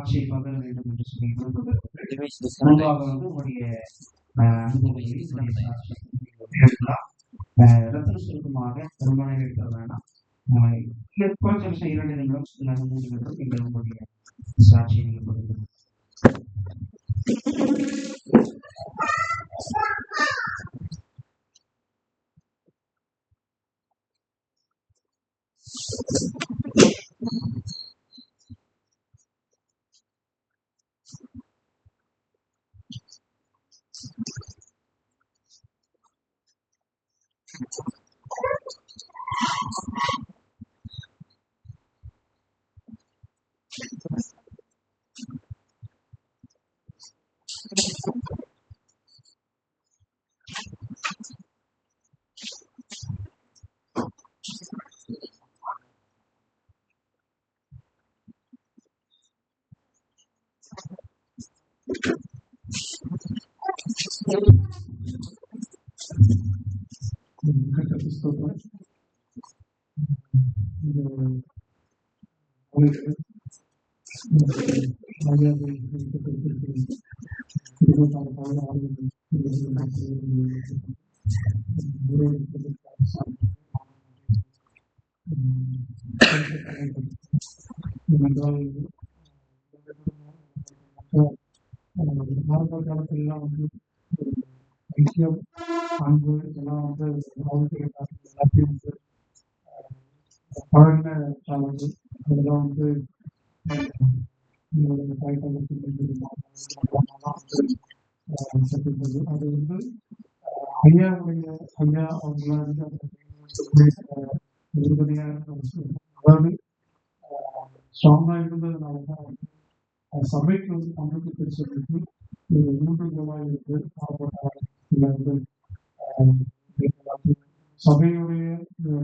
சாட்சியை பகிர வேண்டும் என்று சொல்லி மூன்றாவது உங்களுடைய அனுபவங்களை சாட்சி ரத்தன சுருக்கமாக ரொம்ப நேரம் இருக்க வேண்டாம். கொஞ்சம் நிமிஷம் 2 நிமிடம் இல்ல 3 நிமிடம் நீங்கள் உங்களுடைய சாட்சியை நீங்கள் பகிர்ந்து ஆரம்ப காலத்திலாம் வந்து ஐக்கியம் அன்பு இதெல்லாம் வந்து எல்லாத்தையும் வந்து பழகின காலங்கள் அதெல்லாம் வந்து அது வந்து ஐயா அவங்களாம் அதாவது ஸ்ட்ராங்கா இருந்ததுனாலதான் சபைக்கு வந்து பங்குக்கு தெரிஞ்சதுக்கு ஊன்றுகோலாக இருக்கு சபையுடைய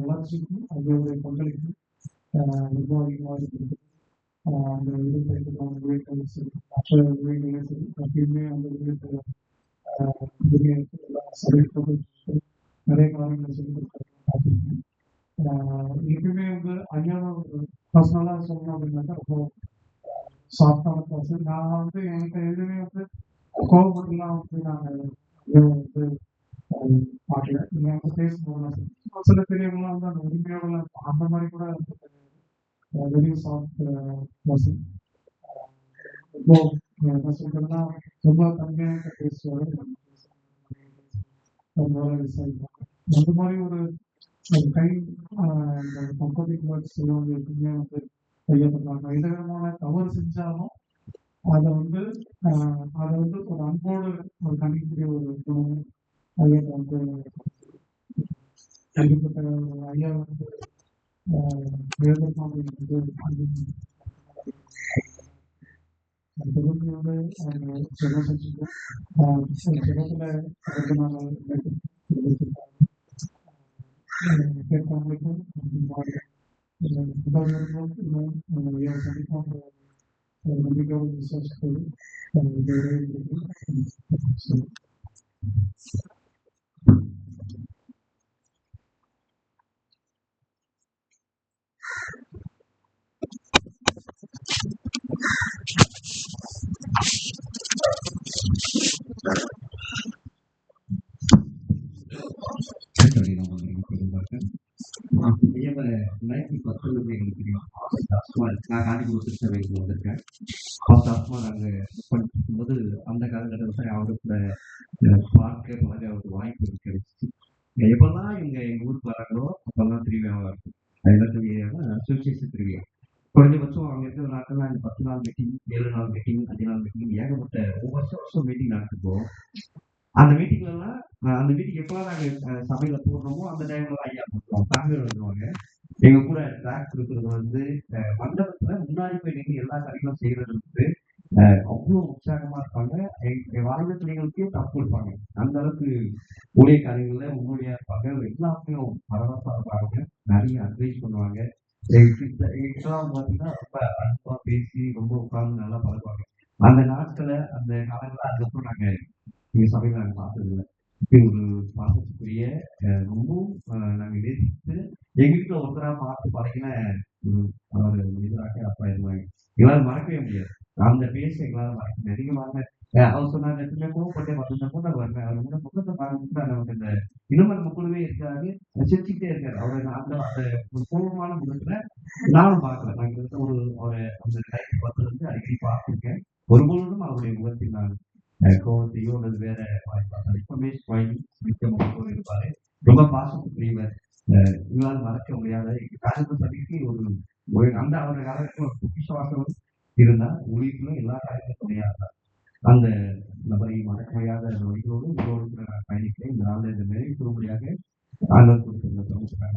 வளர்ச்சிக்கும் அதனுடைய பங்களிப்பு ரொம்ப அதிகமாக இருக்குது. அந்த விடுதலைக்கான ஊழியர்களும் சரி மற்ற ஊழியர்களும் சரி எப்பயுமே அந்த ஊழியர்கள் சபைக்கு நிறைய காரியங்களை சொல்லி பார்த்துருக்கேன். எப்பயுமே வந்து ஐயாவை பர்சனலாக சொல்லணும் அப்படின்னாக்கா ரொம்ப சாஃப்டான பர்சன். நான் வந்து எனக்கு எதுவுமே வந்து கோபப்பட்டுலாம் வந்து நாங்கள் வந்து பார்க்கல. நீங்கள் வந்து பேசும்போது சில பெரியவங்களாம் வந்து அந்த உரிமையோட அந்த மாதிரி கூட வெரி சாஃப்ட் பர்சன். ரொம்ப என்ன சொல்றதுன்னா ரொம்ப தன்மையாக பேசுவார். விசாரிப்பாங்க அந்த மாதிரி ஒரு கைண்ட் கம்பெனிக் வேர்ட்ஸ் செய்யவங்க எப்பவுமே வந்து கையப்படுறாங்க. எந்த விதமான தவறு செஞ்சாலும் அதை வந்து ஒரு அன்போடு ஒரு கண்டிக்கக்கூடிய ஒரு குணமும் ஐயாட்ட வந்து கண்டிப்பட்ட ஐயா வந்து எழுதப்பாங்க தொகுதியோடு ஜெபம் செஞ்சுக்கோம். ஜெபத்துல கேட்பவங்களுக்கும் முதல்வர்களுக்கும் சந்திப்பாங்க நம்பிக்கையோடு விசுவாசத்தோடு எங்களுக்கு தெரியும். நான் காஞ்சிபுரம் திருச்சபைக்கு வந்திருக்கேன். நாங்கள் படிக்கும்போது அந்த காலகட்டத்தில் அவரு கூட பார்க்க பழக ஒரு வாய்ப்பு கிடைச்சிச்சு. எப்பெல்லாம் எங்க ஊருக்கு வராங்களோ அப்பெல்லாம் திருவிழாவாக இருக்கும். அதெல்லாம் திருவிழா சுவிசேஷ திருவிழா. குறைஞ்சபட்சம் அவங்க இருக்கிற நாட்கள் அந்த 10 நாள் மீட்டிங், 7 நாள் மீட்டிங், 5 நாள் மீட்டிங், ஏகப்பட்ட வருஷம் மீட்டிங் நடத்துப்போம். அந்த மீட்டிங்லாம் அந்த மீட்டிங் எப்பெல்லாம் நாங்கள் சபையில போடுறோமோ அந்த டைம்ல ஐயா பண்ணுவோம். ஃபேமிலியோட வருவாங்க. எங்க கூட ட்ராக் கொடுக்கறது வந்து மண்டபத்துல முன்னாடி போய் நின்று எல்லா காரியங்களும் செய்யறது வந்து அவ்வளவு உற்சாகமா இருப்பாங்க. எங்க வாழ்ந்த பிள்ளைங்களுக்கே தப்பு கொடுப்பாங்க. அந்த அளவுக்கு ஊழிய காரியங்கள்ல முன்னோடியா இருப்பாங்க. எல்லாத்தையும் பரபரப்பா இருப்பாங்க. நிறைய அட்வைஸ் பண்ணுவாங்க. எங்ககிட்டலாம் பாத்தீங்கன்னா ரொம்ப அன்பா பேசி ரொம்ப உட்கார்ந்து நல்லா பழகுவாங்க. அந்த நாட்களை அந்த காலங்களை அதுக்கப்புறம் நாங்க எங்க சபையில நாங்க பார்த்தது இல்லை. ஒரு பாசத்துக்குரிய ரொம்பவும் நாங்க நேசித்து எங்கிட்ட ஒருத்தரா பார்த்து பழகின ஒரு மனிதராக அப்பா இருந்தாங்க. எங்களால் மறக்கவே முடியாது. அந்த பேச எங்களால மறக்க முடியாது. நீங்க வாங்க அவர் சொன்னாரு எப்பவுமே கோவப்பட்டே பார்த்து கூட வரல. அவர் கூட முகத்தை பார்த்துட்டு நமக்கு இந்த இன்னும் நம்ம கூடவே இருக்காரு, சிரிச்சுக்கிட்டே இருக்காரு. அவரு அந்த அந்த ஒரு கோபமான முகத்துல நானும் பார்க்கல. நான் கிட்டத்தட்ட ஒரு அந்த 2010 அடிக்கடி பார்த்திருக்கேன். ஒருபொழுதும் அவருடைய முகத்தில் நான் கோவத்தையோ அல்லது வேற வாய்ப்பாக எப்பவுமே ஸ்மைல் மிக்க இருப்பாரு. ரொம்ப பாசத்துக்குரியவர். எங்களால மறக்க முடியாத காலத்து சதிக்கு ஒரு அந்த அவருடைய காலகட்டத்தில் ஒரு பொக்கிஷவாசம் இருந்தா உயிர்களும் எல்லா காரியத்தையும் முடியாது. அந்த நபரை மறக்க முடியாத வழிகளோடு உங்களோடு கூட நான் பயணிக்கிறேன். இந்த நாளில் இந்த நிறைவு கூறும்படியாக ஆண்டவர் கொடுத்திருந்த பிரமுகராக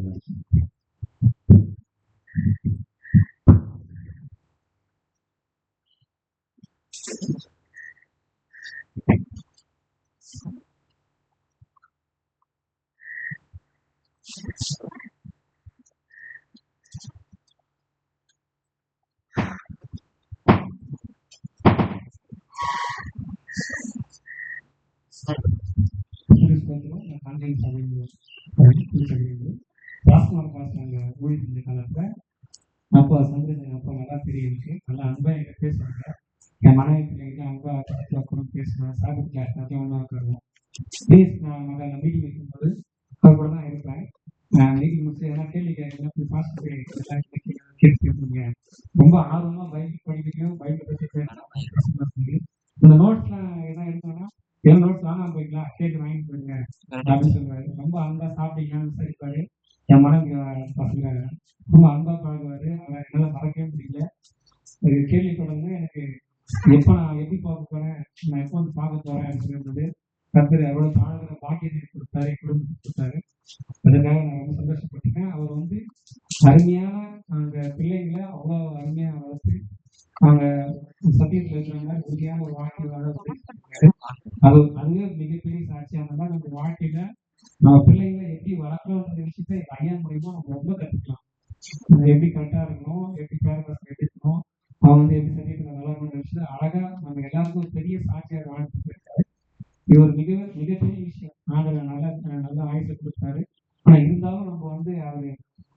ஊழியர் காலத்துல அப்பா சந்திரசேகர் அப்பா நல்லா தெரியும் எனக்கு. நல்லா அன்பா என்கிட்ட பேசுவாங்க. என் மனைவி பிள்ளைங்க அன்பா பக்கத்துல கூட பேசுவேன். சாப்பிட்டு கிளாஸ் நிறைய ஒன்றா உட்காருவோம். ப்ளீஸ் நான் மீட்டிங் வைக்கும்போது அவர் கூட தான் இருப்பேன். மீட்டிங் முடிச்சு எதனா கேள்வி கேட்க பாஸ்ட் கேட்பீங்க. ரொம்ப ஆர்வமா பைபிள் படிக்கணும், பைபிள் பற்றி இந்த நோட்ஸ்லாம் எதனா எடுத்தோம்னா என் நோட்ஸ் வாங்காம போய்க்கலாம், கேட்டு வாங்கிட்டு போயிருங்க அப்படின்னு சொல்றாரு. ரொம்ப அன்பா சாப்பிட்டீங்கன்னு விசாரிப்பாரு. என் மனைவி பசங்க ரொம்ப அன்பா பழகுவாரு. அதை என்னால் மறக்கவே முடியல. ஒரு கேள்வி தொடர்ந்து எனக்கு எப்போ நான் எப்படி பார்க்க போறேன், நான் எப்போ வந்து பார்க்க போறேன் அப்படின்றது கர்த்தர் எவ்வளோ பாடுகிற பாக்கியத்தை கொடுத்தாரு, குடும்பத்தை கொடுத்தாரு. அதுக்காக நான் ரொம்ப சந்தோஷப்பட்டுட்டேன். அவர் வந்து அருமையான அந்த பிள்ளைங்களை அவ்வளோ அருமையாக வளர்த்து அவங்க சத்தியத்தில் இருக்கிறவங்க உறுதியான ஒரு வாழ்க்கை வாழ அதுவே மிகப்பெரிய சாட்சியாக இருந்தால் நம்ம வாழ்க்கையில நம்ம பிள்ளைங்களை எப்படி வளர்க்கணுன்ற விஷயத்தை ஐயா மூலியமா நம்ம ரொம்ப கற்றுக்கலாம். எப்படி கரெக்டா இருக்கணும், எப்படி பேரண்ட்ஸ் எடுக்கணும், அவங்க வந்து எப்படி சத்தியத்தில் வளரணுன்ற விஷயத்தை அழகா நம்ம எல்லாருக்கும் பெரிய சாட்சியாக வாழ்ந்துட்டு இருக்காரு. இது ஒரு மிகப்பெரிய விஷயம். ஆண்டவர் நல்ல ஆயுசை கொடுத்தாரு. ஆனா இருந்தாலும் நம்ம வந்து அவரு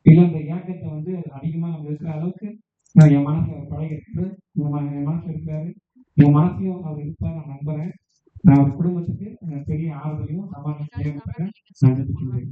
இந்த ஏக்கத்தை வந்து அதிகமா நம்ம இருக்கிற அளவுக்கு என் மனசுல பழகி இருக்கு. என் மனசுல இருக்காரு, என் மனசையும் அவர் இருப்பார் நான் நம்புறேன். நான் ஒரு குடும்பத்துக்கு பெரிய ஆறுதலையும் சமாதானத்தையும் நான் எடுத்துக்கின்றேன்.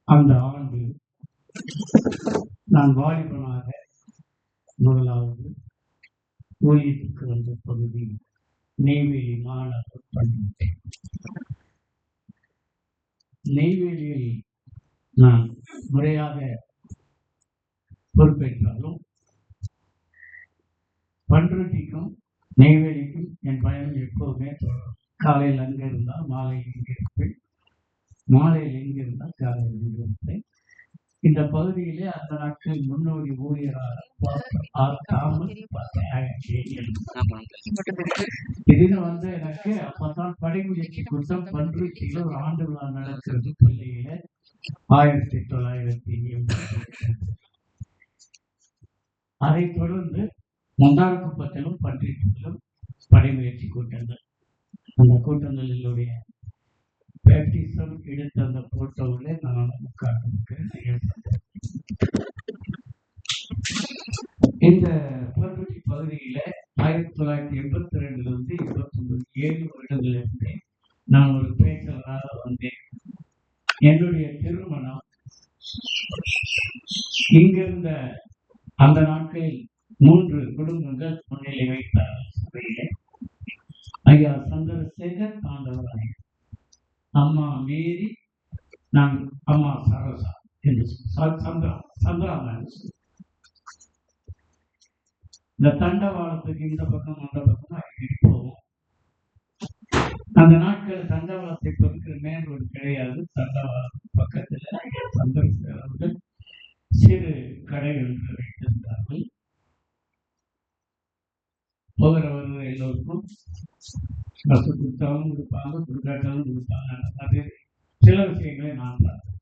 அந்த ஆண்டு நான் வாலிபனாக முதலாவது ஊழியத்துக்கு வந்த பகுதி நெய்வேலி மாநகர் பள்ளி. நெய்வேலியில் நான் முறையாக பொறுப்பேற்றாலும் பண்ருட்டிக்கும் நெய்வேலிக்கும் என் பயணம் எப்போதுமே தொடரும். காலையில் அங்கே இருந்தால் மாலையில் இங்கே இருப்பேன், மாலையில் எங்கே இருந்தால் காலையில் இங்கே இருப்பேன். இந்த பகுதியிலே அந்த நாட்கள் முன்னோடி ஊழியராக திடீர்னு வந்து எனக்கு அப்பதான் படைமுயற்சி கூட்டம் பண்ருட்டியில ஒரு ஆண்டு விழா நடக்கிறது பள்ளியில 1980. அதை தொடர்ந்து முன்னாள் பன்றிட்டிலும் படைமுயற்சி கூட்டங்கள். அந்த கூட்டங்களிலுடைய பேப்டிசம் எடுத்த அந்த போட்டோவில் நான் உட்கார்ந்திருக்கிறேன். இந்த பண்ருட்டி பகுதியில 1982 89 7 வருடங்களிலிருந்து நான் ஒரு பேச்சாளராக வந்தேன். என்னுடைய திருமணம் இங்கிருந்த அந்த நாட்களில் 3 குடும்பங்கள் முன்னிலை வைத்தார். ஐயா சந்திரசேகர் தாண்டவராய், அம்மா மேரி, நான் அம்மா சரோசா என்று சந்திரா. இந்த தண்டவாளத்துக்கு இந்த பக்கம் அந்த பக்கம் அந்த நாட்கள் தண்டவாளத்தை பொறுக்கிற மேல் ரோடு கிடையாது. தண்டவாளம் பக்கத்துல சந்தர்ப்பவர்கள் சிறு கடைகள் வைத்திருந்தார்கள். போகிறவர்கள் எல்லோருக்கும் பஸ் கொடுத்தாலும் கொடுப்பாங்க, கொடுக்காட்டாலும் கொடுப்பாங்க. அது சில விஷயங்களை நான் பார்த்தேன்.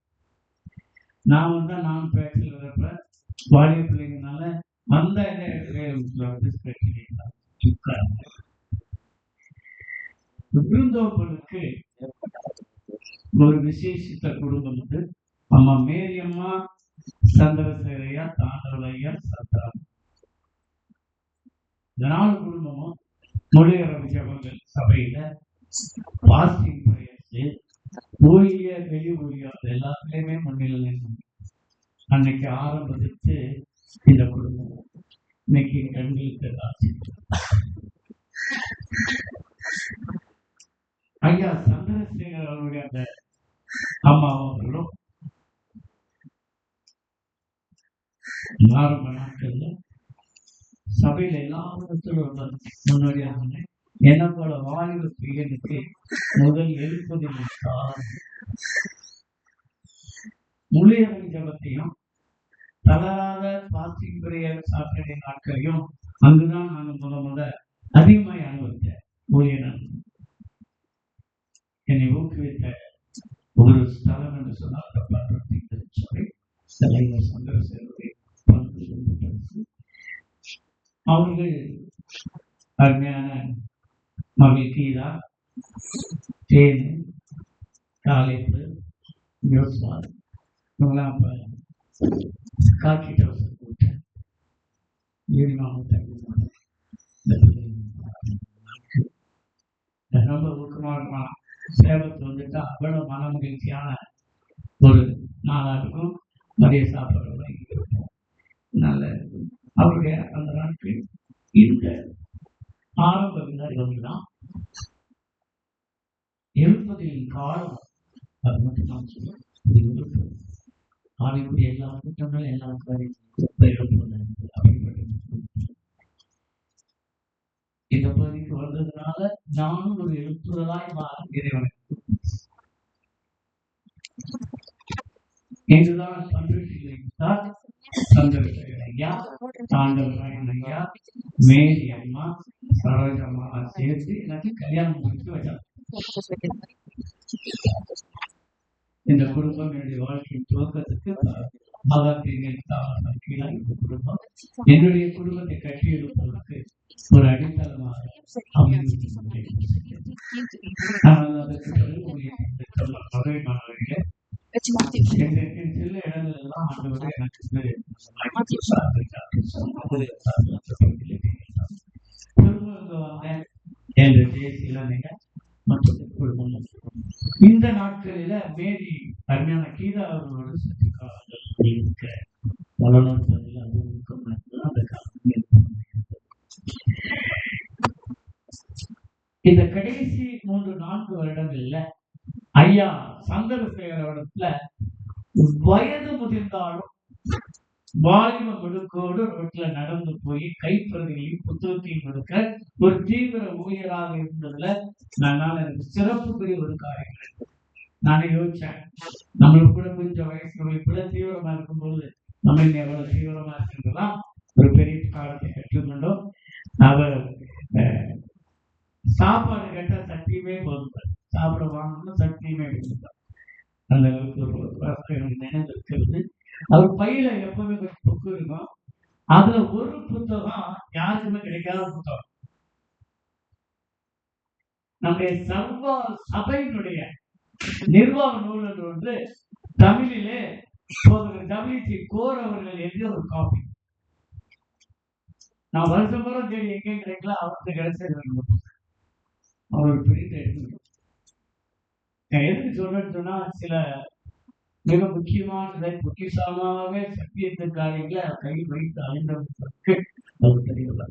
நான் பேச்சில் வரப்ப வாலிய பிள்ளைங்கனால அந்த விருந்தோப்பனுக்கு ஒரு விசேஷித்த குடும்பம் வந்து அம்மா மேரியம்மா, சந்திரசேரையா, தாண்டவலையா, சந்தானம். இந்த 4 குடும்பமும் மொழியரபு ஜபங்கள் சபையில பாஸ்டிங் பிரேயர்ஸ், ஊழிய வெளி ஊழியம் எல்லாத்துலயுமே முன்னிலை. அன்னைக்கு ஆரம்பித்து இந்த குடும்பம் இன்னைக்கு கண்களுக்கு ஆட்சி. ஐயா சந்திரசேகர் அவருடைய அந்த அம்மா அவர்களும் ஆரம்ப நாட்கள்ல சபையில எல்லாத்திலும் முன்னாடியாக என்னோட வாலிப பிரியனுக்கு முதல் 70 முழியரவி ஜபத்தையும் தளராத பாஸ்டிங் பிரேயர் சாப்பிட்ட நாட்களையும் அங்குதான் நாங்கள் முத அதிகமாய் அனுபவித்தேன். ஊழியர் என்னை ஊக்குவித்த ஒரு ஸ்தலம் என்று சொன்னால் அவர்கள் அருமையான மகள் கீதா, தேனு, காலேப்பு, யோஸ்வால் இவங்களாம் காக்கிட்ட கூட்டேன். ரொம்ப ஊக்கமாக சேவத்து வந்துட்டு அவ்வளவு மன மகிழ்ச்சியான ஒரு நாளா இருக்கும். மதிய சாப்பாடு நல்ல அவருடைய அந்த நாட்கள் இந்த ஆரம்பம் தான் 70 காலம். அது மட்டும் நான் சொல்லுவேன். ஆவிக்குரிய எல்லா கூட்டங்களும் எல்லாருக்கும் இந்த பகுதிக்கு வந்ததுனால நானும் ஒரு எழுப்புதலாய் இறைவனை என்றுதான் சந்திரசேகர் ஐயா, தாண்டவராயன் ஐயா, மேரி அம்மா, சரோஜம்மா சேர்த்து எனக்கு கல்யாணம் முடிச்சு வச்சாங்க. இந்த குடும்பம் என்னுடைய வாழ்க்கையின் துவக்கத்துக்கு இந்த குடும்பம் என்னுடைய குடும்பத்தை கட்டியெழுப்பதற்கு ஒரு அடித்தளமாக சில இடங்கள் எல்லாம் இந்த நாட்களில மேரி அருமையான கீதா அவர்களோடு சற்று காலங்கள் இருக்க இந்த கடைசி 3-4 வருடங்கள்ல ஐயா சந்திரசேகர் இடத்துல வயது முதிர்ந்தாலும் வாலிப முழுக்கோடு ரோட்ல நடந்து போய் கைப்பிரதிகளையும் புத்தகத்தையும் கொடுக்க ஒரு தீவிர ஊழியராக இருந்ததுல எனக்கு சிறப்புக்குரிய ஒரு காரியங்கள் இருக்கு. நானே யோசிச்சேன், நம்மளுக்கு கூட கொஞ்சம் வயசு கூட தீவிரமா இருக்கும்போது நம்ம எவ்வளவு தீவிரமா இருக்குன்றதுதான் ஒரு பெரிய காலத்தை கற்றுக்கொண்டோம். அவர் சாப்பாடு கேட்டா சக்தியுமே போதும், சாப்பிட வாங்கணும் சக்தியுமே போதும். அந்த அளவுக்கு ஒரு நினைவு இருக்கிறது. அவர் பையில எப்பவுமே கொஞ்சம் புக்கு இருக்கும். அதுல ஒரு புத்தகம் யாருக்குமே கிடைக்காத புத்தகம். நம்முடைய சர்வ சபையினுடைய நிர்வாக நூல் என்று வந்து தமிழிலே WC கோர் அவர்கள் எழுதிய ஒரு காப்பி. நான் வருஷம் பூரா தேடி எங்கேயும் கிடைக்கல, அவருக்கு கிடைச்சது. அவர் பிரித்து எடுத்து எதுக்கு சொல்றேன்னு சொன்னா, சில மிக முக்கியமான பொக்கிஷமாகவே சத்தியத்த காரியங்களை கையில் வைத்து அழிந்தவர்களுக்கு அவர் தெரியல.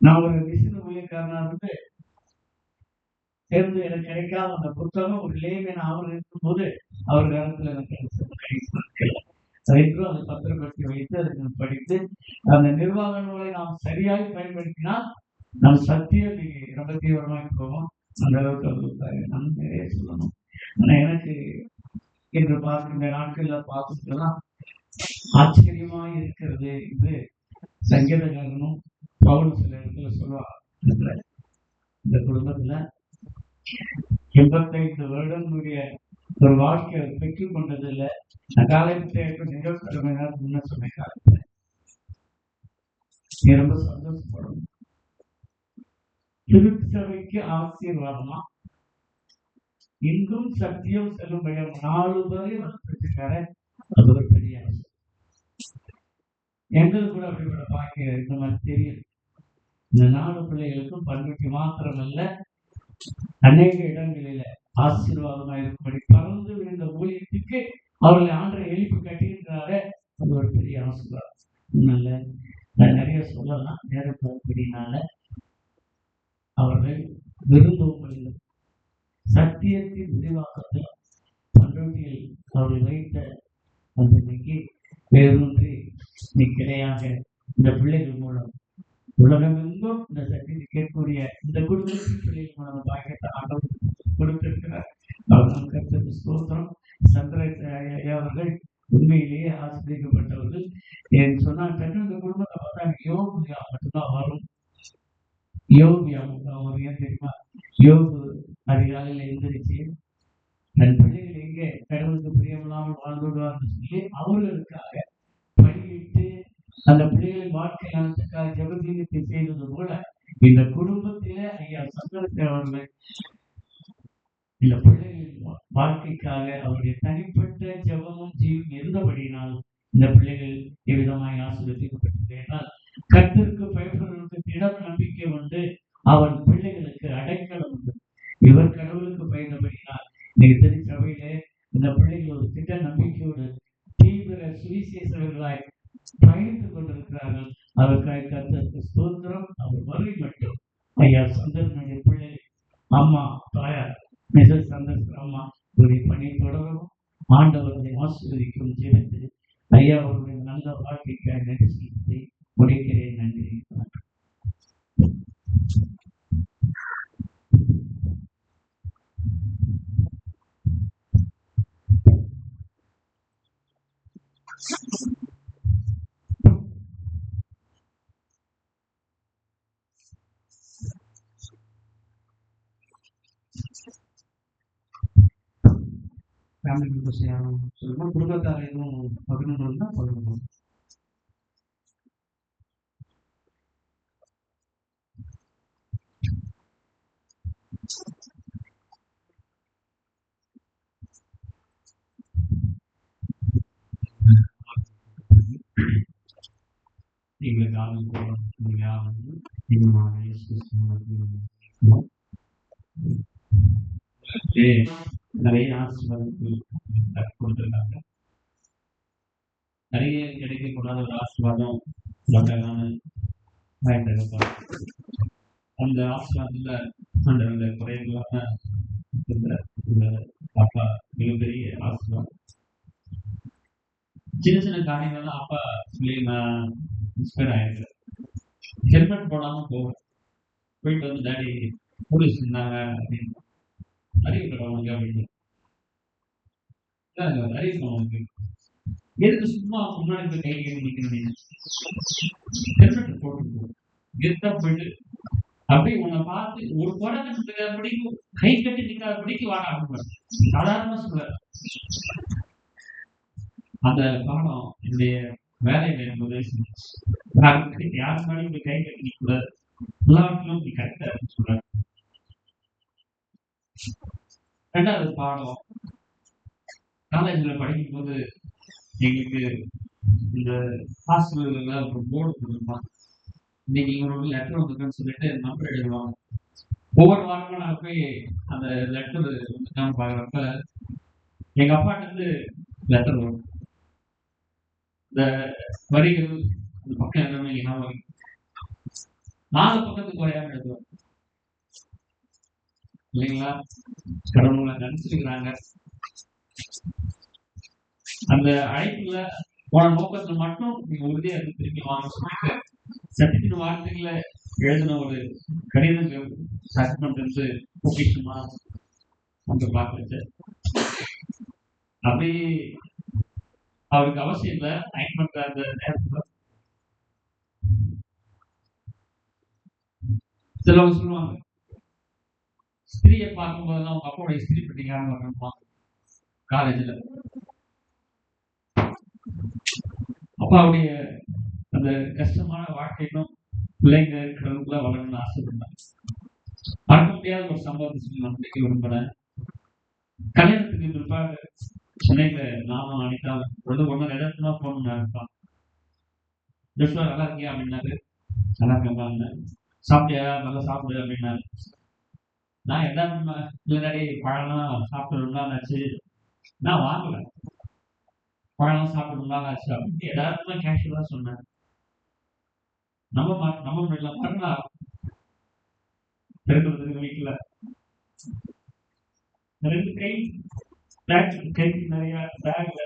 நான் ஒரு விசிறு ஊழியக்காரனா இருந்து சேர்ந்து எனக்கு கிடைக்காத அந்த புத்தகம் ஒரு லேவியன் அவர் இருக்கும்போது அவர் காலத்துல எனக்கு கிடைக்கல. அதை பத்திரப்படுத்தி வைத்து அதுக்கு படித்து அந்த நிர்வாக நூலை நாம் சரியாக பயன்படுத்தினால் நம் சத்தியம் ரொம்ப தீவிரமாக போவோம். அந்த அளவுக்கு அவர்களுக்காக நான் நிறைய சொல்லணும். ஆனா எனக்கு இன்று பார்க்க இந்த நாட்கள்ல பார்த்துட்டுதான் ஆச்சரியமா இருக்கிறது என்று சங்கீதக்காரனும் பவுல் சில இடத்துல சொல்லுவாங்க. இந்த குடும்பத்துல 85 வருடங்களுடைய ஒரு வாழ்க்கையை பெற்றுக் கொண்டதில்லை. காலத்தை நிகழ்ச்சிக்கிழமை நேரம் முன்ன சொன்ன காலத்துல ரொம்ப சந்தோஷப்படணும். திருச்சபைக்கு ஆசீர்வாதமா இன்றும் சத்தியம் செல்லும்படியா 4 பேரை வளர்த்துருக்காரு. அது ஒரு பெரிய ஆசை. எங்களுக்கு கூட அப்படிப்பட்ட பாக்கிய இந்த மாதிரி தெரியும். இந்த 4 பிள்ளைகளுக்கும் பண்புக்கு மாத்திரமல்ல, அநேக இடங்களில ஆசீர்வாதமா இருக்கும்படி பறந்து விழுந்த ஊழியத்துக்கு அவர்களை ஆண்டரை எழுப்பி கட்டியிருக்கிறாரு. அது ஒரு பெரிய ஆசீர்வாதம். அதனால நிறைய சொல்லலாம், நேரத்தினால அவர்கள் விருந்தோம்பலிலும் சத்தியத்தின் விரிவாக்கத்தில் பண்ருட்டியில் அவர்கள் வைத்த அந்த இன்னைக்கு வேறொன்றி நிற்கிறையாக இந்த பிள்ளைகள் மூலம் உலகமெங்கும் இந்த சத்தியத்தை கேட்கக்கூடிய இந்த குடும்பத்தின் பிள்ளைகள் மூலம் பாக்கியத்தை ஆண்டவர் கொடுத்திருக்கிறார். அவர் கருத்து ஸ்தோத்திரம். சந்திரசேகர் அவர்கள் உண்மையிலேயே ஆசிரியப்பட்டவர்கள். என் சொன்னால் இந்த குடும்பத்தை பார்த்தா யோகியா மட்டும்தான் வரும். யோகியா அவர் ஏன் தெரியுமா? யோகு அதிகாலையில் எழுந்திரிச்சு தன் பிள்ளைகள் எங்கே கடவுளுக்கு பிரியமில்லாமல் வாழ்ந்து விடுவார்னு சொல்லி அவர்களுக்காக பணியிட்டு அந்த பிள்ளைகளின் வாழ்க்கை நலத்துக்காக ஜெபதீனத்தை செய்தது போல இந்த குடும்பத்திலே ஐயா சங்கரத்தை அவர்கள் இந்த பிள்ளைகளின் வாழ்க்கைக்காக அவருடைய தனிப்பட்ட ஜெபமும் ஜீவன் இருந்தபடியினால் இந்த பிள்ளைகள் எவ்விதமாய் ஆசீர்வதிக்கப்பட்டிருக்கிறார். கர்த்தருக்கு பயப்படுவதற்கு திடம் நம்பிக்கை உண்டு. அவன் பிள்ளைகளுக்கு அடைக்கலம் உண்டு. இவர் கடவுளுக்கு பயந்தபடினால் இன்னைக்கு திருச்சபையிலே இந்த பிள்ளைகள் ஒரு திட்ட நம்பிக்கையோடு தீவிர சுவிசேஷர்களாய் பயணித்துக் கொண்டிருக்கிறார்கள். அவருக்காக கர்த்தருக்கு ஸ்தோத்திரம். அவர் வரை மட்டும் ஐயா சந்தர்னுடைய பிள்ளை அம்மா தாயார் மிஸ்ஸஸ் சந்தர் அம்மா இவருடைய பணியை தொடரவும் ஆண்டவர்களை ஆசீர்வதிக்கும் ஜீவத்தில் ஐயா அவருடைய நல்ல வாழ்க்கைக்காக நன்றி செலுத்தி முடிக்கிறேன். நன்றி. ஃபேமிலி மெம்பர்ஸ் யாரும் சொல்லணும், குடும்பத்தார் எதுவும் பகிர்ந்தோம்னா பகிர்ந்தோம். எங்களுக்கு நிறைய ஆசீர்வாதங்கள் கொடுத்திருக்காங்க. நிறைய கிடைக்கக்கூடாத ஒரு ஆசீர்வாதம் அந்த ஆசீர்வாதத்துல அந்த குறைகளான அப்பா மிகப்பெரிய ஆசீர்வாதம். சின்ன சின்ன காரியங்கள்லாம் அப்பா சொல்லி நான் இன்ஸ்பயர் ஆயிருக்கேன். ஹெல்மெட் போடாம போயிட்டு வந்து டாடி போலீஸ் இருந்தாங்க அப்படின்னு அறிவு உனக்கு அப்படின்னு அறிவு உனக்கு எதுக்கு சும்மா முன்னாடி போய் கை கட்டி நிக்கணும்? ஹெல்மெட் போட்டு கெத்தா போயிட்டு அப்படி உன்னை பார்த்து ஒரு குறை படிக்கும் கை கட்டி நிக்காத படிக்க வாங்க சாதாரணமா சொல்ல அந்த பாடம் என்னுடைய வேலையில எனக்கு யார் மாதிரி இப்படி கை கட்டி நிக்கூடாது, எல்லாருக்கும் இப்படி கரெக்டா சொல்ற. ரெண்டாவது பாடம் காலேஜ்ல படிக்கும் போது எங்களுக்கு இந்த ஹாஸ்பிட்டல்ல ஒரு போர்டு கொடுத்துருப்பாங்க. இன்னைக்கு ஒரு லெட்டர் வந்துருக்குன்னு சொல்லிட்டு நம்பர் எழுதுவாங்க. ஒவ்வொரு வாரமும் நாங்கள் போய் அந்த லெட்டர் வந்துட்டான்னு பாக்குறப்ப எங்க அப்பாட்ட இருந்து லெட்டர் வரும். இந்த வரிகள் அந்த பக்கம் எல்லாமே ஞாபகம் 4 பக்கத்துக்கு குறையாம எழுதுவோம் இல்லைங்களா? கடவுளை நினைச்சிருக்கிறாங்க. அந்த அழைப்புல போன நோக்கத்துல மட்டும் நீங்க உறுதியா இருந்து திரும்பி வாங்க சொல்லிட்டு சத்தியத்தின் வார்த்தைகளை எழுதின ஒரு கடிதங்கள் சட்டமன்றது பொக்கிஷமா அங்க பார்த்துச்சு. அப்படி அவருக்கு அவசியம் இல்லை அயன் பண்ற அந்த நேரத்துல சிலவங்க சொல்லுவாங்க, ஸ்திரியை பார்க்கும்போதெல்லாம் அவங்க அப்பாவுடைய ஸ்திரீ பட்டிக்காரங்க வரணுமா காலேஜ்ல. அப்பாவுடைய அந்த கஷ்டமான வாழ்க்கையிலும் பிள்ளைங்க கடவுளுக்குள்ள வளரணும்னு ஆசைப்பட்டாங்க. மறக்க முடியாத ஒரு சம்பவத்தை சொல்லி நான் முடிக்க விரும்புறேன். கல்யாணத்துக்கு பிற்பாடு சென்னையில நானும் அனிதாவும் ஒண்ணு இடத்துல போகணும்னு இருப்பான். நல்லா இருக்கியா அப்படின்னாரு. நல்லா இருக்காங்க. சாப்பிட்டியா? நல்லா சாப்பிடு அப்படின்னாரு. நான் எல்லாம் இல்லைனாடி பழம்லாம் சாப்பிட்டு ரொம்ப நாள் ஆச்சு, நான் வாங்கல, பழம் சாப்பிட்டு ரொம்ப நாள் ஆச்சு அப்படின்னு எல்லாருக்குமே கேஷுவலா சொன்னேன். நம்ம முடியல மறுநாள் பெருக்கிறதுக்கு வீட்டுல 2 கை பேக், கைக்கு நிறைய பேக்ல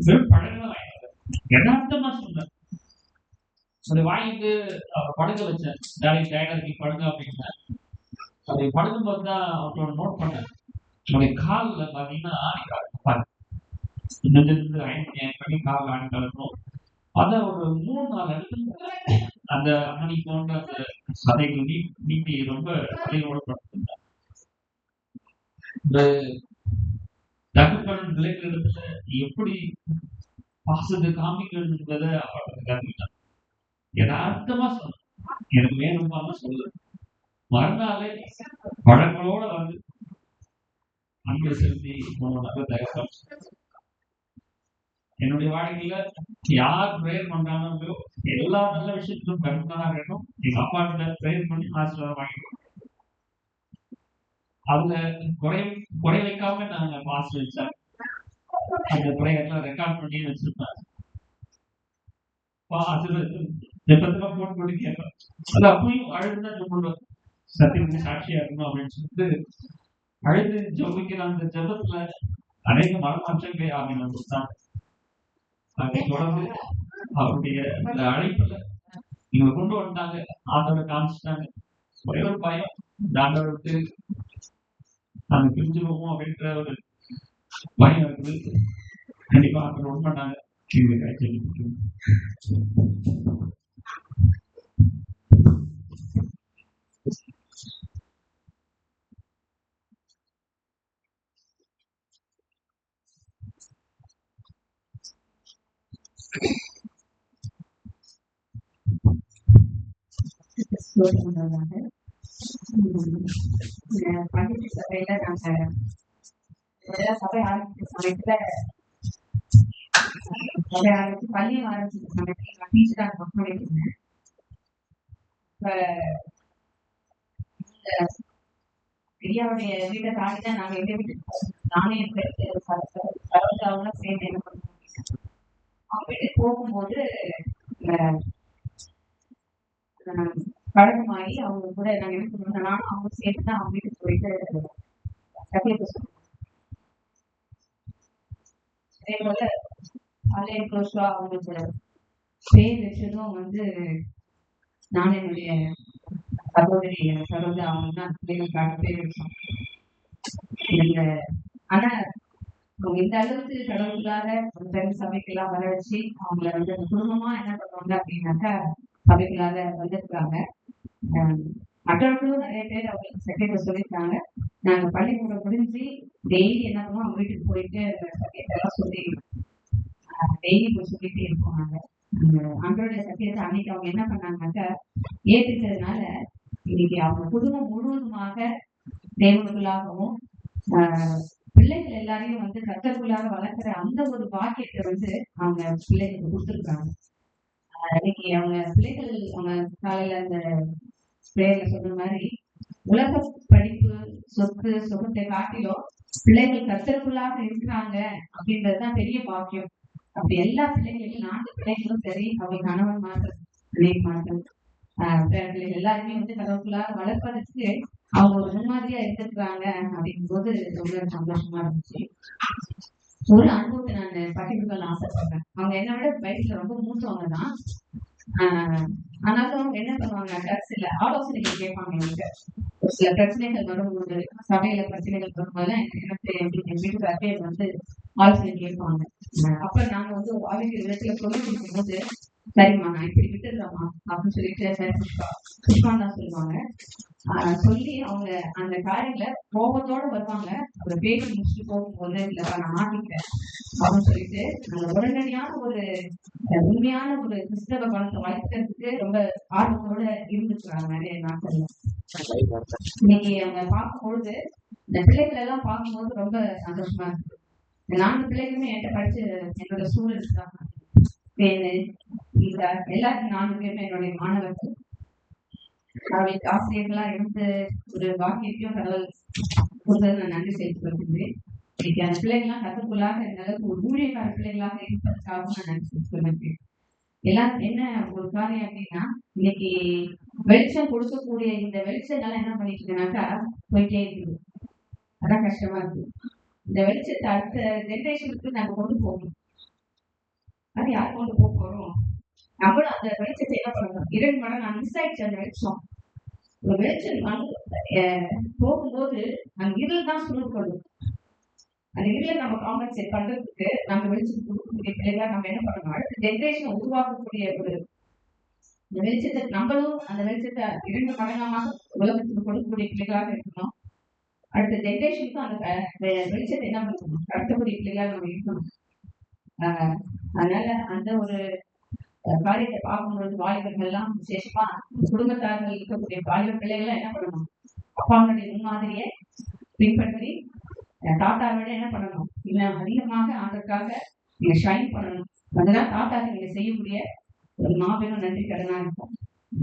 வெறும் பழங்கள்லாம் வாங்கிட்டு யதார்த்தமா சொன்னேன். அதை வாங்கிட்டு அவர் படுக்க வச்சேன். வேலைக்கு டயர்டா இருக்கு படுங்க அப்படின்னா அதை படுக்கும் போது தான் அவரோட நோட் பண்ணேன். அவருடைய காலில் பார்த்தீங்கன்னா ஆணிக்கால் நெஞ்சிலிருந்து அயன் பண்ணி காலில் ஆணிக்கால் இருக்கும். அதை ஒரு 3-4 இடத்துல அந்த அம்மணி போன்ற அந்த சதைகள் நீட்டி ரொம்ப வலியோட படுத்திருந்தார். இந்த தகப்பன் பிள்ளைகளிடத்துல எப்படி பாசத்தை காமிக்கணும் என்பதை அவர்களுக்கு கற்றுக்கிட்டான். யதார்த்தமா சொன்ன எனக்கு வேணுமான்னு சொல்லு. மறுநாளே பழங்களோட வந்து அன்பு செலுத்தி நல்ல தகவல். என்னுடைய வாழ்க்கையில யார் பிரேயர் பண்றாங்களோ எல்லா நல்ல விஷயத்திலும் கருத்தானா இருக்கணும். எங்க அப்பா கிட்ட பிரேயர் பண்ணி ஆசீர்வாதம் வாங்கிட்டோம். அவங்க குறை வைக்காம நாங்க ஆசீர்வதிச்சேன். அந்த பிரேயர்லாம் ரெக்கார்ட் பண்ணி வச்சிருப்பேன். போன் பண்ணி கேட்பேன். அது அப்பயும் அழுதுதான் சொல்லுவேன், சத்தியத்துக்கு சாட்சியா இருக்கணும் அப்படின்னு சொல்லிட்டு அழுது ஜபிக்கிற அந்த ஜபத்துல அநேக மனமாற்றங்களை அவங்க கொடுத்தாங்க. அதை தொடர்ந்து அவருடைய அந்த அழைப்புல இவங்க கொண்டு வந்தாங்க. ஆண்டவரை காமிச்சிட்டாங்க. ஒரே ஒரு பயம், ஆண்டவரை விட்டு நாங்க பிரிஞ்சுருவோமோ அப்படின்ற ஒரு பயம் இருக்குது. கண்டிப்பா ஆண்டவர் ரொம்ப பண்ணாங்க. இவங்க காய்ச்சல் பண்டிகை சபையில நாங்க சபை ஆரம்பிச்ச சமயத்துல பள்ளியும் ஆரம்பிச்ச சமயத்துல நான் டீச்சராக ஒர்க் பண்ணிட்டு இருந்தேன். பிரியாவுடைய வீட்டை தாண்டிதான் நாங்க எங்க வீட்டுக்கு நானே சரோஜாவும் சேர்ந்து என்ன பண்ணுவோம் அப்படின்னா, அவங்க வீட்டுக்கு போகும்போது பழக்கமாகி அவங்க கூட நாங்க என்ன பண்ணுவோம், நானும் அவங்க சேர்த்து தான் அவங்க வீட்டுக்கு போயிட்டு சத்தியத்தை சொல்லுவோம். அதே போல ஆலய க்ளோஸ்வா அவங்களுக்கு பேர் வச்சதும் வந்து நான் என்னுடைய சகோதரி சரோஜா அவங்க தான் பிள்ளைகளுக்காக பேர் வச்சோம். ஆனா அவங்க இந்த அளவுக்கு கடவுளுக்காக சபைக்கெல்லாம் வர வச்சு அவங்கள வந்து குடும்பமா என்ன பண்ணுவாங்க அப்படின்னாக்கா சபைகளாக வந்திருக்காங்க. மற்றவர்களும் நிறைய பேர் அவங்களுக்கு சத்தியத்தை சொல்லியிருக்காங்க. நாங்க பள்ளிக்கூடம் முடிஞ்சு டெய்லி என்ன பண்ணுவோம், அவங்க வீட்டுக்கு போயிட்டு சத்தியத்தை எல்லாம் சொல்லி டெய்லி போய் சொல்லிட்டே இருக்கோம். நாங்க அன்றோடைய சத்தியத்தை அன்னைக்கு அவங்க என்ன பண்ணாங்கன்னாக்கா ஏற்றுக்கிறதுனால இன்னைக்கு அவங்க குடும்பம் முழுவதுமாக தேவனுக்குள்ளாகவும் பிள்ளைகள் எல்லாரையும் வந்து கர்த்தருக்குள்ளாக வளர்க்கிற அந்த ஒரு பாக்கியத்தை வந்து அவங்க பிள்ளைகளுக்கு கொடுத்துருக்காங்க. இன்னைக்கு அவங்க பிள்ளைகள் அவங்க காலையில அந்த பிள்ளைகளை சொல்ற மாதிரி உலக படிப்பு சொத்து சுகத்தை காட்டிலும் பிள்ளைகள் கர்த்தருக்குள்ளாக இருக்கிறாங்க அப்படின்றதுதான் பெரிய பாக்கியம். அப்படி எல்லா பிள்ளைகளும் 4 பிள்ளைகளும் சரி, அவங்க கணவன் மாற்றம் பிள்ளைகள் பிள்ளைகள் எல்லாருமே வந்து கடவுளுக்குள்ளாக வளர்ப்பதற்கு அவங்க ஒரு முன்மாதிரியா இருந்திருக்கிறாங்க அப்படிங்கும் போது ரொம்ப சந்தோஷமா இருந்துச்சு. ஒரு அனுபவத்தை நான் பகிர்ந்துக்கொள்ள ஆசைப்படுறேன். அவங்க என்ன விட வயசுல ரொம்ப மூத்தவங்க தான். ஆனாலும் அவங்க என்ன பண்ணுவாங்க, கடைசியில ஆலோசனைகள் கேட்பாங்க. என்கிட்ட ஒரு சில பிரச்சனைகள் வரும்போது, சபையில பிரச்சனைகள் வரும்போது எனக்கு எங்க வீட்டுக்காரே வந்து ஆலோசனை கேட்பாங்க. அப்ப நாங்க வந்து ஆரோக்கிய விதத்துல சொல்லி கொடுக்கும்போது, சரிம்மா நான் இப்படி விட்டுடுறேம்மா அப்படின்னு சொல்லிட்டு, சரி புஷ்பான்னு தான் சொல்லுவாங்க. சொல்லி அவங்க அந்த காரியங்களை கோபத்தோட வருவாங்க. ஒரு பேசி முடிச்சுட்டு போகும்போது, இல்லப்பா நான் மாட்டிக்கிறேன் அப்படின்னு சொல்லிட்டு அந்த உடனடியான ஒரு உண்மையான ஒரு கிறிஸ்தவ பணத்தை வளர்க்கறதுக்கு ரொம்ப ஆர்வத்தோட இருந்துச்சுறாங்க நிறைய நாட்கள்ல. இன்னைக்கு அவங்க பார்க்கும்பொழுது இந்த பிள்ளைகள் எல்லாம் பார்க்கும்போது ரொம்ப சந்தோஷமா இருக்கு. இந்த 4 பிள்ளைகளுமே என்கிட்ட படிச்சு என்னோட ஸ்டூடெண்ட்ஸ் தான். எல்லாரும் 4 பேருமே என்னுடைய மாணவர்கள். அவளுக்கு ஆசிரியர்களா இருந்து ஒரு வாக்கியத்தையும் கடவுள் கொடுத்தது நான் நன்றி செலுத்தி வருகின்றேன். இன்னைக்கு அந்த பிள்ளைகள்லாம் கத்துக்குள்ளாக இந்த அளவுக்கு ஒரு ஊழியக்கார பிள்ளைகளாக இருப்பதற்காக நான் நன்றி செலுத்தி வருகின்றேன். எல்லாம் என்ன ஒரு காரியம் அப்படின்னா, இன்னைக்கு வெளிச்சம் கொடுக்கக்கூடிய இந்த வெளிச்சங்கள்லாம் என்ன பண்ணிட்டு இருக்குனாக்கா போயிட்டே இருக்குது. அதான் கஷ்டமா இருக்கு. இந்த வெளிச்சத்தை அடுத்த ஜெனரேஷனுக்கு நாங்க கொண்டு போகணும். அது யார் கொண்டு போக போறோம்? நம்மளும் அந்த வெளிச்சத்தை என்ன பண்ணணும்? 2 மடங்கு நான் மிஸ் ஆயிடுச்சு அந்த வெளிச்சம். ஒரு வெளிச்சம் போகும்போது அந்த இருள் தான் சுருக்கப்படும். அந்த இருளை நம்ம காம்பன்சேட் பண்றதுக்கு நம்ம வெளிச்சத்தை கொடுக்கக்கூடிய பிள்ளைகளா நம்ம என்ன பண்ணணும்? அடுத்த ஜெனரேஷன் உருவாக்கக்கூடிய ஒரு இந்த வெளிச்சத்தை நம்மளும் அந்த வெளிச்சத்தை 2 மடங்காக உலகத்துக்கு கொடுக்கக்கூடிய பிள்ளைகளாக இருக்கணும். அடுத்த ஜெனரேஷனுக்கும் அந்த வெளிச்சத்தை என்ன பண்ணணும்? கடத்தக்கூடிய பிள்ளைகளாக நம்ம இருக்கணும். அதனால அந்த ஒரு காரியத்தை பார்க்கும்பொழுது வாலிபர்கள் எல்லாம் விசேஷமா குடும்பத்தார்கள் இருக்கக்கூடிய வாலிப பிள்ளைகள் என்ன பண்ணணும்? அப்பாவுடைய முன்மாதிரியை பின்பற்றி தாத்தா விட என்ன பண்ணணும்? இன்னும் அதிகமாக ஆண்டுக்காக நீங்க ஷைன் பண்ணணும். அதெல்லாம் தாத்தாக்கு நீங்க செய்யக்கூடிய ஒரு மாபெரும் நன்றி கடனா இருக்கும்.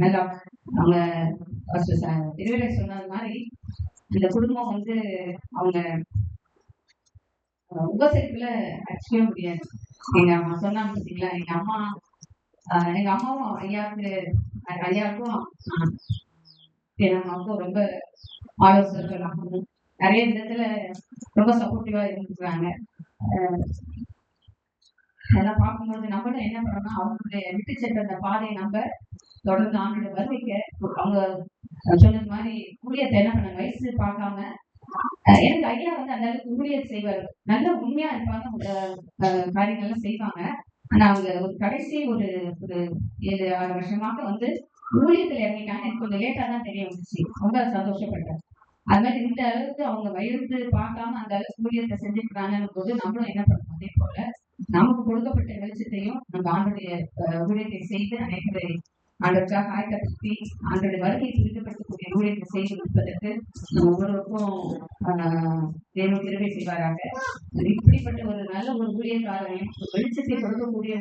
நல்லா அவங்க திருவிழா சொன்னது மாதிரி இந்த குடும்பம் வந்து அவங்க உபசரிப்புல அடிக்கவே முடியாது. எங்க அம்மா சொன்னாங்க பார்த்தீங்களா, எங்க அம்மாவும் ஐயாவுக்கும் என் அம்மாவுக்கும் ரொம்ப ஆலோசனைகள் நிறைய விதத்துல ரொம்ப சப்போர்ட்டிவா இருந்துக்கிறாங்க. அதெல்லாம் பார்க்கும்போது நம்மளும் என்ன பண்ணணும், அவங்களுடைய விட்டு சென்ற அந்த பாதையை நம்ம தொடர்ந்து ஆண்டோட வருகைக்கு அவங்க சொன்னது மாதிரி ஊழியத்தை என்ன பண்ண வயசு பார்க்காம எனக்கு ஐயா வந்து அந்த அளவுக்கு ஊழியர் செய்வார். நல்ல உண்மையா இருப்பாங்க, காரியங்கள்லாம் செய்வாங்க. ஆனா அவங்க ஒரு கடைசி ஒரு 7-6 வருஷமாக வந்து ஊழியத்துல இறங்கிட்டாங்க. எனக்கு கொஞ்சம் லேட்டா தான் தெரிய வந்துச்சு. ரொம்ப சந்தோஷப்பட்டேன். அது மாதிரி இந்த அளவுக்கு அவங்க வயது பார்க்காம அந்த அளவுக்கு ஊழியத்தை செஞ்சுக்கிறாங்கன்னு போது நம்மளும் என்ன பண்ணணும்? அதே போல நமக்கு கொடுக்கப்பட்ட வெளிச்சத்தையும் நம்ம ஆண்டுடைய ஊழியத்தை செய்து அனைத்து ஆண்டவருக்காக ஆயத்தப்படுத்தி ஆண்டுடைய வருகையை ஈடுபடுத்தக்கூடிய ஊழியத்தை செய்து கொடுப்பதற்கு நம்ம ஒவ்வொருவருக்கும் தேவன் கிருபை செய்வாராக. இப்படிப்பட்ட ஒரு நல்ல ஒரு ஊழியக்காரரையும் வெளிச்சத்தை கொடுக்கக்கூடிய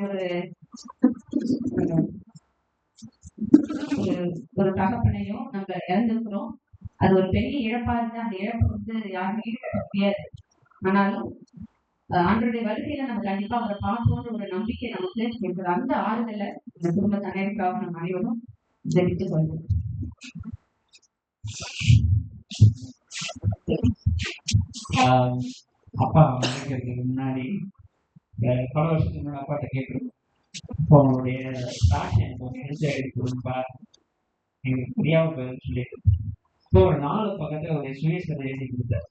ஒரு தகப்பனையும் நம்ம இழந்திருக்கிறோம். அது ஒரு பெரிய இழப்பா இருந்து அந்த இழப்பு வந்து யாருமே ஈடுபட முடியாது. ஆனாலும் ஆண்டருடைய வருகையில நம்ம கண்டிப்பா அவரை பார்க்கணும்னு ஒரு நம்பிக்கை நமக்கு இருக்கிற அந்த ஆறுதல இந்த குடும்ப தனையருக்காக நம்ம அனைவரும் ஜெபித்து கொள்வோம். அப்பா மறைக்கிறதுக்கு முன்னாடி பல வருஷத்துக்கு முன்னாடி அப்பாட்ட கேட்கணும், இப்போ அவங்களுடைய சாட்சி எனக்கு எழுதி எழுதி கொடுப்பா, எங்களுக்கு புரியாம போயிருந்து சொல்லிட்டு இப்போ ஒரு 4 பக்கத்துல ஒரு சுயசரிதை எழுதி கொடுத்தார்.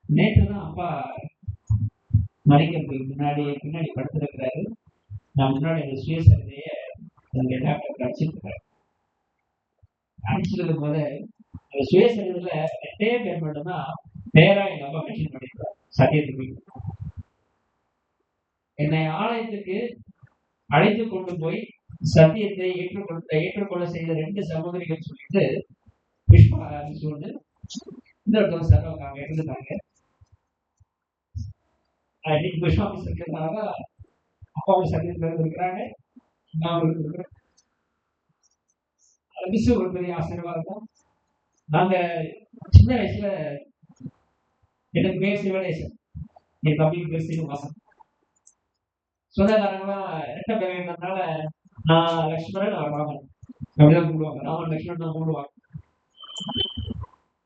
நேற்று தான் அப்பா மறைக்கிறதுக்கு பின்னாடி படுத்திருக்கிறாரு. நான் முன்னாடி அந்த சுயசரிதைய எங்க லேப்டாப்ல அடிச்சிருக்கிறேன். அடிச்சிருக்கும் போது அந்த சுயசரிதையில 2 பேர் மட்டும்தான் பேரா எங்க அப்பா மென்ஷன் பண்ணிருக்காரு. சத்தியத்துக்கு என்னை ஆலயத்துக்கு அழைத்து கொண்டு போய் சத்தியத்தை ஏற்றுக்கொள்ள செய்த 2 சகோதரிகள் சொல்லிட்டு புஷ்பா சொல்லு இன்னொருத்தவங்க சர்வக்காங்க இருந்துட்டாங்க. இன்னைக்கு புஷ்பா இருக்கிறதுனால அப்பாவும் சத்தியத்துல இருக்கிறாங்க, நான் இருக்கிறேன். மிஸ் ஒரு பெரிய ஆசீர்வாதம். நாங்க சின்ன வயசுல எனக்கு பேர் சிவனேசன், என் தம்பிக்கு பேர் சீனிவாசன். சொந்தக்காரங்களாம் 2 பேர் இருந்ததுனால நான் லட்சுமணன், அவர் ராமன் அப்படிதான் கூடுவாங்க. ராமன் லட்சுமணன் தான் கூடுவாங்க.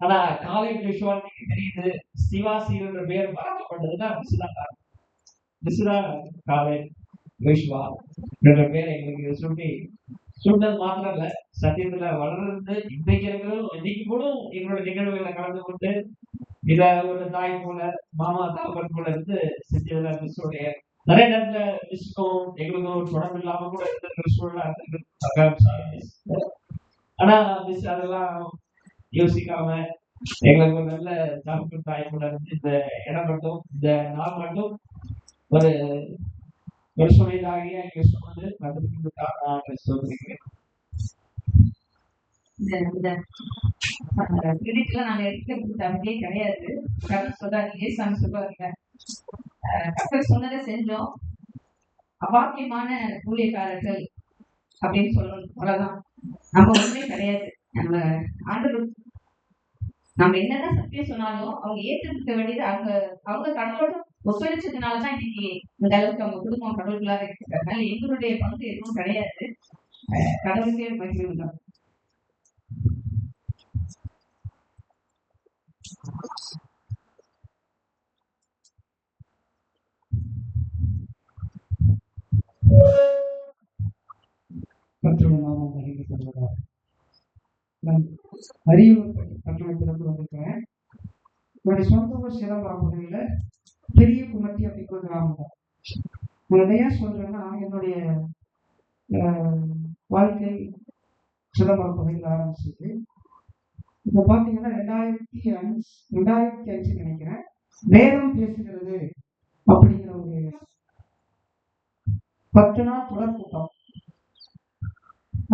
ஆனா காலேஜ் விஷுவாலிக்கு தெரியுது சிவா சீவன்ற பேர் பறக்கப்பட்டதுன்னா மிஸ் தான் காலேஜ். விஸ்வா 2 பேர் எங்களுக்கு சொல்லி சொன்னது மாத்திரம் இல்ல, சத்தியத்துல வளர்ந்து இன்னைக்கு கூட எங்களோட நிகழ்வுகளை கலந்து கொண்டு இத ஒரு தாய் போல மாமா தாப்பன் போல இருந்து செஞ்சதுல மிஸ்ஸோடைய நிறைய நேரத்துல மிஸ்க்கும் எங்களுக்கும் தொடர்பு இல்லாம கூட இருந்திருக்கிற சூழலா இருந்திருக்கு. ஆனா மிஸ் அதெல்லாம் யோசிக்காம எங்களுக்கு ஒரு நல்ல தாப்பன் தாய் போல இருந்து இந்த இடம் மட்டும் இந்த நாள் மட்டும் ஒரு சுமைதாகிய இங்க சொன்னது நடந்துக்காக நான் சொல்றேன். நாங்க எடுக்கிறது அப்படியே கிடையாது. சொல்லாதீங்க சொல்லுவாங்க, கர்த்தர் சொன்னதை செஞ்சோம், அபாக்கியமான ஊழியக்காரர்கள் அப்படின்னு சொல்லணும். அவ்வளவுதான். நம்ம ஒண்ணுமே கிடையாது. நம்ம ஆண்டவர் நம்ம என்னதான் சத்தியம் சொன்னாலும் அவங்க ஏற்றுக்க வேண்டியது அவங்க கடவுளோட ஒத்துழைச்சதுனாலதான் இன்னைக்கு இந்த அளவுக்கு அவங்க குடும்பம் கடவுளுக்குள்ளாக இருக்காங்க. எங்களுடைய பங்கு எதுவும் கிடையாது. கடவுளுக்கே மகிமை உண்டாகும். அறிவு பட்டணத்திலிருந்து வந்திருக்கிறேன். என்னுடைய சொந்த ஊர் சிதம்பரம் பகுதியில பெரிய குமட்டி அப்படிங்கிற கிராமம் தான். நான் ஏன் சொல்றேன்னா, என்னுடைய வாழ்க்கை சிதம்பரம் பகுதியில் ஆரம்பிச்சது. இப்போ பார்த்தீங்கன்னா 2005 நினைக்கிறேன், வேதம் பேசுகிறது அப்படிங்கிற ஒரு 10 நாள் தொடர் கூட்டம்.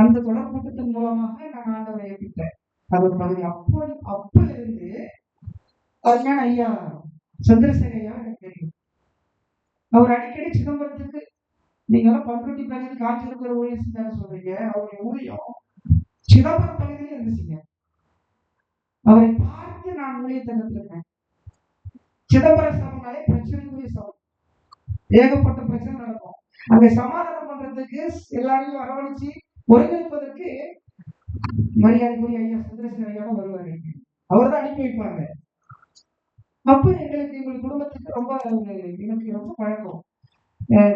அந்த தொடர் கூட்டத்தின் மூலமாக நான் ஆண்டவரை ஏற்பட்டேன். அது ஒரு பகுதி. அப்ப இருந்து அதுதான் ஐயா சந்திரசேகர் ஐயா எனக்கு தெரியும். அவர் அடிக்கடி சிதம்பரத்துக்கு நீங்க எல்லாம் பண்ருட்டி பகுதியில் காய்ச்சலுக்கு ஊழியம் செஞ்சாங்க சொல்றீங்க. அவருடைய ஊழியம் சிதம்பரம் பகுதியில இருந்துச்சுங்க. அவரை பார்த்து நான் ஊழியத்தை கற்றுருக்கேன். சிதம்பர சபைனாலே பிரச்சனைக்குரிய சபை, ஏகப்பட்ட பிரச்சனை நடக்கும். அங்க சமாதானம் பண்றதுக்கு எல்லாரையும் வரவழைச்சு ஒருங்கிணைப்பதற்கு மரியாதைக்குரிய ஐயா சந்திரசேகர் ஐயா வருவாரு. அவர் தான் அனுப்பி வைப்பாங்க. அப்ப எங்கள் குடும்பத்துக்கு ரொம்ப எனக்கு ரொம்ப பழக்கம்.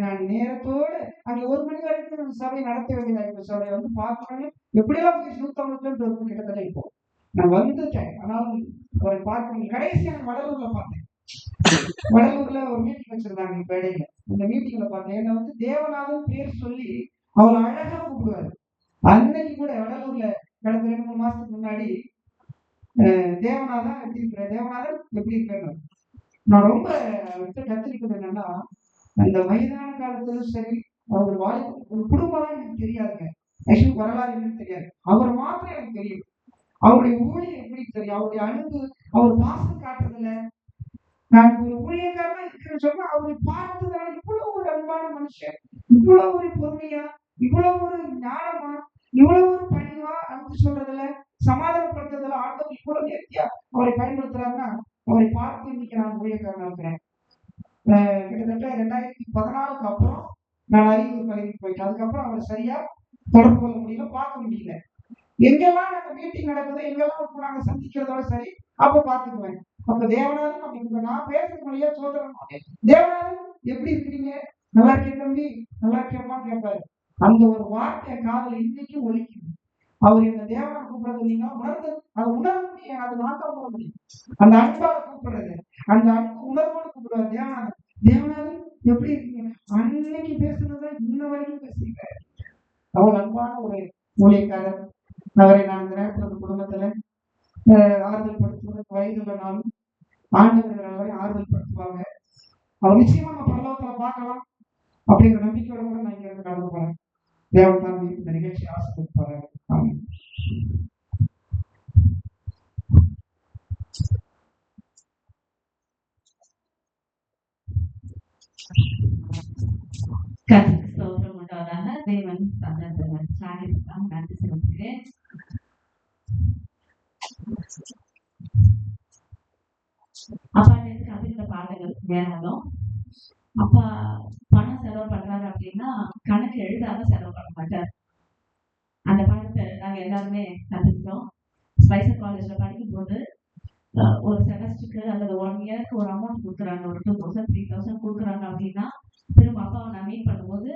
நான் நேரத்தோட அங்க 1 மணி வரைக்கும் சபை நடத்த வேண்டியதா சபை வந்து பார்க்கணும். எப்படியெல்லாம் 150 கிலோமீட்டர் இருக்கும் கிட்டத்தட்ட. இப்போ நான் வந்துட்டேன், ஆனாலும் அவரை பார்க்க கடைசியா வடலூர்ல பார்த்தேன். வடலூர்ல ஒரு மீட்டிங் வச்சிருந்தாங்க. இப்ப இடையில இந்த மீட்டிங்ல பார்த்தேன். என்ன வந்து தேவநாதன் பேர் சொல்லி அவளை அழகா கூப்பிடுவாரு. அன்னைக்கு கூட வடலூர்ல கடந்த 2-3 மாசத்துக்கு முன்னாடி தேவநாதன் எப்படி இருக்கிற, தேவநாதன் எப்படி இருக்கிற. நான் ரொம்ப கத்திரிக்கிறது என்னன்னா, அந்த வயதான காலத்திலும் சரி, அவர் ஒரு குடும்பம் எனக்கு தெரியாதுங்க. ஆக்சுவலி வரலாறு எனக்கு தெரியாது. அவர் மாத்திரம் எனக்கு தெரியும். அவருடைய ஊழியம் எப்படி தெரியும், அவருடைய அன்பு, அவர் வாசம் காட்டுறதுல. நான் ஒரு ஊழியக்காரனா இருக்கிறேன்னு சொன்னா அவரை பார்த்ததுனால இவ்வளவு ஒரு அன்பான மனுஷன், இவ்வளவு ஒரு பொறுமையா, இவ்வளவு ஒரு ஞானமா, இவ்வளவு ஒரு பணிவா அன்பு சொல்றதுல, சமாதானப்படுத்துறதுல ஆண்டவர் இவ்வளவு நேர்த்தியா அவரை பயன்படுத்துறாருன்னா, அவரை பார்த்து இன்னைக்கு நான் ஊழியக்காரனா இருக்கிறேன். கிட்டத்தட்ட 2014 அப்புறம் நான் அரியலூர் பகுதிக்கு போயிட்டேன். அதுக்கப்புறம் அவரை சரியா தொடர்பு கொள்ள முடியல, பார்க்க முடியல. எங்கெல்லாம் நாங்க மீட்டிங் நடக்குதோ, எங்கெல்லாம் நாங்க சந்திக்கிறதோட சரி அப்ப பார்த்துக்குவேன். அப்ப தேவநாதன் அப்படி நான் பேசுற மொழியா சொல்றேன். தேவநாதன் எப்படி இருக்கிறீங்க, நல்லா இருக்கேன் தம்பி, நல்லா இருக்கேம்மான்னு கேட்பாரு. அந்த ஒரு வார்த்தை காதல இன்னைக்கும் ஒலிக்குது. அவர் என்ன தேவனாக கூப்பிடுறது நீங்க உணர்ந்து அதை உணர முடியும். அது நான் தான் உணர முடியும். அந்த அன்பாக கூப்பிடுறது, அந்த அன்பு உணர்வோடு கூப்பிடுவார் தேவநாதன். தேவநாதன் எப்படி இருக்கீங்க, அன்னைக்கு பேசுனதை இன்ன வரைக்கும் பேசுறீங்க. அவர் அன்பான ஒரு ஊழியக்காரர். அவரை நான் இந்த நேரத்தில் குடும்பத்துல ஆறுதல் படுத்துவதற்கு வயதுள்ளனாலும் ஆண்டவர்கள் எல்லாரையும் ஆறுதல் படுத்துவாங்க. அவர் நிச்சயமா நம்ம பரலோகத்துல பார்க்கலாம் அப்படிங்கிற நம்பிக்கையோட கூட நான் இங்க இருந்து கடந்து போறேன். தேவன் தான் இந்த நிகழ்ச்சி ஆசைப்படுத்துவாரு. கர்த்தருக்கு ஸ்தோத்திரம் உண்டாவதாக. தேவன் சாதிப்பாக நன்றி செலுத்துகிறேன். அப்பாட்டேருந்து கத்துக்கிட்ட பாடங்கள் வேணாலும், அப்பா பணம் செலவு பண்றாரு அப்படின்னா கணக்கு எழுதாம செலவு பண்ண மாட்டார். அந்த பாடத்தை நாங்க எல்லாருமே கத்துக்கிட்டோம். ஸ்பைசர் காலேஜ்ல படிக்கும் போது ஒரு செமஸ்டருக்கு அல்லது 1 இயருக்கு ஒரு அமௌண்ட் கொடுக்குறாங்க, ஒரு 2000 3000 கொடுக்குறாங்க அப்படின்னா, திரும்ப அப்பாவை நான் மீட் பண்ணும்போது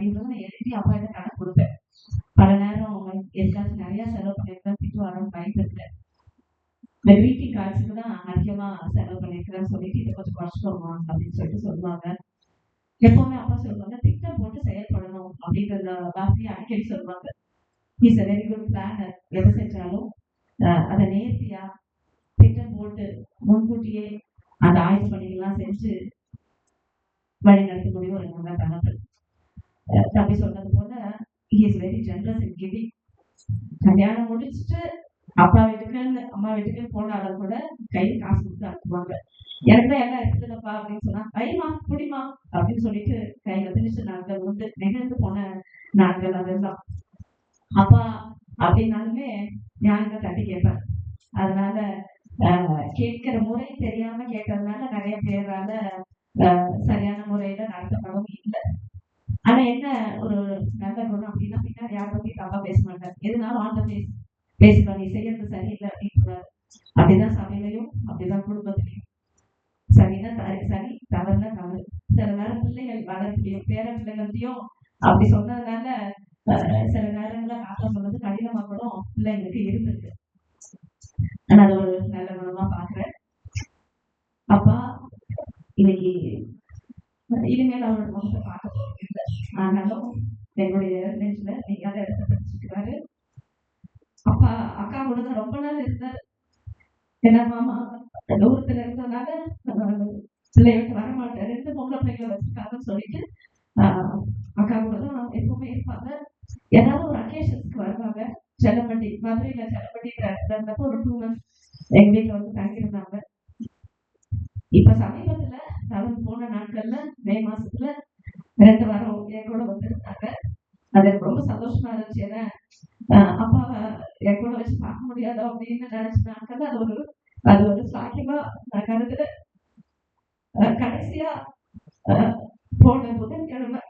அப்படின்றத நான் எழுதி அப்பா கிட்ட கணக்கு கொடுப்பேன். பல நேரம் எதுக்காச்சும் நிறைய செலவு பண்ணிருக்கேன், திட்டு வரோன்னு பயந்துருக்கேன். இந்த கிரீட்டிங் கார்ட்ஸுக்கு தான் அதிகமா செலவு பண்ணிருக்கிறேன்னு சொல்லிட்டு இதை கொஞ்சம் குறைச்சிக்கோமா அப்படின்னு சொல்லிட்டு சொல்லுவாங்க. எப்பவுமே அப்பா சொல்லுவாங்க, திட்டம் போட்டு செயல்படணும் அப்படின்றத வார்த்தையை அடிக்கடி சொல்லுவாங்க. Is a very good planar. எது செஞ்சாலும் அதை நேர்த்தியா திட்டம் போட்டு முன்கூட்டியே அந்த ஆய்வு பணிகள்லாம் செஞ்சு வழி நடத்தக்கூடிய ஒரு நல்ல தகவல். தம்பி சொன்னது போல is very generous in giving. கல்யாணம் முடிச்சுட்டு அப்பா வீட்டுக்கு அம்மா வீட்டுக்கு போனாலும் கூட கையில் காசு கொடுத்து அனுப்புவாங்க. எனக்கு தான் எல்லாம் இருக்குதுல்லப்பா அப்படின்னு சொன்னா, கைமா குடிமா அப்படின்னு சொல்லிட்டு கையில திணிச்ச நாட்கள் உண்டு. நெகிழ்ந்து போன நாட்கள் அதெல்லாம். அப்பா அப்படின்னாலுமே ஞானத்தை தட்டி கேட்பேன். அதனால கேட்கிற முறை தெரியாம கேட்டதுனால நிறைய பேரால சரியான முறையில நடத்தப்படவும் இல்லை. ஆனா என்ன ஒரு நல்ல குணம் அப்படின்னா, பின்னாடி யாரை பத்தி தப்பா பேச மாட்டார். எதுனாலும் ஆன் த ஃபேஸ் பேசுவாங்க, நீ செய்யறது சரியில்லை அப்படின்றாரு. அப்படிதான் சபையிலையும் அப்படிதான் குடும்பத்திலையும். சரின்னா சரி, தவறுனா தவறு. சில நேரம் பிள்ளைகள் வளர்ப்பிலையும் பேர பிள்ளைகள்த்தையும் அப்படி சொன்னதுனால சில நேரங்கள்ல காட்ட சொன்னது கடினமா கூட பிள்ளைங்களுக்கு இருந்திருக்கு. ஆனா அது ஒரு நல்ல குணமா பாக்குறேன். அப்பா இன்னைக்கு இனிமேல் அவரோட முகத்தை பார்க்க போறது இல்லை. ஆனாலும் என்னுடைய நெஞ்சில நீங்க இடத்த பிடிச்சிருக்கிறாரு. அப்பா அக்கா கூட தான் ரொம்ப நாள் இருந்தாரு. ஏன்னா மாமா தூரத்துல இருந்ததுனால பிள்ளை விட்டு வரமாட்டாரு, 2 பொம்பளை பிள்ளைகளை வச்சிருக்காங்கன்னு சொல்லிட்டு அக்கா கூட தான் எப்பவுமே இருப்பாங்க. ஏதாவது ஒரு அக்கேஷன்ஸ்க்கு வருவாங்க. செல்லப்பட்டி, மதுரையில செல்லப்பட்டி இருந்தப்போ ஒரு 2 months எங்க வீட்டுல வந்து தங்கியிருந்தாங்க. இப்ப சமீபத்துல தவறு போன நாட்கள்ல மே மாசத்துல 2 வாரம் என் கூட வந்திருந்தாங்க. அது எனக்கு ரொம்ப சந்தோஷமா இருந்துச்சு. ஏன்னா அப்பாவை என் கூட வச்சு பார்க்க முடியாது அப்படின்னு நினைச்ச நாட்கள் அது ஒரு சாக்கியமா நான் கருதுறேன். கடைசியா போன புதன்கிழமை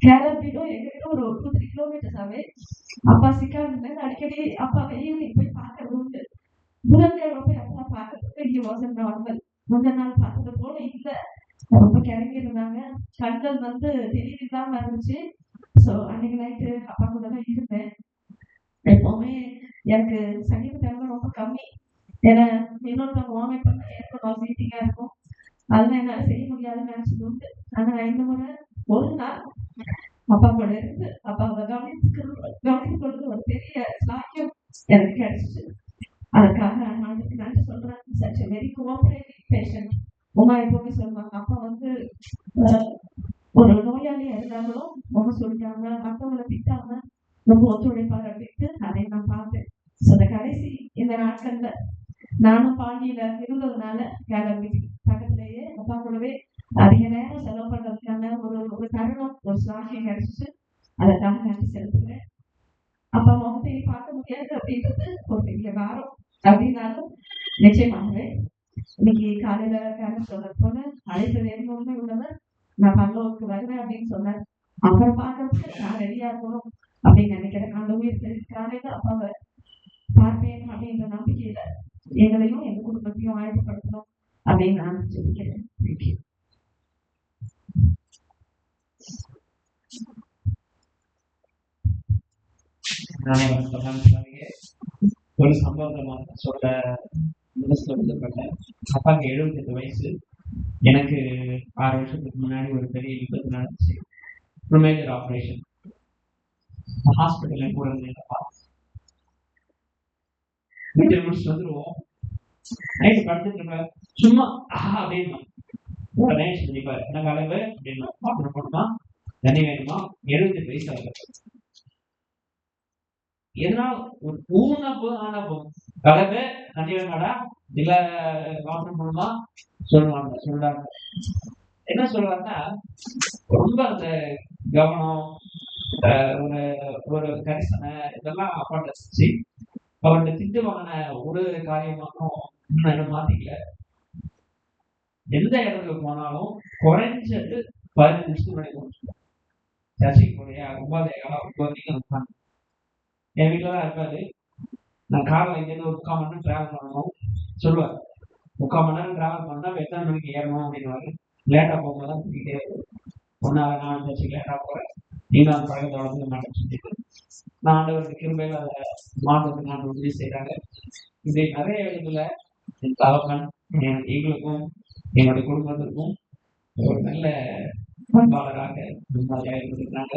கேரளத்திலும் எங்கிட்ட ஒரு 2-3 கிலோமீட்டர்ஸ் ஆவே அப்பா சிக்காடுல அடிக்கடி அப்பாவை ஈவினிங் போய் பார்க்கறது உண்டு. புதன்கிழமை போய் அப்பா பார்க்கறதுக்கு இங்க வாசல் நார்மல். முந்த நாள் பார்த்தது போல இல்ல, ரொம்ப கிளம்பி இருந்தாங்க. கண்கள் வந்து திடீர் இல்லாம இருந்துச்சு. ஸோ அன்னைக்கு நைட்டு அப்பா கூட தான் இருந்தேன். எப்பவுமே எனக்கு சங்கீத டைம்ல ரொம்ப கம்மி. ஏன்னா இன்னொருத்தவங்க வாமிட் பண்ண எனக்கு நாசிட்டிங்கா இருக்கும். அதெல்லாம் என்னால செய்ய முடியாதுன்னு நினைச்சது உண்டு. ஆனா இந்த முறை ஒரு நாள் அப்பா கூட இருந்து அப்பாவை கவனித்துக் கொள்வது ஒரு பெரிய சாக்கியம் எனக்கு கிடைச்சிச்சு. அதுக்காக நாளைக்கு நன்றி சொல்றேன். Such very cooperative patient. Uma எப்பவுமே சொல்லுவாங்க, அப்பா வந்து ஒரு நோயாளியா இருந்தாலும் ரொம்ப சொல்லிட்டாங்க, மற்றவங்களை திட்டாம ரொம்ப ஒத்துழைப்பாரு அப்படின்ட்டு அதை நான் பார்த்தேன். இந்த கடைசி இந்த நாட்கள்ல நானும் பாண்டியில இருந்ததுனால கேலரி பக்கத்திலேயே அப்பா கூடவே அதிக நேரம் செலவு பண்றதுக்கான ஒரு தருணம், ஒரு சாட்சியம் கிடைச்சிச்சு. அதற்காக நன்றி செலுத்துறேன். அப்பா முகத்தையை பார்க்க முடியாது அப்படின்றது ஒரு பெரிய வாரம் அப்படின்னாலும் நிச்சயமாகவே இன்னைக்கு காலையில சொல்றது போல அழைப்பு வேணும்னு உள்ளவர் நான் பல்லோவுக்கு வருவேன் அப்படின்னு சொன்னார். அப்புறம் பார்க்கறதுக்கு நான் ரெடியா இருக்கணும் அப்படின்னு நினைக்கிறேன். அந்த உயிர் காலையில அப்பாவை பார்ப்பேன் அப்படின்ற நம்பிக்கையில எங்களையும் எங்க குடும்பத்தையும் ஆயத்தப்படுத்தணும் அப்படின்னு நான் சொல்லிக்கிறேன். ஒரு சம்பவத்தை சொல்ல மனசுல விழுப்பட்டேன். அப்பாக்கு 78 வயசு. எனக்கு 6 வருஷத்துக்கு முன்னாடி ஒரு பெரிய விபத்து நடந்துச்சு. ஒரு மேஜர் ஆப்ரேஷன். ஹாஸ்பிட்டல்ல கூட இருந்தேன்ப்பா. வீட்டில் முடிச்சுட்டு வந்துருவோம். நைட்டு படுத்துட்டு இருப்பேன். சும்மா அப்படின்னு உடனே சொல்லிப்பாரு, எனக்கு அளவு அப்படின்னு பாத்திரம் போடுமா, தண்ணி வேணுமா, 78 வயசு ஆகுது. எதனா ஒரு ஊனா போதும், ஆனா போதும், கலவை தண்ணி வேணாடா, இல்ல பாத்திரம் போடுமா சொல்றாங்க. என்ன சொல்றாங்கன்னா, ரொம்ப அந்த கவனம், ஒரு ஒரு கரிசனை இதெல்லாம் அப்பாட்ட செஞ்சு அவர்கிட்ட திட்டு வாங்கின ஒரு காரியமாகவும் இன்னும் மாத்திக்கல. எந்த இடத்துக்கு போனாலும் குறைஞ்சது 15 நிமிஷத்துக்கு முன்னாடி முடிச்சுக்கணும். சர்ச்சைக்கு போறியா, 9 என் வீட்டுல தான் இருப்பாரு. நான் காரில் இங்கேருந்து ஒரு 3/4 மணி நேரம் டிராவல் பண்ணணும் சொல்லுவார். 3/4 மணி நேரம் டிராவல் பண்ணா எத்தனை மணிக்கு ஏறணும் அப்படின்னு லேட்டா போகும்போது தான் தூக்கிட்டே இருக்கும். 1 hour நான் சர்ச்சைக்கு லேட்டா போறேன், நீங்களும் அந்த பழக்கத்தை வளர்த்துக்க மாட்டேன்னு சொல்லிட்டு நான் ஆண்டவருக்கு கிருபையில அதை மாற்றத்துக்கு நான் உதவி செய்கிறாங்க. இப்படி நிறைய இடத்துல என் தகப்பன் எங்களுக்கும் என்னுடைய குடும்பத்திற்கும் ஒரு நல்ல பண்பாளராக முன்மாதிரியாக இருந்திருக்கிறாங்க.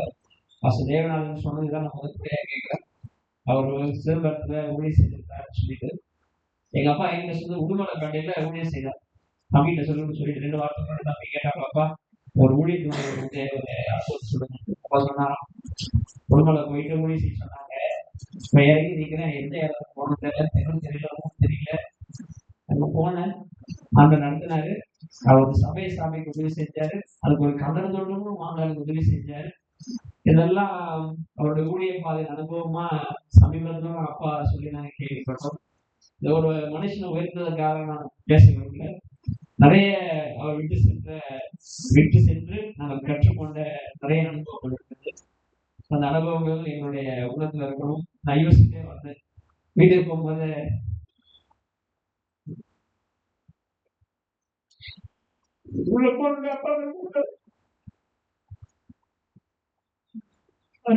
தேவநாதன் சொன்னதுதான் நான் முதற்படியாக கேட்கிறேன். அவர் சிறுபத்துல ஊழியம் செஞ்சிருக்காருன்னு சொல்லிட்டு எங்க அப்பா எங்க சொல்லி உடுமலை கடையில ஊழியம் செய்தார். தம்பிகிட்ட சொல்லிட்டு 2 வாரத்துக்கு முன்னாடி தம்பி கேட்டாங்க, அப்பா ஒரு ஊழியத்துடைய சொல்லுங்க. அப்பா சொன்னாராம், உடுமலை போயிட்டு ஊழியம் செய்ய சொன்னாங்க. இப்ப இறங்கி நிற்கிறேன், எந்த இடத்துக்கு போகணும் தெரியல தெரியல. அங்க போனேன், அந்த நடத்தினாரு. அவர் சபையை சாமிக்கு உதவி செஞ்சாரு. அதுக்கு ஒரு கடன் தொண்டும் வாங்கறதுக்கு உதவி செஞ்சாரு. இதெல்லாம் அவருடைய ஊழிய பாதை அனுபவமா சமீபத்துல அப்பா சொல்லி நாங்க கேள்விப்பட்டோம். இந்த ஒரு மனுஷனை உயர்ந்ததுக்காக நான் பேசுகிறோம்ல, நிறைய அவர் விட்டு சென்று நாங்கள் கற்றுக்கொண்ட நிறைய அனுபவங்கள் இருக்குது. அந்த அனுபவங்கள் என்னுடைய உள்ளத்துல இருக்கணும். நான் யோசிச்சுட்டே வந்தேன். வீட்டுக்கு போகும்போது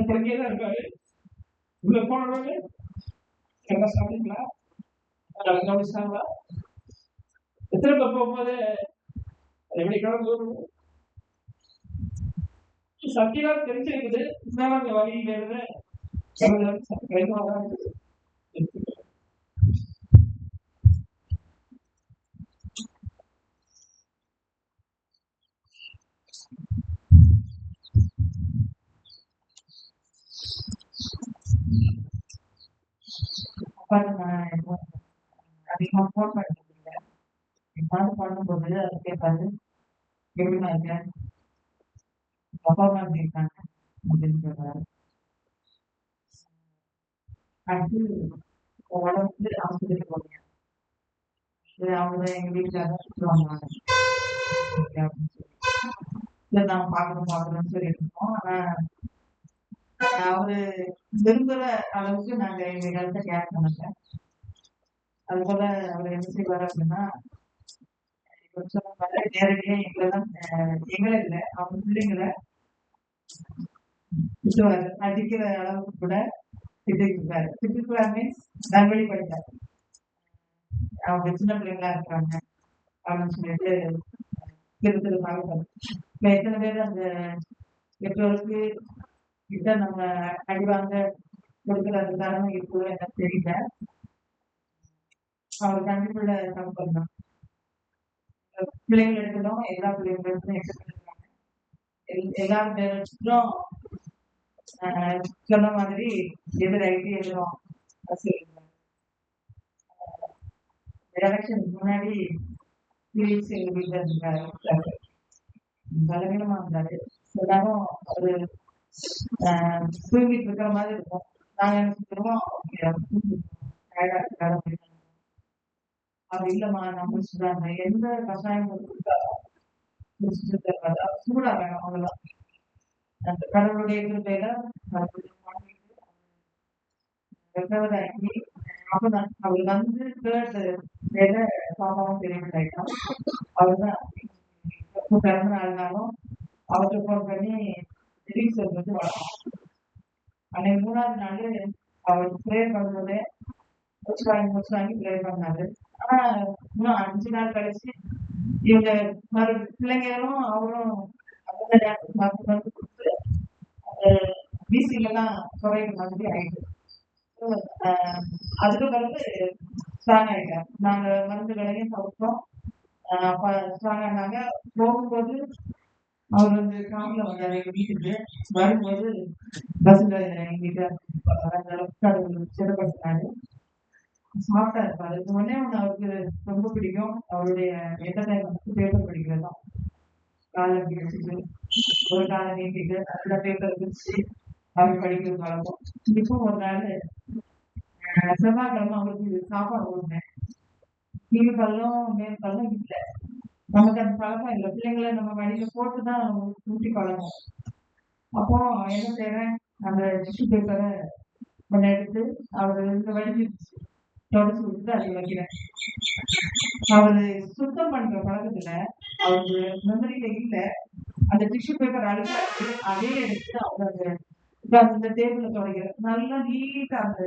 பங்கியதான் இருக்காரு. உள்ள போனோட எல்லாம் சாப்பிட்டீங்களா, கவனிச்சாங்களா, எத்தனை பேர் போகும்போது எப்படி கிளம்பு சத்தியெல்லாம் தெரிஞ்சிருக்குது. இந்த வழியில் இருந்து அதிகமா போன் பண்ணிருக்கீங்க. பாட்டு பாடும்போது அது கேட்பாரு, எப்படிமா இருக்க, அப்பா அம்மா எப்படி இருக்காங்க அப்படின்னு கேட்பாரு. அடுத்து உடம்பு ஆஸ்பத்திரிக்கு போவீங்க, அவங்க எங்க வீட்டுல சுற்றுவாங்க அப்படின்னு சொல்லி இல்லை நாங்க பாக்கணும்னு சொல்லிட்டு இருக்கோம். ஆனா அவரு விரும்புற அளவுக்கு நாங்க எங்க இடத்த கேர் பண்ணல. அது போல அவர் என்ன செய்வார் அப்படின்னா, நேரடியா எங்களெல்லாம் எங்களை இல்லை அவங்க பிள்ளைங்களை திட்டுவாரு. அடிக்கிற அளவுக்கு கூட திட்டிருக்காரு. திட்டிருக்காரு மீன்ஸ் நல்வழி படித்தார். அவங்க சின்ன பிள்ளைங்களா இருக்காங்க அப்படின்னு சொல்லிட்டு திருத்தலுக்காக இப்ப எத்தனை பேர் அந்த பெற்றோருக்கு கிட்ட நம்ம அடிவாங்க கொடுக்குற அந்த தரமா இருக்கோ எனக்கு தெரியல. அவர் கண்டிப்புள்ள தப்பு தான். பிள்ளைகள் எடுக்கணும், எல்லா பிள்ளைங்களுக்கும் எடுத்துருக்காங்க. எல்லா பேரண்ட்ஸும் சொன்ன மாதிரி எதிராகிட்டு எழுதுவோம். எலெக்ஷனுக்கு முன்னாடி எங்க வீட்டுல இருந்தாரு, பலவீனமா இருந்தாரு. எல்லாரும் ஒரு தூங்கிட்டு இருக்கிற மாதிரி இருக்கும். நாங்க என்ன சொல்லுவோம், அவர் இல்லம்மா நான் முடிச்சுட்டாங்க, எந்த கஷாயம் சூடா வேணும் அவ்வளவுதான். அந்த கடவுளுடைய கிருபையில அப்பதான் அவர் வந்து தேர்ட் பாப்பாவும் தெரியவிட்டாயிட்டான். அவர்தான் பிறந்த நாள்னாலும் அவருக்கு போன் பண்ணி ரிலீஸ் வந்து வளர்க்கும். அன்னைக்கு 3வது நாள் அவர் ப்ரேயர் பண்ணும்போதே முடிச்சு வாங்கி ப்ரேயர் பண்ணாரு. ஆனா இன்னும் 5 நாள் கழிச்சு இவங்க பிள்ளைங்களும் அவரும் மருந்து கொடுத்து அந்த பிசிலாம் குறையிற மாதிரி ஆயிடுது. அதுக்கு பிறகு ஸ்ட்ராங் ஆயிட்டார். நாங்க மருந்துகளையும் சாப்பிட்டோம். அப்ப ஸ்ட்ராங் ஆனாங்க. போகும்போது அவர் வந்து கார்ல வந்தாரு எங்க வீட்டுக்கு. வரும்போது பஸ்ல எங்க வீட்டுல சிறப்படுத்தினாரு. சாப்பிட்டா இருப்பாரு. ஒன்னே ஒண்ணு அவருக்கு ரொம்ப பிடிக்கும், அவருடைய என்டர்டைன்மெண்ட் பேப்பர் படிக்கிறது தான். காலை பிடிச்சிட்டு ஒரு காலை நீட்டிட்டு அதுல பேப்பர் பிடிச்சி அவர் படிக்கிறது பழக்கம். இப்போ ஒரு நாள் செவ்வாய்க்கிழமை அவருக்கு சாப்பாடு ஓடுனேன். கீழ் பள்ளம் மேல் பள்ளம் இல்லை. நமக்கு அந்த பழக்கம் இல்லை. பிள்ளைங்களை நம்ம வழியில போட்டுதான் ஊட்டி பழக்கம். அப்போ என்ன செய்யறேன், அந்த டிஷ்யூ பேப்பரை ஒன்னு எடுத்து அவரு இந்த வழி தொடச்சு விட்டு அதை வைக்கிறேன். அவரு சுத்தம் பண்ற பழக்கத்துல அவருக்கு மெமரியில இல்லை. அந்த டிஷ்யூ பேப்பர் அழுக்கா இருக்கு, அதே எடுத்து அவங்க அந்த டேபிள்ல துடைக்கிறார். நல்லா நீட்டா அந்த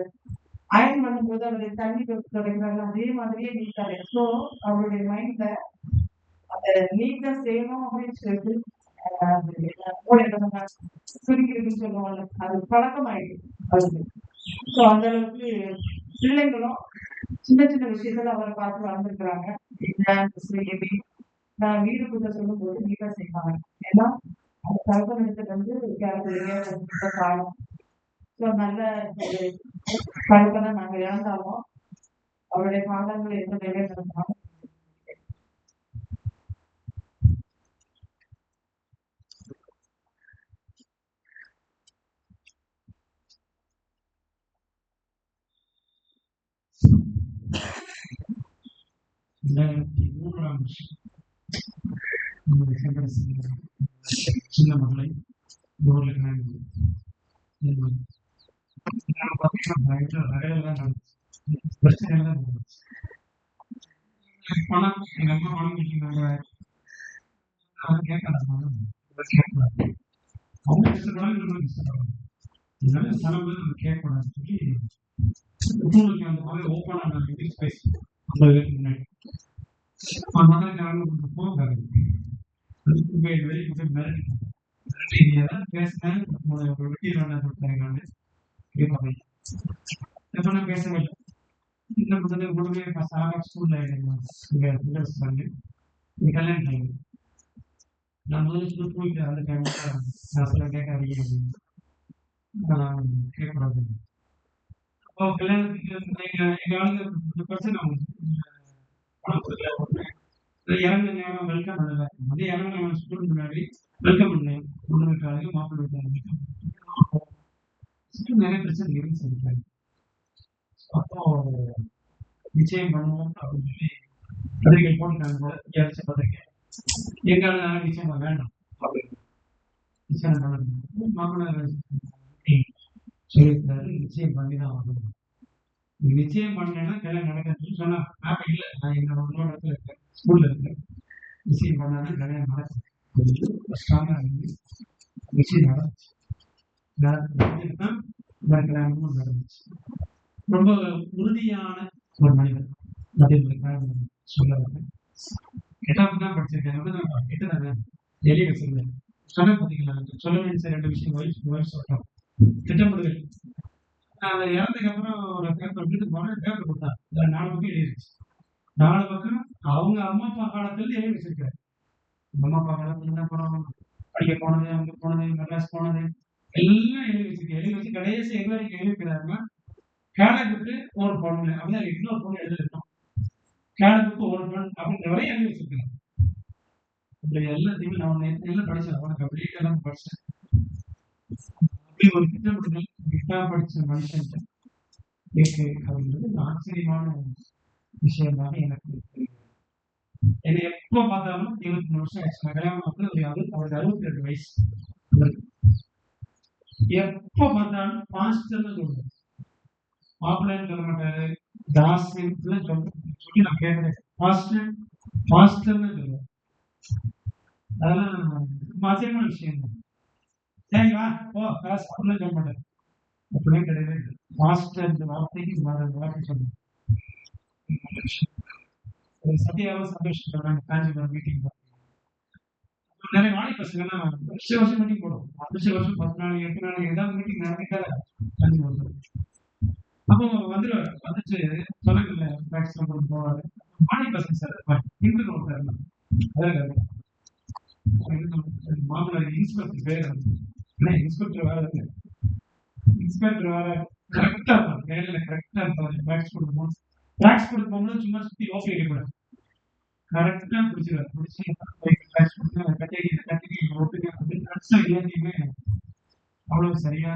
அயர்ன் பண்ணும்போது அவருடைய தண்ணி துடைக்கிறாங்க, அதே மாதிரியே நீட்டா இருக்கு. ஸோ அவருடைய மைண்ட்ல அந்த நீட்னஸ் வேணும் அப்படின்னு சொல்லிட்டு சுருங்கிருக்குன்னு சொல்லுவாங்க, அது பழக்கம் ஆயிடுது அவருக்கு. ஸோ அந்த அளவுக்கு பிள்ளைங்களும் சின்ன சின்ன விஷயத்துல அவரை பார்த்து வளர்ந்துருக்குறாங்க. நான் வீடு கூட்ட சொல்லும் போது நீட்டா செய்வாங்க. ஏன்னா அந்த பழக்கத்துக்கு வந்து காலம். ஸோ நல்ல ஒரு பழக்கம் நாங்க இழந்தாலும் அவருடைய பாடங்கள் எந்த நிறைவேற்றினாலும் சின்ன மகளை ஊரில் பிரச்சனை பணம் எங்க அம்மா வாங்கிட்டாங்க, அவங்க கஷ்டப்படாது, நம்ம கஷ்டப்படலாம். இதனால ஸ்தலம் வந்து நம்ம கேட்கக்கூடாதுன்னு சொல்லி உங்களுக்கு அந்த மாதிரி ஓப்பனான ஸ்பேஸ் 50 பேருக்கு முன்னாடி போகாது. வெளியே மிரட்டி பேசினேன், வெட்டிடுவாங்க சொல்லிட்டாங்க. எப்ப நான் பேசவே இல்லை. இன்னும் உடனே ஸ்கூல்ல கல்யாணம் டைம் நான் முதல்ல ஸ்கூல் போயிட்டு அந்த டைம்ல நான் சில கேட்காதீங்க அப்படின்னு கேட்கக்கூடாது. அப்போ கல்யாணத்துக்கு எங்க ஆளுங்க பிரச்சனை பணம் கொடுக்கல, இறந்த நேரம் வெல்கம் பண்ணல. அதே இறந்த ஸ்கூல் முன்னாடி வெல்கம் பண்ணேன். பொண்ணு வீட்டாளுக்கு மாப்பிள்ளை வீட்டாளுக்கு நிறைய பிரச்சனை இருந்து சொல்லிட்டாங்க. அப்போ நிச்சயம் பண்ணுவோம் அப்படின்னு சொல்லி பத்திரிகை போட்டுட்டாங்க. பத்திரிகை எங்கால நிச்சயமா வேண்டாம் அப்படின்னு நிச்சயம் பண்ண மாப்பிள்ளை சொல்லியிருக்காரு. நிச்சயம் பண்ணிதான் ஆகணும். நிச்சயம் பண்ணேன்னா கல்யாணம் நடக்குதுன்னு சொன்னா இல்லை, நான் என்னோட இன்னொரு இடத்துல இருக்கேன், ஸ்கூல்ல இருக்கேன், நிச்சயம் பண்ணாலும் கல்யாணம் நடக்கும் ஸ்ட்ராங்கா இருந்து நிச்சயம் நடந்துச்சு. ரொம்ப உறுதியான ஒரு மனிதன் சொல்ல எட்டாவது தான் படிச்சிருக்கேன். எட்டுதானே எளிய சொல்லுங்க சொன்ன பார்த்தீங்களா, சொல்ல வேண்டிய 2 விஷயம் சொல்றோம். திட்டமிடுதல். அதை இறந்ததுக்கு அப்புறம் ஒரு பேப்பர் வீட்டுக்கு போனேன், பேப்பர் கொடுத்தா 4 பக்கம் எழுதிருச்சு. 4 பக்கம் அவங்க அம்மா அப்பா காலத்துல எழுதி வச்சிருக்காரு. அம்மா அப்பா காலத்துல என்ன படம் படிக்க போனது, அங்க போனது, மெட்ராஸ் போனது எல்லாம் எழுதி வச்சிருக்கேன். எழுதி வச்சு கடைசி எங்க வரைக்கும் எழுதிக்கிறாருன்னா கேலருக்கு ஒரு பொண்ணு அப்படின்னா இன்னொரு பொண்ணு எழுதிருக்கோம், கேலருக்கு ஒரு பொண்ணு அப்படின்ற வரையும் எழுதி வச்சிருக்கேன். அப்படி எல்லாத்தையுமே நான் எல்லாம் படிச்சேன், அவனுக்கு அப்படியே எல்லாம் படிச்சேன். அப்படி ஒரு திட்டமிடுதல் கிட்டா படிச்ச மனுஷன் அப்படின்றது ஆச்சரியமான விஷயமாக எனக்கு. என்னை எப்போ பார்த்தாலும் 23 வருஷம் ஆச்சு. நான் கல்யாணம் அவருக்கு 62 வயசு. எப்போ பார்த்தாலும் பாஸ்டர்னு சொல்றேன், மாப்பிள்ளைன்னு சொல்ல மாட்டாரு, தாஸ்ன்னு சொல்லி நான் கேட்கிறேன். பாஸ்டர்னு சொல்லுவேன். அதெல்லாம் ஆச்சரியமான விஷயம் தான். சரிங்களா போ காசு அப்படிலாம் சொல்ல மாட்டாரு, அப்படியே கிடையாது. மாஸ்டர் இந்த வார்த்தைக்கு வார்த்தை சொன்னேன். சத்யாவும் சந்தோஷம் சொல்றாங்க காஞ்சிபுரம் மீட்டிங். நிறைய வாழை பசங்கன்னா வருஷம் மீட்டிங் போடும். வருஷம் 10 நாள் 8 நாள் ஏதாவது மீட்டிங் நடந்துட்டால காஞ்சிபுரம். அப்போ வந்துடுவாரு, வந்துச்சு சொல்லல மேக்ஸிமம் கொண்டு போவாரு. வாழை பசங்க சார் இந்து கொடுத்தாரு. அதான் மாமனார் இன்ஸ்பெக்டர் பேர் இன்ஸ்பெக்டர் வேற இன்ஸ்பெக்டர் வேற கரெக்டா இருப்பாரு, வேலையில கரெக்டா இருப்பாரு. ட்ராக்ஸ் கொடுக்கும்போது சும்மா சுத்தி ஓகே கூடாது, கரெக்டா பிடிச்சிருவாரு. பிடிச்சி எல்லாத்தையுமே அவ்வளவு சரியா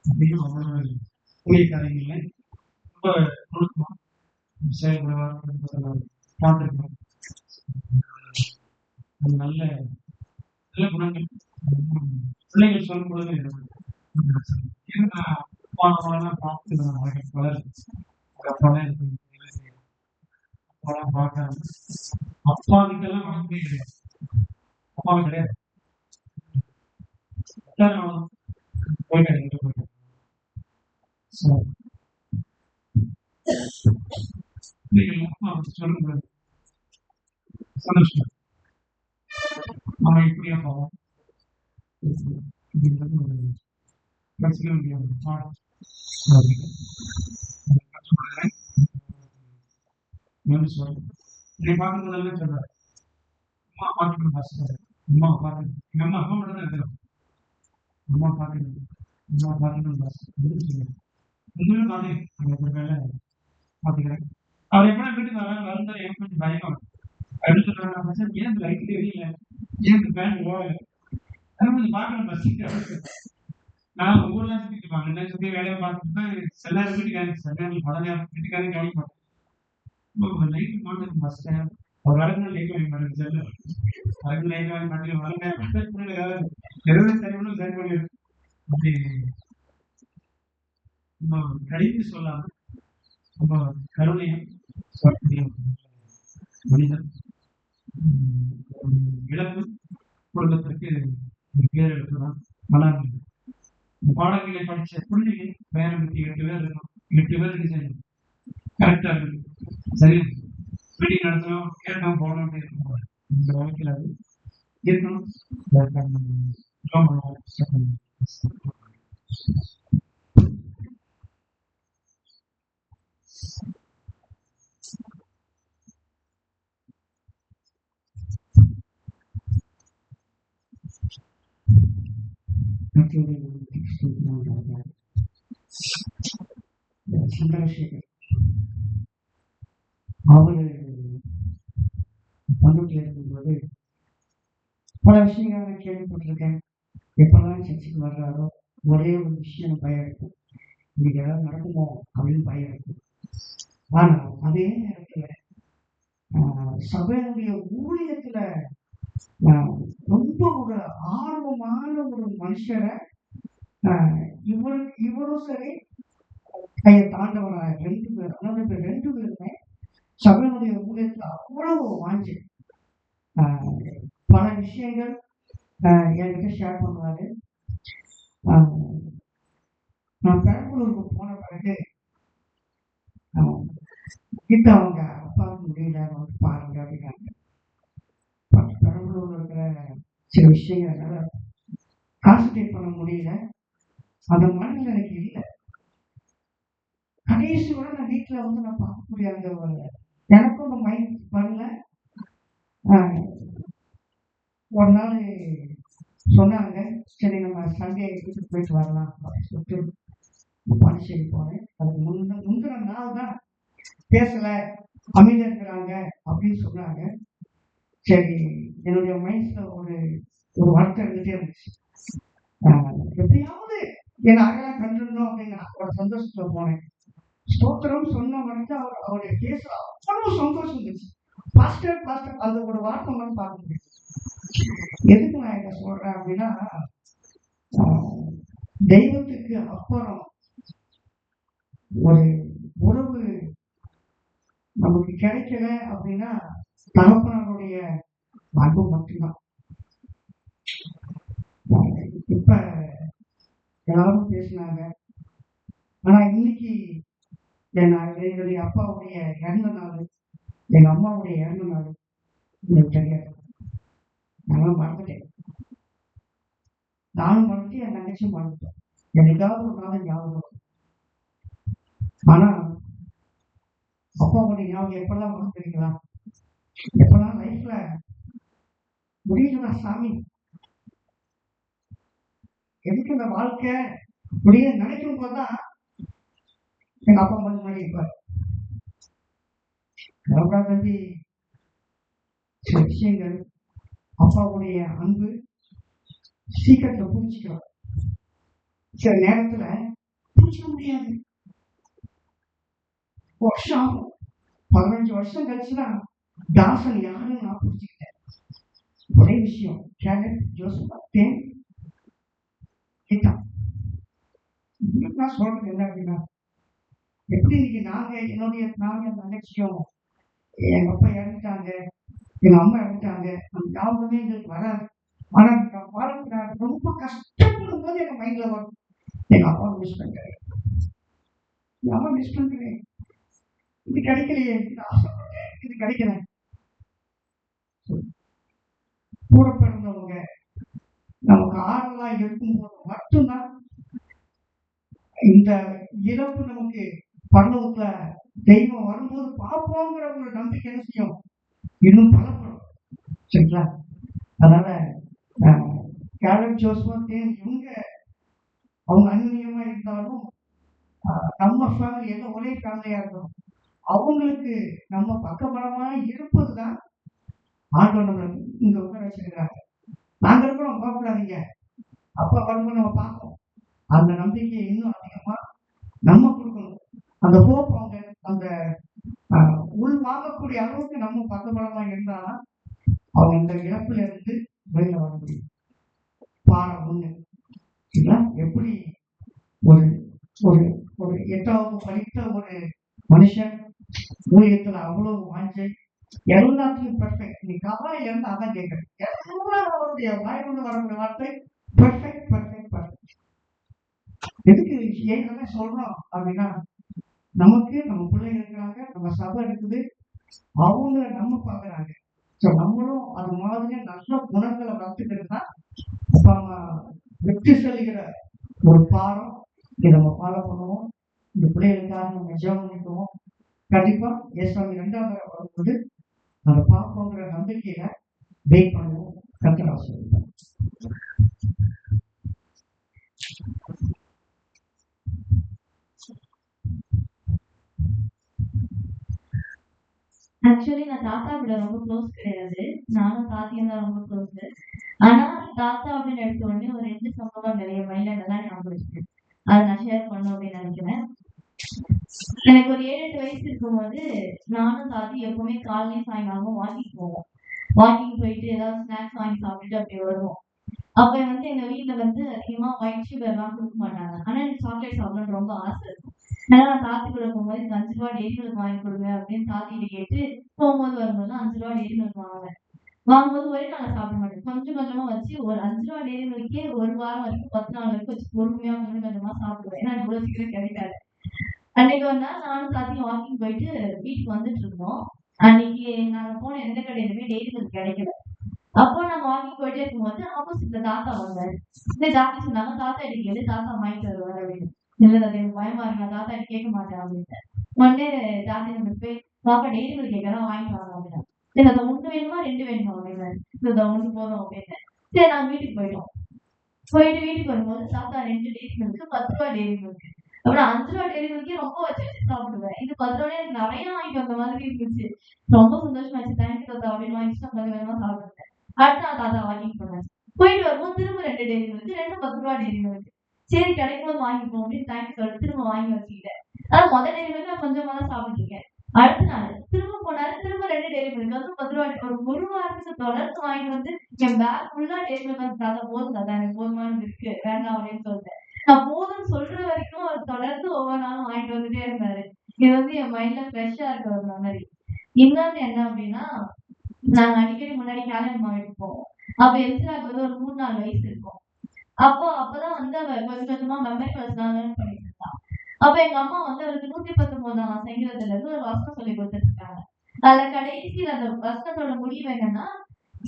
அப்படியும் அவ்வளவு புதிய காரியங்கள்ல ரொம்ப நுணுக்கமா செயல்படுவார் பார்த்துருக்கோம். நல்ல நல்ல குணங்கள் பிள்ளைகள் சொல்லும் பொழுது பார்த்து வளர்ந்து அப்பாலாம் பார்க்காம அப்பா கிட்ட எல்லாம் வளர்ந்தே கிடையாது. அப்பாவும் கிடையாது. எல்லாரும் போயிட்டாரு, எங்கிட்ட போயிட்டாரு. ஸோ அப்பா சொல்லும்போது சந்தோஷம். அவன் இப்படியா போவான், இப்படின்றது ஒரு பிரச்சனை முடியாது பாடம். சொல்றேன் சொல்றேன். என்னை பார்க்கும்போதெல்லாம் சொல்றாரு, அம்மா பார்க்கணும் பாஸ்டர், அம்மா பார்க்கணும். எங்க அம்மா அப்பா மட்டும் தான் இருக்கிறோம். அம்மா பார்க்கணும், அம்மா பார்க்கணும் பாஸ்டர் சொல்லுவேன். உண்மையிலும் நானே ஒரு வேலை பார்த்துக்கிறேன். அவர் எப்படின்னா வீட்டுக்கு வரும்போது எனக்கு கொஞ்சம் பயமா அப்படின்னு சொல்றாங்க. ஏன் இந்த லைட் தெரியல, ஏன் இந்த பேண்ட் ஓடல, அதை கொஞ்சம் பார்க்கணும் பஸ். நான் ஊர்லாம் சுத்திட்டு வாங்க, என்ன சுத்தி வேலையை பார்த்துட்டு எல்லாரும் வீட்டுக்காரங்க சில நேரம் பல நேரம் வீட்டுக்காரங்க கவனிப்பாங்க. லைட் மாட்டேன் பஸ் ஒரு வழக்கு லைட் வாங்கி மாட்டேன் செல்லு வழக்கு லைட் வாங்கி மாட்டேன் வர நேரம் எதுவும் சரி பண்ணும் சரி பண்ணிடும். அப்படி நம்ம கடித்து சொல்லாம நம்ம கருணையம் சொல்லக்கூடிய மனிதன். இழப்பு குடும்பத்திற்கு பேர் எடுத்துதான் நல்லா இருந்தது. இந்த பாடங்களை படிச்ச பிள்ளைங்க பேரம் 8 பேர் இருக்கும். 8 பேருக்கு சரி கரெக்டா இருக்கு, சரி மீட்டிங் நடத்தணும், கேட்கணும், போகணும் அப்படின்னு இருக்கக்கூடாது. இந்த வாழ்க்கையில் அது இருக்கணும். சந்திரசேகர் அவரு பண்ருட்டில் இருக்கும்போது பல விஷயங்கள் நான் கேள்விப்பட்டிருக்கேன். எப்பெல்லாம் சர்ச்சுக்கு வர்றாரோ ஒரே ஒரு விஷயம் பயம் இருக்கும், இன்னைக்கு ஏதாவது நடக்குமோ அப்படின்னு பயம் இருக்கும். ஆனா அதே நேரத்துல சபையினுடைய ஊழியத்துல ரொம்ப ஒரு ஆர்வமான ஒரு மனுஷரை இவரும் சரி கையை தாண்டவராக 2 பேர், அதாவது 2 பேருமே சபையினுடைய ஊழியத்துல அவ்வளவு வாஞ்சி பல விஷயங்கள் என்கிட்ட ஷேர் பண்ணுவாரு. நான் பெரம்பலூருக்கு போன பிறகு கிட்ட அவங்க அப்பாவுக்கு முடியல வந்து பாருங்க அப்படின்னாங்க. பெரம்பலூர்ல இருக்கிற சில விஷயங்கள் என்னால கான்சன்ட்ரேட் பண்ண முடியல, அந்த மனதில் எனக்கு இல்லை. கடைசி கூட நான் வீட்டில் வந்து நான் பார்க்கக்கூடிய அந்த எனக்கும் அந்த மைண்ட் வரல. ஒரு நாள் சொன்னாங்க, சரி நம்ம சண்டே வீட்டுக்கு போயிட்டு வரலாம் அப்படின்னு சொல்லிட்டு பாண்டிச்சேரி போனேன். அதுக்கு முந்தின நாள் தான் பேசல, அமைதியா இருக்கிறாங்க அப்படின்னு சொன்னாங்க. சரி, என்னுடைய மைண்ட்ல ஒரு வார்த்தை இருந்துட்டே இருந்துச்சு, எப்படியாவது என் அகலாம் கண்டிருந்தோம் அப்படின்னு ஒரு சந்தோஷத்துல போனேன். ஸ்தோத்திரம் சொன்ன வரைக்கும் அவருடைய பேச அவ்வளவு சந்தோஷம் இருந்துச்சு. பாஸ்டர் பாஸ்டர் அந்த ஒரு வார்த்தை மட்டும் பார்க்க முடியும். எதுக்கு நான் இதை சொல்றேன் அப்படின்னா, தெய்வத்துக்கு அப்புறம் ஒரு உறவு நமக்கு கிடைக்கல அப்படின்னா தகப்பனுடைய அன்பு மட்டும்தான். இப்ப எல்லாரும் பேசினாங்க, ஆனா இன்னைக்கு என்னுடைய அப்பாவுடைய இறந்த நாள், எங்க அம்மாவுடைய இறந்த நாள் எனக்கு தெரியாது. நானும் மறந்துட்டேன், என் தங்கச்சியும் மறந்துட்டேன். என்னைக்காவது ஒரு நாள் ஞாபகம். ஆனா அப்பாவுடைய ஞாபகம் எப்பெல்லாம் வரும் தெரியுங்களா? எப்பெல்லாம் லைஃப்ல முடியலடா சாமி, எதுக்கு இந்த வாழ்க்கை முடிய நினைக்கும் போதுதான் எங்க அப்பா வந்து மாதிரி இருப்பார். தம்பி சில விஷயங்கள் அப்பாவுடைய அன்பு சீக்கிரத்துல புரிஞ்சுக்கிறோம், சில நேரத்துல புரிஞ்சுக்க முடியாது. வருஷம் ஆகும், 15 வருஷம் கழிச்சுதான் தாசன் யாருன்னு நான் புரிஞ்சுக்கிட்டேன். ஒரே விஷயம், கேரட் ஜோசப் தேன் நான் சொல்றது என்ன அப்படின்னா, எப்படி இன்னைக்கு நாங்க என் தங்கச்சியும் எங்க அப்பா இறந்துட்டாங்க, எங்க அம்மா இறந்துட்டாங்க, அந்த ஞாபகமே எங்களுக்கு வராது. ஆனா நான் வாழ்க்கை நான் ரொம்ப கஷ்டப்படும் போது எங்க மைண்ட்ல வரும், எங்க அப்பா மிஸ் பண்றேன், எங்க அம்மா மிஸ் பண்றேன், இது கிடைக்கலையே, இது ஆசைப்பட்டேன், இது கிடைக்கல. கூட பிறந்தவங்க நமக்கு ஆறுதலா இருக்கும்போது மட்டும்தான் இந்த இழப்பு நமக்கு பரலோகத்துல தெய்வம் வரும்போது பார்ப்போங்கிற ஒரு நம்பிக்கை என்ன செய்யும், இன்னும் பலப்படும். சரிங்களா? அதனால கேரட் ஜோசப் இவங்க அவங்க அந்நியமா இருந்தாலும் நம்ம ஃபேமிலி எல்லாம் ஒரே ஃபேமிலியா இருக்கணும். அவங்களுக்கு நம்ம பக்கபலமா இருப்பதுதான் ஆண்டவர் நம்மளை இங்க உட்கார வச்சிருக்கிறாங்க. நாங்க இருக்கிறோம், பார்க்கக்கூடாதீங்க, அப்பா வரும்போது நம்ம பார்ப்போம். அந்த நம்பிக்கையை இன்னும் அதிகமா நம்ம கொடுக்கணும். அந்த ஹோப் அவங்க அந்த உள் வாங்கக்கூடிய அளவுக்கு நம்ம பக்கபலமா இருந்தாலும் அவங்க இந்த இழப்புல இருந்து வெளியில வர முடியும். பாடம் ஒண்ணு எப்படி ஒரு ஒரு ஒரு 8வது படித்த ஒரு மனுஷன் ஊழியத்துல அவ்வளவு வாஞ்சை, எல்லாத்தையும் பெர்ஃபெக்ட். நீ கவலையில இருந்து அதான் கேட்கறேன், அவருடைய வாயிலிருந்து வரக்கூடிய வார்த்தை பெர்ஃபெக்ட் பெர்ஃபெக்ட் பெர்ஃபெக்ட். எதுக்கு ஏற்கனவே சொல்றோம் அப்படின்னா, நமக்கு நம்ம பிள்ளைங்க இருக்கிறாங்க, நம்ம சபை இருக்குது, அவங்க நம்ம பாக்குறாங்க. ஸோ நம்மளும் அது மாதிரி நல்ல குணங்களை வளர்த்துக்கிறது தான் அப்பா அம்மா வெற்றி செல்கிற ஒரு பாடம். இதை நம்ம ஃபாலோ பண்ணுவோம். இந்த பிள்ளைகளுக்காக நம்ம ஜெபம் பண்ணிக்குவோம். கண்டிப்பா இயேசுவாமி 2வது தடவை வரும்போது நம்ம பார்ப்போங்கிற நம்பிக்கையில வெயிட் பண்ணுவோம். கர்த்தர் ஆசீர்வதிப்பார். ஆக்சுவலி நான் தாத்தா கூட ரொம்ப க்ளோஸ் கிடையாது. நானும் தாத்தியும் தான் ரொம்ப க்ளோஸ். ஆனா தாத்தா அப்படின்னு எடுத்த உடனே ஒரு 2 சம்பவம் நிறைய மைண்ட்ல நல்லா ஞாபகம் இருக்கு. அதை நான் ஷேர் பண்ணணும் அப்படின்னு நினைக்கிறேன். எனக்கு ஒரு 7-8 வயசு இருக்கும்போது நானும் தாத்தி எப்பவுமே காலையும் சாயங்காலமும் வாக்கிங் போவோம். வாக்கிங் போயிட்டு ஏதாவது ஸ்நாக்ஸ் வாங்கி சாப்பிட்டுட்டு அப்படி வருவோம். அப்ப எங்க வீட்டுல அதிகமா ஒயிட் சுகர் எல்லாம் கொடுக்க மாட்டாங்க. ஆனா எனக்கு சாக்லேட் சாப்பிடணும்னு ரொம்ப ஆசை இருக்கும். அதனால நான் தாத்தி கூட போகும்போது இந்த 5 ரூபா டெய்ரி மில்க் வாங்கி கொடுங்க அப்படின்னு தாத்திட்டு கேட்டு போகும்போது வரும்போது 5 ரூபா டெய்ரி மில்க் வாங்கும்போது ஒரே நாள் சாப்பிட மாட்டேன். கொஞ்சம் கொஞ்சமா வச்சு ஒரு 5 ரூபா டெய்ரி மில்க்கே 1 வாரம் வரைக்கும் 10 நாள் வரைக்கும் வச்சு பொறுமையா கொஞ்சம் கொஞ்சமா சாப்பிடுவேன். ஏன்னா இவ்வளவு சீக்கிரம் கிடைக்காது. அன்னைக்கு ஒரு நாள் நானும் தாத்தியும் வாக்கிங் போயிட்டு வீட்டுக்கு வந்துட்டு இருந்தோம். அன்னைக்கு நாங்க போன எந்த கடையிலுமே டெய்ரி மில்க் கிடைக்கல. அப்போ நாங்க வாக்கிங் போயிட்டே இருக்கும்போது ஆப்போசிட்ல தாத்தா வந்தாரு. இந்த தாத்தா சொன்னாங்க, தாத்தா எடுக்க கேளு, தாத்தா வாங்கிட்டு வருவாரு அப்படின்னு. இல்ல தாத்தா எனக்கு பயமா இருக்கு, நான் தாத்தா கேட்க மாட்டேன் அப்படின்னு. உடனே தாத்தா நம்ம போய் பாப்பா டெய்ரி மில்க் கேட்கறா வாங்கிட்டு வாங்க அப்படின்னா. சரி அதை 1 வேணுமா 2 வேணுமா அப்படின்னு. இந்த 1 போதும் அப்படின்னு. சரி நாங்க வீட்டுக்கு போயிட்டோம். போயிட்டு வீட்டுக்கு வரும்போது தாத்தா 2 டெய்ரி மில்க் 10 ரூபா டெய்ரி மில்க். அப்புறம் 5 ரூபா டெய்ரி மில்க்கே ரொம்ப வச்சு வச்சு சாப்பிடுவேன். இது 10 ரூபாய் எனக்கு நிறைய வாங்கிட்டு வந்த மாதிரி இருந்துச்சு. ரொம்ப சந்தோஷமாச்சு. தேங்க்யூ தாத்தா அப்படின்னு வாங்கிட்டு கொஞ்சம் கொஞ்சமா சாப்பிடுவேன். அடுத்த நாள் தாத்தா வாக்கிங் போனாரு. போயிட்டு வரும்போது திரும்ப 2 டெய்ரி மில்க், 2 10 ரூபா டெய்ரி மில்க். சரி கிடைக்கும்போது வாங்கிப்போம் அப்படின்னு தேங்க்யூ சொல்லிட்டு திரும்ப வாங்கி வச்சுக்கிட்டேன். ஆனா முதல் டெய்ரி மில்க் நான் கொஞ்சமா தான் சாப்பிட்டு இருக்கேன். அடுத்த நாள் திரும்ப போனாரு, திரும்ப 2 டெய்ரி மில்க், அதுவும் 10 ரூபா. ஒரு வாரத்துக்கு தொடர்ந்து வாங்கிட்டு வந்து என் பேக் ஃபுல்லா டெய்ரி மில்க். தாத்தா போதும் தாத்தா எனக்கு போதுமானது இருக்கு வேண்டாம் அப்படின்னு சொல்லிட்டேன். நான் போதும்னு சொல்ற வரைக்கும் அவர் தொடர்ந்து ஒவ்வொரு நாளும் வாங்கிட்டு வந்துட்டே இருந்தாரு. இது என் மைண்ட்ல ஃப்ரெஷ்ஷா இருக்க ஒரு மெமரி. இன்னொன்னு என்ன அப்படின்னா, நாங்க அடிக்கடி முன்னாடி கேலண்டர் வீட்டுக்கு போவோம். அப்ப எல்சிராக்கு ஒரு 3-4 வயசு இருக்கும். அப்பதான் அவர் கொஞ்சம் கொஞ்சமா மெமரி வர்ஸ்லாம் லேர்ன் பண்ணிட்டு இருந்தா. அப்ப எங்க அம்மா அவருக்கு 119ஆம் சங்கீதத்துல இருந்து ஒரு வசனம் சொல்லி கொடுத்துட்டு இருக்காங்க. அதுல கடைசியில அந்த வசனத்தோட முடிவு என்னன்னா,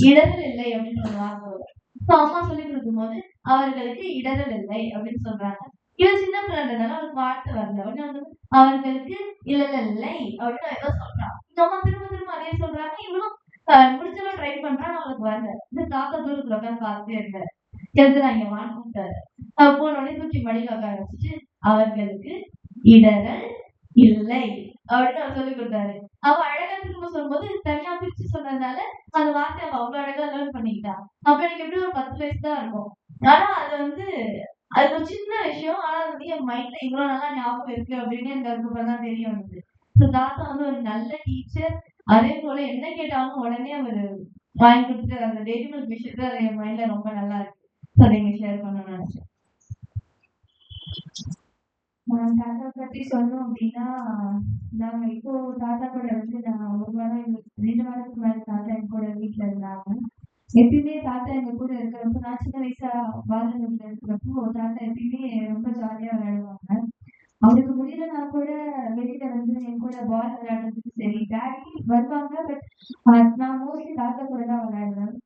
இடரல் இல்லை அப்படின்னு ஒரு வார்த்தை வரும். அம்மா சொல்லி கொடுக்கும் போது அவர்களுக்கு இடரல் இல்லை அப்படின்னு சொல்றாங்க. இவன் சின்ன பிள்ளைன்றதால அவருக்கு வார்த்தை வரல. உடனே அவர்களுக்கு இல்லல் இல்லை அப்படின்னு ஏதோ சொல்றான். எங்க அம்மா திரும்ப திரும்ப அதே சொல்றாங்க. இவனும் முடிச்சவன் ட்ரை பண்றான், அவளுக்கு வரல. இந்த தாத்தா தூரத்துல உட்காந்து பார்த்துட்டே இருந்தாரு. எழுதுறாங்க வான்னு கூப்பிட்டாரு. போனோடனே தூக்கி மடியில உட்கார வச்சுட்டு அவர்களுக்கு இடரல் இல்லை அப்படின்னு அவர் சொல்லி கொடுத்தாரு. அவ அழகா திரும்ப சொல்லும்போது தனியா பிரிச்சு சொன்னதுனால அந்த வார்த்தை அவ அவ்வளவு அழகா லேர்ன் பண்ணிக்கிட்டா. அப்ப எனக்கு எப்படி ஒரு 10 வயசு தான் இருக்கும். ஆனா அது ஒரு சின்ன விஷயம். ஆனா என் மைண்ட்ல இவ்வளவு நல்லா ஞாபகம் இருக்கு அப்படின்னு எனக்கு அதுக்கப்புறம் தெரிய வந்தது. தாத்தா ஒரு நல்ல டீச்சர். அதே போல என்ன கேட்டாலும் உடனே அவர் வாங்கி கொடுத்து அந்த டெய்ரி மில்க் விஷயத்துல அது என் மைண்ட்ல ரொம்ப நல்லா இருக்கு. அதை நீங்க ஷேர் பண்ணணும்னு நினைச்சேன். தாத்தா பத்தி சொல்லணும் அப்படின்னா, நாங்க இப்போ தாத்தா கூட வந்து நான் 1 வாரம் 2 வாரத்துக்கு மேல தாத்தா என் கூட வீட்ல இருந்தாங்க. எப்பயுமே தாத்தா எங்க கூட இருக்கிறப்போ, நான் சின்ன வயசா பால்நகர்ல இருக்கிறப்போ, தாத்தா எப்பயுமே ரொம்ப ஜாலியா விளையாடுவாங்க. அவருக்கு முடியலன்னா கூட வெளியில வந்து என் கூட பால் விளையாடுறதுக்கு சரி, டாடி வருவாங்க. நான் மோஸ்ட்லி தாத்தா கூட தான் விளையாடுவேன்.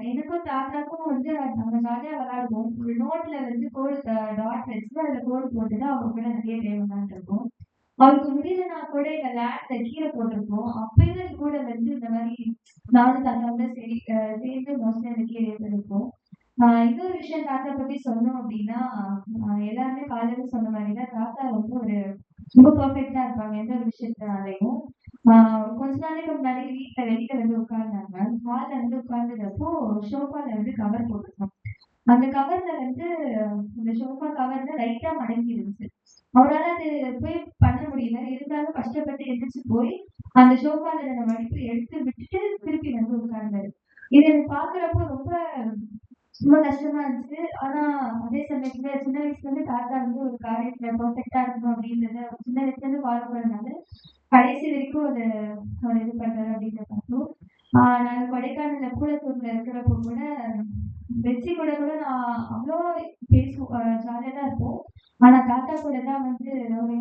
எனக்கும் தாத்தாக்கும் வந்து நாங்க ஜாலியா விளையாடுவோம். ஒரு நோட்ல வந்து கோடு டாட் வச்சு அதுல கோடு போட்டு தான் அவங்க கூட நிறைய டைம் விளையாண்டுருக்கோம். அவருக்கு முடியலன்னா கூட எங்க லேண்ட்ல கீழே போட்டிருக்கோம். அப்பயும் என் கூட வந்து இந்த மாதிரி நானும் தாத்தாவும் சரி சேர்ந்து மோஸ்ட்லி அந்த கீழே இருப்போம். இன்னொரு விஷயம் தாத்தா பத்தி சொன்னோம் அப்படின்னா, எல்லாருமே காலையில சொன்ன மாதிரி தான் தாத்தா ரொம்ப பெர்ஃபெக்ட்டா இருப்பாங்க எந்த ஒரு விஷயத்தினாலையும். கொஞ்ச நாளைக்கு முன்னாடி வீட்ல வெளியில வந்து உட்கார்ந்தாங்க. ஹால்ல வந்து உட்கார்ந்தப்போ சோஃபால வந்து கவர் போட்டிருக்கோம். அந்த கவர்ல வந்து அந்த சோஃபா கவர்ல லைட்டா மடங்கி இருந்துச்சு. அவரால அது போய் பண்ண முடியல. இருந்தாலும் கஷ்டப்பட்டு எந்திரிச்சு போய் அந்த சோஃபால இருந்த மடிப்பு எடுத்து விட்டுட்டு திருப்பி வந்து உட்கார்ந்தாரு. இது எனக்கு பார்க்குறப்போ ரொம்ப கஷ்டமா இருந்துச்சு. ஆனா அதே சமயத்துல சின்ன வயசுல இருந்து தாத்தா வந்து ஒரு காரியத்துல பெர்ஃபெக்ட்டா இருக்கணும் அப்படின்றத சின்ன வயசுல இருந்து ஃபாலோ பண்ணனால கடைசி வரைக்கும் அவர் இது பண்றாரு அப்படின்றத பார்த்தோம். நாங்க கொடைக்கானல்ல கூலத்தூர்ல இருக்கிறப்போ கூட வெற்றி கூட நான் அவ்வளோ பேசுவோம், ஜாலியா தான் இருப்போம். ஆனா தாத்தா கூட தான் வந்து ஒரு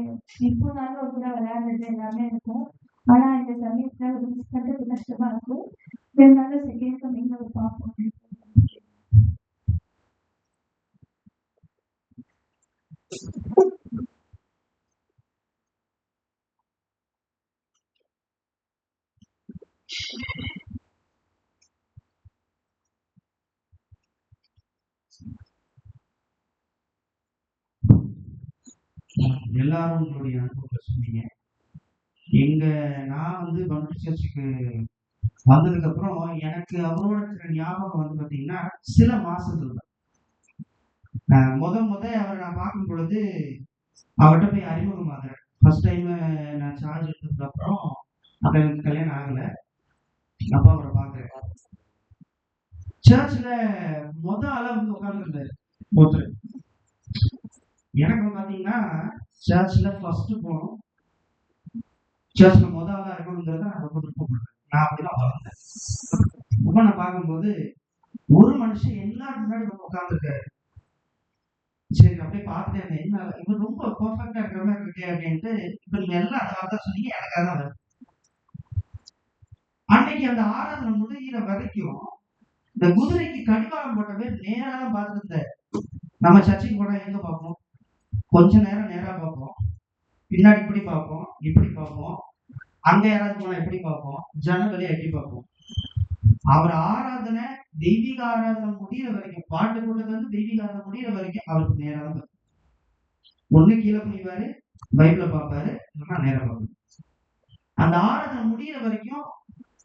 எப்போனாலும் ஒரு கூட விளையாடுறது எல்லாமே இருக்கும். ஆனா இந்த சமயத்துல ஒரு மிஸ் பண்றது கஷ்டமா இருக்கும். இருந்தாலும் செகண்ட் கம்மிங்ல ஒரு பார்ப்போம். எல்லாரும் உங்களுடைய அனுபவத்தை சொன்னீங்க. எங்க நான் வந்து பண்ருட்டி சர்ச்சுக்கு வந்ததுக்கு அப்புறம் எனக்கு அவரோட இருக்கிற ஞாபகம் வந்து பாத்தீங்கன்னா சில மாசத்துல தான். முத அவரை நான் பார்க்கும் பொழுது அவர்கிட்ட போய் அறிமுகமாகிறேன். ஃபர்ஸ்ட் டைம் நான் சார்ஜ் எடுத்ததுக்கு அப்புறம் அப்ப எனக்கு கல்யாணம் ஆகல. அப்ப அவரை பார்க்கிறேன். சர்ச்ல ஆளா வந்து உட்கார்ந்துருந்தாரு ஒருத்தர். எனக்கு பாத்தீங்கன்னா சர்ச்ல ஃபர்ஸ்ட் போனோம். சர்ச்ல ஆளா இருக்கணுங்கிறத நான் ரொம்ப விருப்பப்படுறேன். நான் அப்படிதான் வளர்ந்தேன். அப்ப நான் பார்க்கும்போது ஒரு மனுஷன் எல்லாரும் முன்னாடி வந்து உட்கார்ந்துருக்காரு. சரி அப்படியே பார்த்துட்டேன். என்ன இவர் ரொம்ப பெர்ஃபெக்டா இருக்கிற மாதிரி இருக்கே அப்படின்ட்டு. இப்ப நீங்க எல்லாம் அந்த வார்த்தை சொன்னீங்க, எனக்கு அதான் வருது. அன்னைக்கு அந்த ஆராதனை முடிகிற வரைக்கும் இந்த குதிரைக்கு கடிவாளம் போட்ட பேர் நேரா பார்த்துட்டு நம்ம சர்ச்சைக்கு போனா எங்க பார்ப்போம்? கொஞ்ச நேரம் நேரா பார்ப்போம், பின்னாடி இப்படி பார்ப்போம், இப்படி பார்ப்போம், அங்க யாராவது போனா எப்படி பார்ப்போம், ஜன்னல் வழியா எப்படி பார்ப்போம். அவர் ஆராதனை தெய்வீக ஆராதனை முடிகிற வரைக்கும், பாட்டு கூட்டத்துல இருந்து தெய்வீக ஆராதனை முடிகிற வரைக்கும் அவருக்கு நேரா தான் பார்ப்போம். ஒண்ணு கீழே குனிவாரு, பைபிள பார்ப்பாரு, இல்லைன்னா நேரா பார்ப்பாரு. அந்த ஆராதனை முடிகிற வரைக்கும்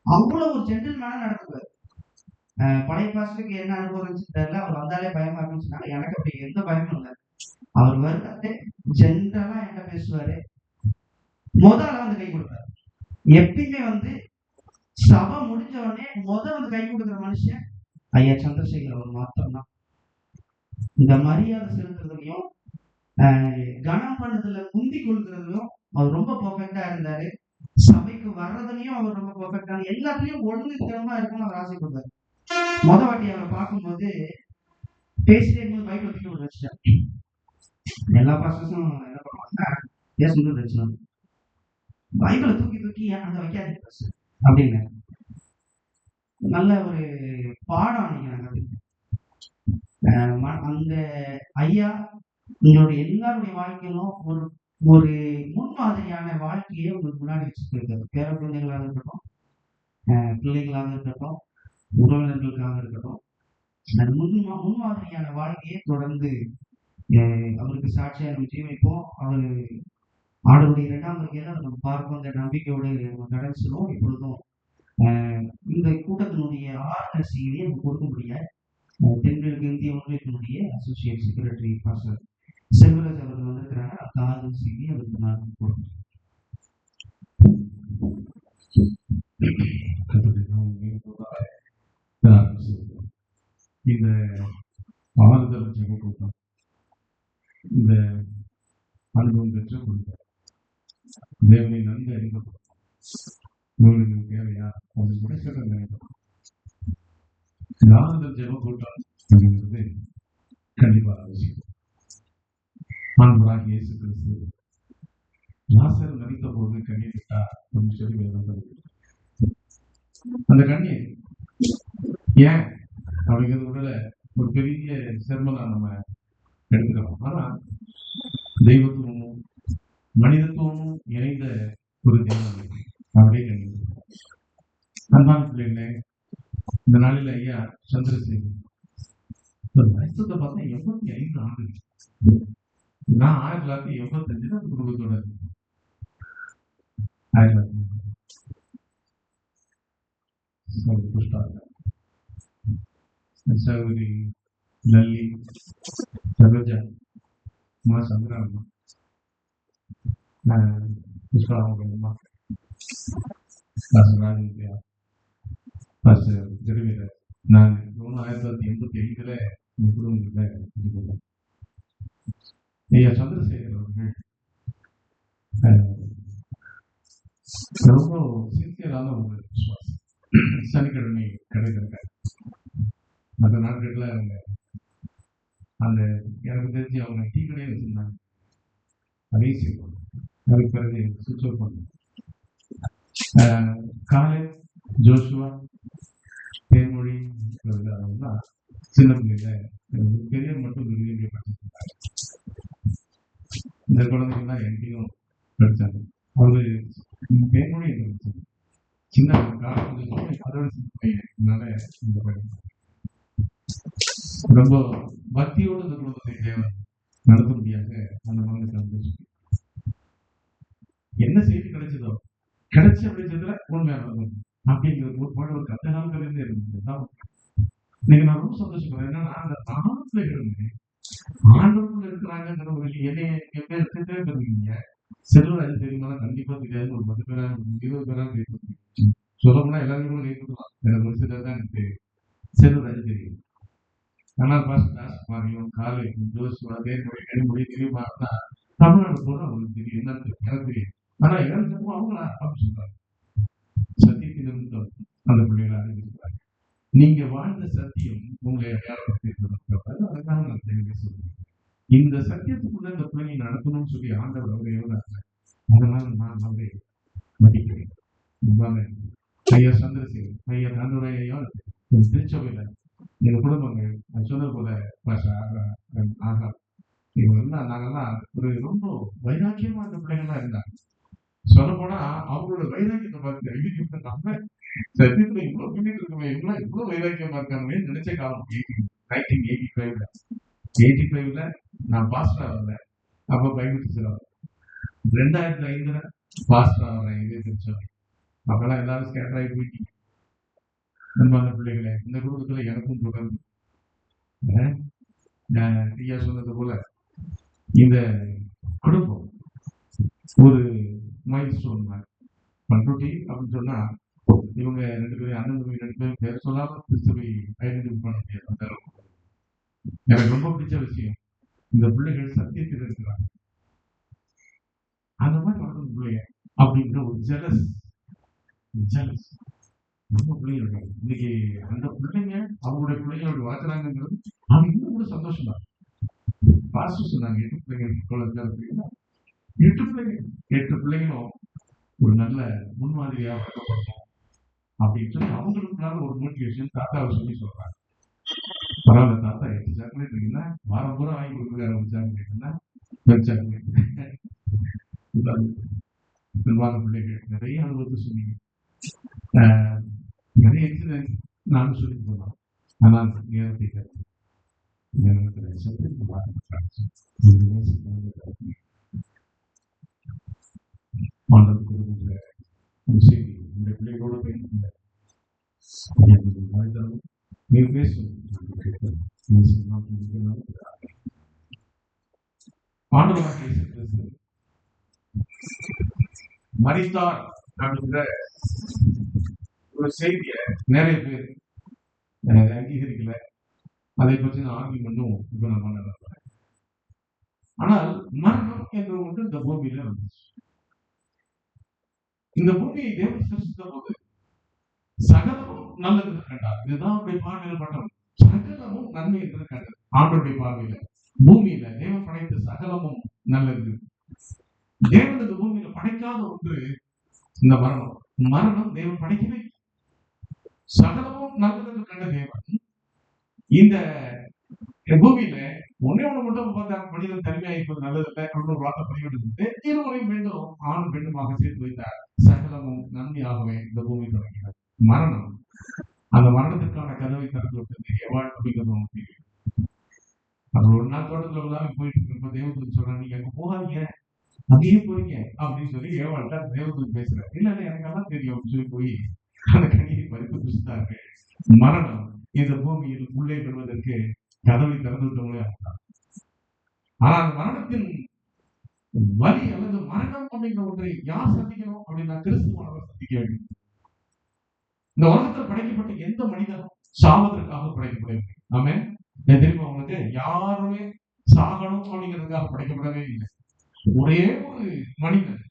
அவ்வளவு ஒரு ஜென்டில்மேனா நடத்துவாரு. பழைய பாஸ்டருக்கு என்ன அனுபவம் இருந்துச்சு தெரியல. அவர் வந்தாலே பயமா இருக்குன்னு சொன்னாங்க. எனக்கு அப்படி எந்த பயமும் இல்லை. அவர் வருவாரு, ஜென்ரலா என்ன பேசுவாரு, முதல்ல வந்து கை கொடுப்பாரு. எப்பயுமே வந்து சபை முடிஞ்ச உடனே வந்து கை கொடுக்குற மனுஷன் ஐயா சந்திரசேகர் அவர் மாத்திரம்தான். இந்த மரியாதை செலுத்துறதுலையும் கனம் பண்ணதுல முந்தி கொடுக்கறதுலையும் அவர் ரொம்ப பெர்ஃபெக்டா இருந்தாரு. சபைக்கு வர்றதுலயும் அவர் ரொம்ப பெர்ஃபெக்டா, எல்லாத்துலயும் ஒழுங்குத்தனமா இருக்கும்னு அவர் ஆசைப்படுவார். வாட்டி அவரை பார்க்கும்போது பேசிட்டே இருக்கும்போது பைபிள் தூக்கி ஒரு வச்சுட்டார். எல்லா பாஸ்டர்ஸும் என்ன பண்ணுவாங்கன்னா பேசும்போது வச்சுனாங்க, பைபிளை தூக்கி அங்க வைக்காதீங்க பாஸ்டர் அப்படின்னு. நல்ல ஒரு பாடம் நினைக்கிறாங்க. அந்த ஐயா உங்களுடைய எல்லாருடைய வாழ்க்கையிலும் ஒரு ஒரு முன்மாதிரியான வாழ்க்கையை உங்களுக்கு முன்னாடி வச்சுட்டு இருக்காரு. பேர குழந்தைகளாக இருக்கட்டும், பிள்ளைகளாக இருக்கட்டும், உறவினர்களுக்காக இருக்கட்டும், அது முன்மாதிரியான வாழ்க்கையை தொடர்ந்து அவருக்கு சாட்சியா நம்ம ஜீவிப்போம். அவரு ஆடவுடைய 2ஆம் வருகையில நம்ம பார்ப்போம். அந்த நம்பிக்கையோடு நம்ம கடைசிடும். இப்பொழுதும் இந்த கூட்டத்தினுடைய ஆர்டர செய்தியை நம்ம கொடுக்க முடியாது. தென்கிழக்கு இந்திய ஒன்றியத்தினுடைய அசோசியேட் செக்ரட்டரி பாஸ்டர் செல்வராஜ் அவர்கள் வந்திருக்கிறாங்க. அந்த ஆர்டர் செய்தியை அவருக்கு நான் கொடுக்கிறேன். இந்த ஆறுதல் ஜெப கூட்டம், இந்த அனுபவம் பெற்று கொடுத்தார். தேவனை நன்கு அறிந்தவர். உங்களுக்கு தேவையா அப்படின்னு கூட சொல்ல நாரத ஜெப கூட்டம் அப்படிங்கிறது கண்டிப்பா அவசியம். ஆண்டவராகிய இயேசு கிறிஸ்து லாசர் மரித்த போது கண்ணீர் விட்டா அப்படின்னு சொல்லி வேதம். அந்த கண்ணீர் ஏன் அப்படிங்கிறது கூட ஒரு பெரிய செர்மனா நம்ம எடுத்துக்கிறோம். ஆனா தெய்வத்துவமும் மனிதத்துவமும் இணைந்த ஒரு தெய்வம் அப்படியே கண்ணீர். அன்பான பிள்ளைகளே, இந்த நாளில் ஐயா சந்திரசேகர் ஒரு வருஷத்தை பார்த்தா 85 ஆண்டு. நான் 1985 அந்த குடும்பத்தோட சகோதரி லல்லி, சரோஜா, அம்மா சந்திரா, புஷ்பா அவங்க அம்மா, ராஜவித்யா, ஜெருவீரர், நான் 1985 இந்த குடும்பத்தில் ஐயா சந்திரசேகர் அவர்கள் ரொம்ப சின்சியரான ஒரு விசுவாசி. சனிக்கிழமை கிடைக்கிறாங்க. மற்ற நாட்களில் அவங்க அந்த எனக்கு தெரிஞ்சு அவங்க டீ கடையை வச்சிருந்தாங்க. அதே செய்வோம். அதுக்கு பிறகு சுவிட்ச் ஆஃப் பண்ணாங்க. காலை ஜோஷுவா தேன்மொழி அவங்கதான் சின்ன பிள்ளைல பெரிய மட்டும் விரும்பி படிச்சிருந்தாங்க. இந்த குழந்தைங்கலாம் எங்கேயும் படித்தாங்க. அவரு தேன்மொழி எங்க படித்தாங்க. சின்ன காலம் அதோட சின்ன பையனால இந்த பையன் ரொம்ப பக்தியோடு இந்த குடும்பத்தை தேவன் நடத்தும்படியாக அந்த மகனுக்கு வந்து என்ன செய்தி கிடைச்சதோ கிடைச்ச அப்படின்றதுல உண்மையான அப்படிங்கிறது ஒரு பாட ஒரு கத்த காலத்திலிருந்து இருந்தது. இன்னைக்கு நான் ரொம்ப சந்தோஷப்படுறேன். என்னன்னா அந்த நாமத்துல இருந்து ஆண்டவர்கள் இருக்கிறாங்கிற ஒரு என்னைய எப்ப தெரிவிங்க செல்வராஜ் தெரியுமா? கண்டிப்பா தெரியாது. ஒரு 10 பேரா 20 பேரா தெரியும். சொல்ல போனா எல்லாருமே கூட கேட்கலாம். எனக்கு ஒரு சிலர் தான் எனக்கு தெரியும். செல்வராஜ் தெரியும். ஆனால் மாறியும் காலை ஜோசுவா தேர்மொழி கனிமொழி தெரியுமா? தமிழ்நாடு போல அவங்களுக்கு தெரியும். என்ன எனக்கு தெரியும். ஆனா எல்லாரும் அவங்களா அப்படின்னு சொல்றாங்க. சத்தியத்திலிருந்து அந்த பிள்ளைகளை அறிவிக்கிறாங்க. நீங்க வாழ்ந்த சத்தியம் உங்களை அடையாளப்படுத்தி அதுக்காக நான் தெளிவாக சொல்றேன். இந்த சத்தியத்துக்குள்ள இந்த பிள்ளைங்க நடத்தணும்னு சொல்லி ஆண்டவர் அவரை எவ்வளவு, அதனால நான் அவரை மதிக்கிறேன். ஐயா சந்திரசேகர், ஐயா தன்னுடைய ஐயா திருச்சபையில எங்க குடும்பங்கள் சொன்னது போல ஆகா இவங்கெல்லாம் நாங்கெல்லாம் ஒரு ரொம்ப வைராக்கியமா அந்த பிள்ளைங்கள்லாம் இருந்தாங்க. சொல்ல போனா அவங்களோட வைராக்கியத்தை பார்த்து நம்ம சத்தியத்துல இவ்வளவு பின்னிட்டு இருக்கோமே, இவ்வளவு வைராக்கியமா இருக்காங்க நினைச்ச காலம் 1985ல நான் பாஸ்டரா வரல. அப்ப பைபிள் டீச்சரா 2005ல பாஸ்டரா வரேன். இதே திருச்சபை அப்பெல்லாம் எல்லாரும் ஸ்கேட்டர் ஆகி போயிட்டீங்க. அன்பான பிள்ளைகளை, இந்த குடும்பத்துல எனக்கும் தொடர்ந்து ஐயா சொன்னது போல இந்த குடும்பம் ஒரு மைல் ஸ்டோன் மாதிரி. பண்ருட்டி அப்படின்னு சொன்னா இவங்க 2 பேரும் அண்ணன் தம்பி 2 பேரும் பேர் சொல்லாம கிறிஸ்துவை ஐடென்டிஃபை பண்ண முடியாது. அந்த அளவுக்கு எனக்கு ரொம்ப பிடிச்ச விஷயம், இந்த பிள்ளைகள் சத்தியத்தில் இருக்கிறாங்க. அந்த மாதிரி வளர்ந்த பிள்ளைங்க அப்படிங்கிற ஒரு ஜெலஸ் ரொம்ப பிள்ளைங்க இன்னைக்கு அந்த பிள்ளைங்க அவங்களுடைய பிள்ளைங்களோட வளர்க்குறாங்கிறது அவங்க இன்னும் கூட சந்தோஷம் தான். பாஸ்டர் சொன்னாங்க 8 பிள்ளைங்க 8 பிள்ளைங்களும் ஒரு நல்ல முன்மாதிரியா வளர்க்கப்படணும் அப்படின்னு சொல்லி அவங்களுக்குனால ஒரு மோட்டிவேஷன் தாத்தாவை சொல்லி சொல்றாங்க. பரவாயில்ல தாத்தா 8 சாக்லேட் இருக்குன்னா வாரம் பூரா வாங்கி கொடுக்குறாரு. ஒரு சாக்லேட்னா நிர்வாக பிள்ளைகள் நிறைய அனுபவத்தை சொன்னீங்க. நிறைய இன்சிடென்ட் நானும் சொல்லி போனோம். ஆனால் நேரத்தை செய்தி இந்த பிள்ளைகளோட நீங்க பேசும் மரித்தார் அப்படிங்கிற ஒரு செய்திய நிறைய பேர் அங்கீகரிக்கல. அதை பற்றி நான் ஆர்கியூமெண்ட்டும் இப்ப நான் பண்ண. ஆனால் மரணம் என்று ஒன்று இந்த பூமியில வந்துச்சு. இந்த பூமியை தேவன் சிருஷ்டித்த போது சகலமும் நல்லது கண்டார். இதுதான் அவருடைய பார்வையில் பட்டது. சகலமும் நன்மை என்று கண்டது. ஆண்டவருடைய பார்வையில பூமியில தேவன் படைத்த சகலமும் நல்லது. தேவன் இந்த பூமியில படைக்காத ஒன்று இந்த மரணம். மரணம் தேவன் படைக்கவே. சகலமும் நல்லது என்று கண்ட தேவன் இந்த பூமியில ஒன்னே ஒண்ணு மட்டும் பார்த்தா மனிதன் தனிமையாக இருப்பது நல்லது இல்லை அப்படின்னு ஒரு வார்த்தை பதிவிட்டு இருவரையும் மீண்டும் ஆணும் பெண்ணுமாக சேர்த்து வைத்தார். சகலமும் நன்மையாகவே இந்த பூமி தொடங்கினார். மரணம், அந்த மரணத்திற்கான கதவை திறந்து விட்டது எவ்வாறு அப்படிங்கிறது தெரியும். அப்புறம் ஒரு நாள் தோட்டத்துல போயிட்டு இருக்கப்ப தேவதூதன் சொல்றாங்க, நீங்க அங்க போகாதீங்க, அங்கேயே போறீங்க அப்படின்னு சொல்லி ஏவாள்கிட்ட தேவதூதன் பேசுறாரு. இல்ல எனக்கு எல்லாம் தெரியும் அப்படின்னு சொல்லி போய் அந்த கனியை பறித்து புசித்தார்கள். மரணம் இந்த பூமியில் உள்ளே பெறுவதற்கு கதவை திறந்து விட்டவங்களே இருந்தார். ஆனா அந்த மரணத்தின் வலி அல்லது மரணம் அப்படிங்கிற ஒன்றை யார் சந்திக்கணும் அப்படின்னா கிறிஸ்துவானவர் சந்திக்க வேண்டும். இந்த உலகத்தில் படைக்கப்பட்ட எந்த மனிதனும் சாவதற்காக படைக்கப்படவில்லை. ஆமென். தெரியுமா உங்களுக்கு? யாருமே சாகணும் அப்படிங்கிறதுக்காக படைக்கப்படவே இல்லை. ஒரே ஒரு மனிதன்,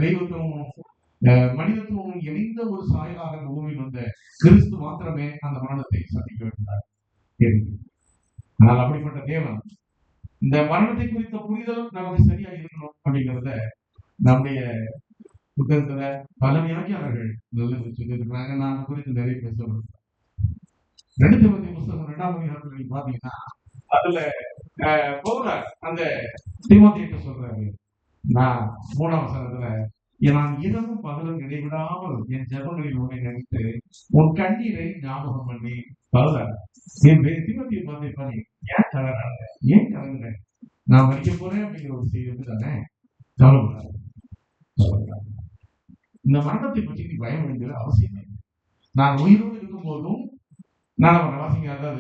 தெய்வத்துவம் மனிதத்துவம் இணைந்த ஒரு சாயலாக இந்த பூமியில் வந்த கிறிஸ்து மாத்திரமே அந்த மரணத்தை சந்திக்க வேண்டார். ஆனால் அப்படிப்பட்ட தேவன் இந்த மரணத்தை குறித்த புரிதல் நமக்கு சரியா இருக்கணும் அப்படிங்கிறத நம்முடைய புத்தகத்துல பல வியாக்கியாளர்கள் நல்லது சொல்லியிருக்கிறாங்க. நான் குறித்து நிறைய பேசுவேன். 2 தீமோத்தேயு புத்தகம் 2ஆம் அதிகாரத்துல நீங்க பாத்தீங்கன்னா அதுல பவுல் அந்த தீமோத்தேயுக்கு சொல்றாரு, நான் 3ஆம் வசனத்துல நான் இரவும் பகலும் இடைவிடாமல் என் ஜெபங்களில் உன்னை நினைத்து உன் கண்ணீரை ஞாபகம் பண்ணி பவுல் தீமோத்தேயு பார்த்து ஏன் கலராங்க, ஏன் கலங்குற, நான் மறிக்க போறேன் அப்படிங்கிற ஒரு செய்தி தானே கவலைப்படாது. இந்த மரணத்தை பற்றி நீ பயம் வேண்டியது அவசியமே. நான் உயிரோடு இருக்கும் போதும் நான் அவரை வாசிங்க, அதாவது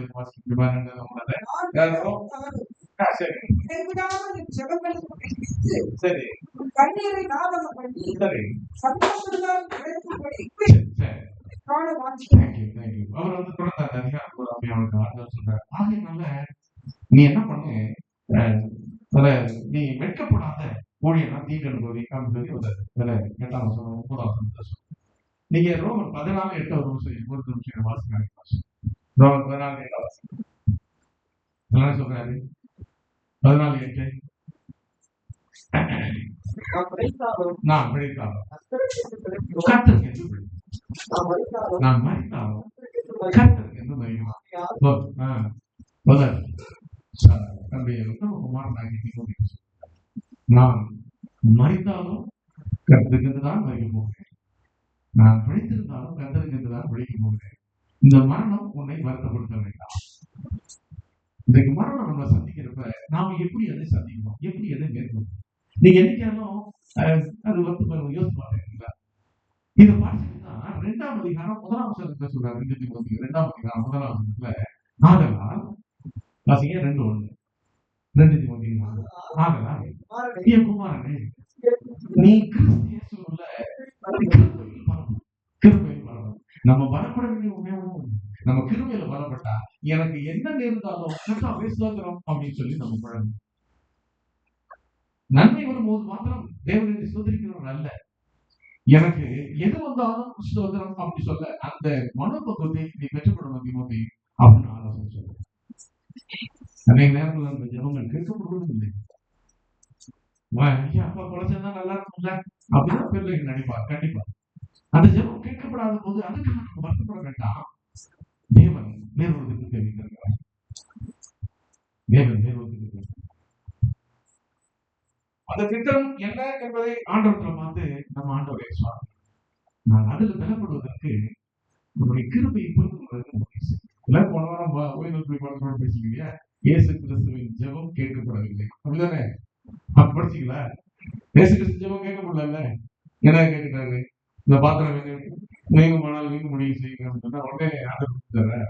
சரி கண்ணீரை ஞாபகம் பண்ணி சரி சந்தோஷத்துடன் கிடைக்கும்படி அவர் வந்து தொடர்ந்து அந்த அதிகாரத்தோட அப்படி அவனுக்கு ஆறுதல் சொல்றாரு. ஆகையினால நீ என்ன பண்ணு, நீ வெட்கப்படாத ஊழியனா தீங்கன் போதி அப்படின்னு சொல்லி 8ஆம் வசனம் 9ஆம் வசனம் நீங்க ரோமன் 14:8 ஒரு நிமிஷம் வாசிக்காங்க. ரோமன் 14:8 வாசிக்க எல்லாம் சொல்றாரு. 14:8 நான் பிழைத்தாலும் கர்த்தருக்கு என்று பிழைத்தேன், நான் மரித்தாலும் கர்த்தருக்கு என்று மரியுமா. தன்னுடைய குமாரனாகி நான் மரித்தாலும் கர்த்தருக்கு என்று தான் மறிக்க போகிறேன், நான் பிழைத்திருந்தாலும் கர்த்தருக்கு என்று தான் பிழைக்க போகிறேன். இந்த மரணம் உன்னை வருத்தப்படுத்த வேண்டாம். இன்றைக்கு மரணம் நம்ம சந்திக்கிறப்ப நாம எப்படி அதை சந்திக்கணும், எப்படி எதை மேற்கொள்ளணும்? நீங்க என்னைக்காலும் அது வந்து யோசிச்சு பாருங்களா? இதை பார்த்துக்கிட்டா 2ஆம் அதிகாரம் 1ஆம் வசனத்துல சொல்றாரு. 2ஆம் அதிகாரம் 1ஆம் வசனத்துல ஆதலால் வாசிங்க 2:1 2 தீமோத்தேயு ஆதலால் என் குமாரனே நீ கிறிஸ்து இயேசுவுள்ள கிருபையில் பலப்படும். நம்ம பலப்பட வேண்டிய உண்மையாகவும் நம்ம கிருபையில பலப்பட்டா எனக்கு என்ன நேர்ந்தாலும் ஸ்தோத்திரம் அப்படின்னு சொல்லி நம்ம பழகும். நன்மை வரும்போது மாத்திரம் தேவனை சோதரிக்கிறவர் அல்ல, எனக்கு எது வந்தாலும் ஸ்தோத்திரம் அப்படி சொல்ல அந்த மனோபக்குவத்தை நீ பெற்றுக்கொள்ளணும் தீமோத்தேயு அப்படின்னு ஆலோசனை சொல்ல. அன்றைய நேரத்தில் அந்த ஜனங்கள் கேட்கப்படுவதும் இல்லை. அப்பா குறைச்சா நல்லா இருக்கும்ல அப்படிதான் பிள்ளைங்க நினைப்பார். கண்டிப்பா அந்த ஜனம் கேட்கப்படாத போது அதுக்கு நமக்கு வருத்தப்பட வேண்டாம். தேவன் வேறொருத்துக்கு தெரிவிக்கிறார். தேவன் வேறொருத்துக்கு அந்த திட்டம் என்ன என்பதை ஆண்டவர்களை பார்த்து நம்ம ஆண்டவரை சுவாமி நான் அதுல பலப்படுவதற்கு நம்முடைய கிருபையை புரிந்து கொள்வதற்கு போன வாரம் ஓய்வு பேசுவீங்க. இயேசு கிறிஸ்துவின் ஜெபம் கேட்கப்படவில்லை அப்படிதானே படிச்சீங்களா? இயேசு கிறிஸ்து ஜெபம் கேட்கப்படல. என்ன கேட்கிறாரு? இந்த பாத்திரம் நீங்க போனால் நீங்க முடிவு செய்யுங்க சொன்னா உடனே ஆண்டவர்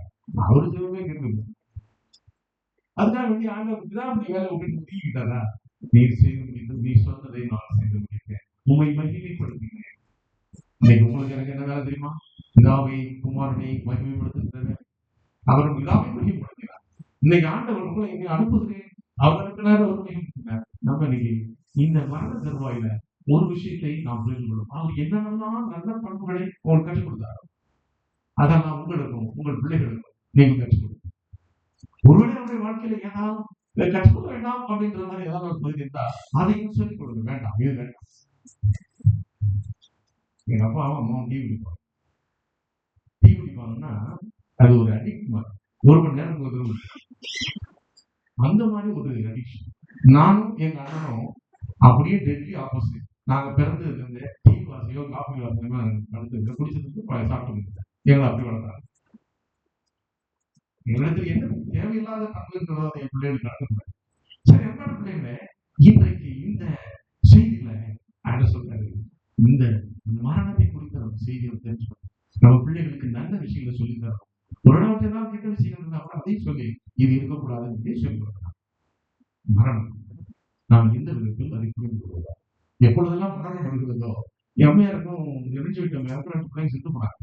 அவரு ஜெபமே கேட்கல. அதுதான் வந்து ஆண்டவர் தான் அப்படி வேலை விட்டு முடிக்கிட்டாரா? நீர் செய்து முடித்து நீ சொன்னதை நான் செய்து முடித்தேன், உண்மை மகிமைப்படுத்தினேன். இன்னைக்கு உங்களுக்கு எனக்கு என்ன வேலை தெரியுமா? பிதாவை குமாரனை மகிமைப்படுத்துகிறது. அவர் பிதாவை மகிமைப்படுத்தினார். இன்னைக்கு ஆண்டவர் உங்களை இங்கே அனுப்புகிறேன், அவர் அனுப்பினார், அவர் மகிமைப்படுத்தினார். நம்ம இன்னைக்கு இந்த மரண தருவாயில ஒரு விஷயத்தை நாம் புரிந்து கொள்ளும். அவர் என்னென்னலாம் நல்ல பண்புகளை உங்களுக்கு கற்றுக் கொடுத்தாரோ அதெல்லாம் உங்களுக்கும் உங்கள் பிள்ளைகளுக்கும் நீங்க கற்றுக் கொடுக்கும். ஒருவேளை அவருடைய வாழ்க்கையில ஏதாவது கற்றுக்கொள்ள வேண்டாம் அப்படின்ற மாதிரி ஏதாவது ஒரு பகுதி இருந்தா அதையும் சொல்லிக் கொடுங்க. வேண்டாம், இது வேண்டாம். எங்க அப்பாவும் அம்மாவும் டீ குடிப்பாங்க. டீ குடிப்பாங்கன்னா அது ஒரு அடிக்ட் மாதிரி, 1 மணி நேரம் அந்த மாதிரி ஒரு அடிக்ஷன். நானும் எங்க அண்ணனும் அப்படியே டெட்லி ஆப்போசிட். நாங்க பிறந்ததுல இருந்து டீ வாசியோ காஃபி வாசியோ நடந்து குடிச்சதுக்கு சாப்பிட்டு எங்களை அப்படி வளர்த்தாங்க. எங்களுக்கு என்ன தேவையில்லாத பண்புங்கிறத என் பிள்ளைகளுக்கு நடக்கக்கூடாது. சரி, என்னோட பிள்ளைங்கள இன்றைக்கு இந்த செய்தியில ஆண்டவர் சொல்றாரு, இந்த மரணத்தை குறித்த நம்ம செய்தியை தெரிஞ்சுக்கணும். நம்ம பிள்ளைகளுக்கு நல்ல விஷயங்களை சொல்லி தரணும். ஒரு நாள் ஏதாவது கெட்ட விஷயங்கள் இருந்தா கூட அதையும் சொல்லி இது இருக்கக்கூடாதுன்னு சொல்லி கொடுக்கலாம். மரணம் நாம் எந்த விதத்தில் அதை புரிந்து கொள்வோம். எப்பொழுதெல்லாம் மரணம் வருகிறதோ, என் அம்மையாருக்கும் எரிஞ்சு விட்ட பிள்ளைங்க செத்து போனாங்க.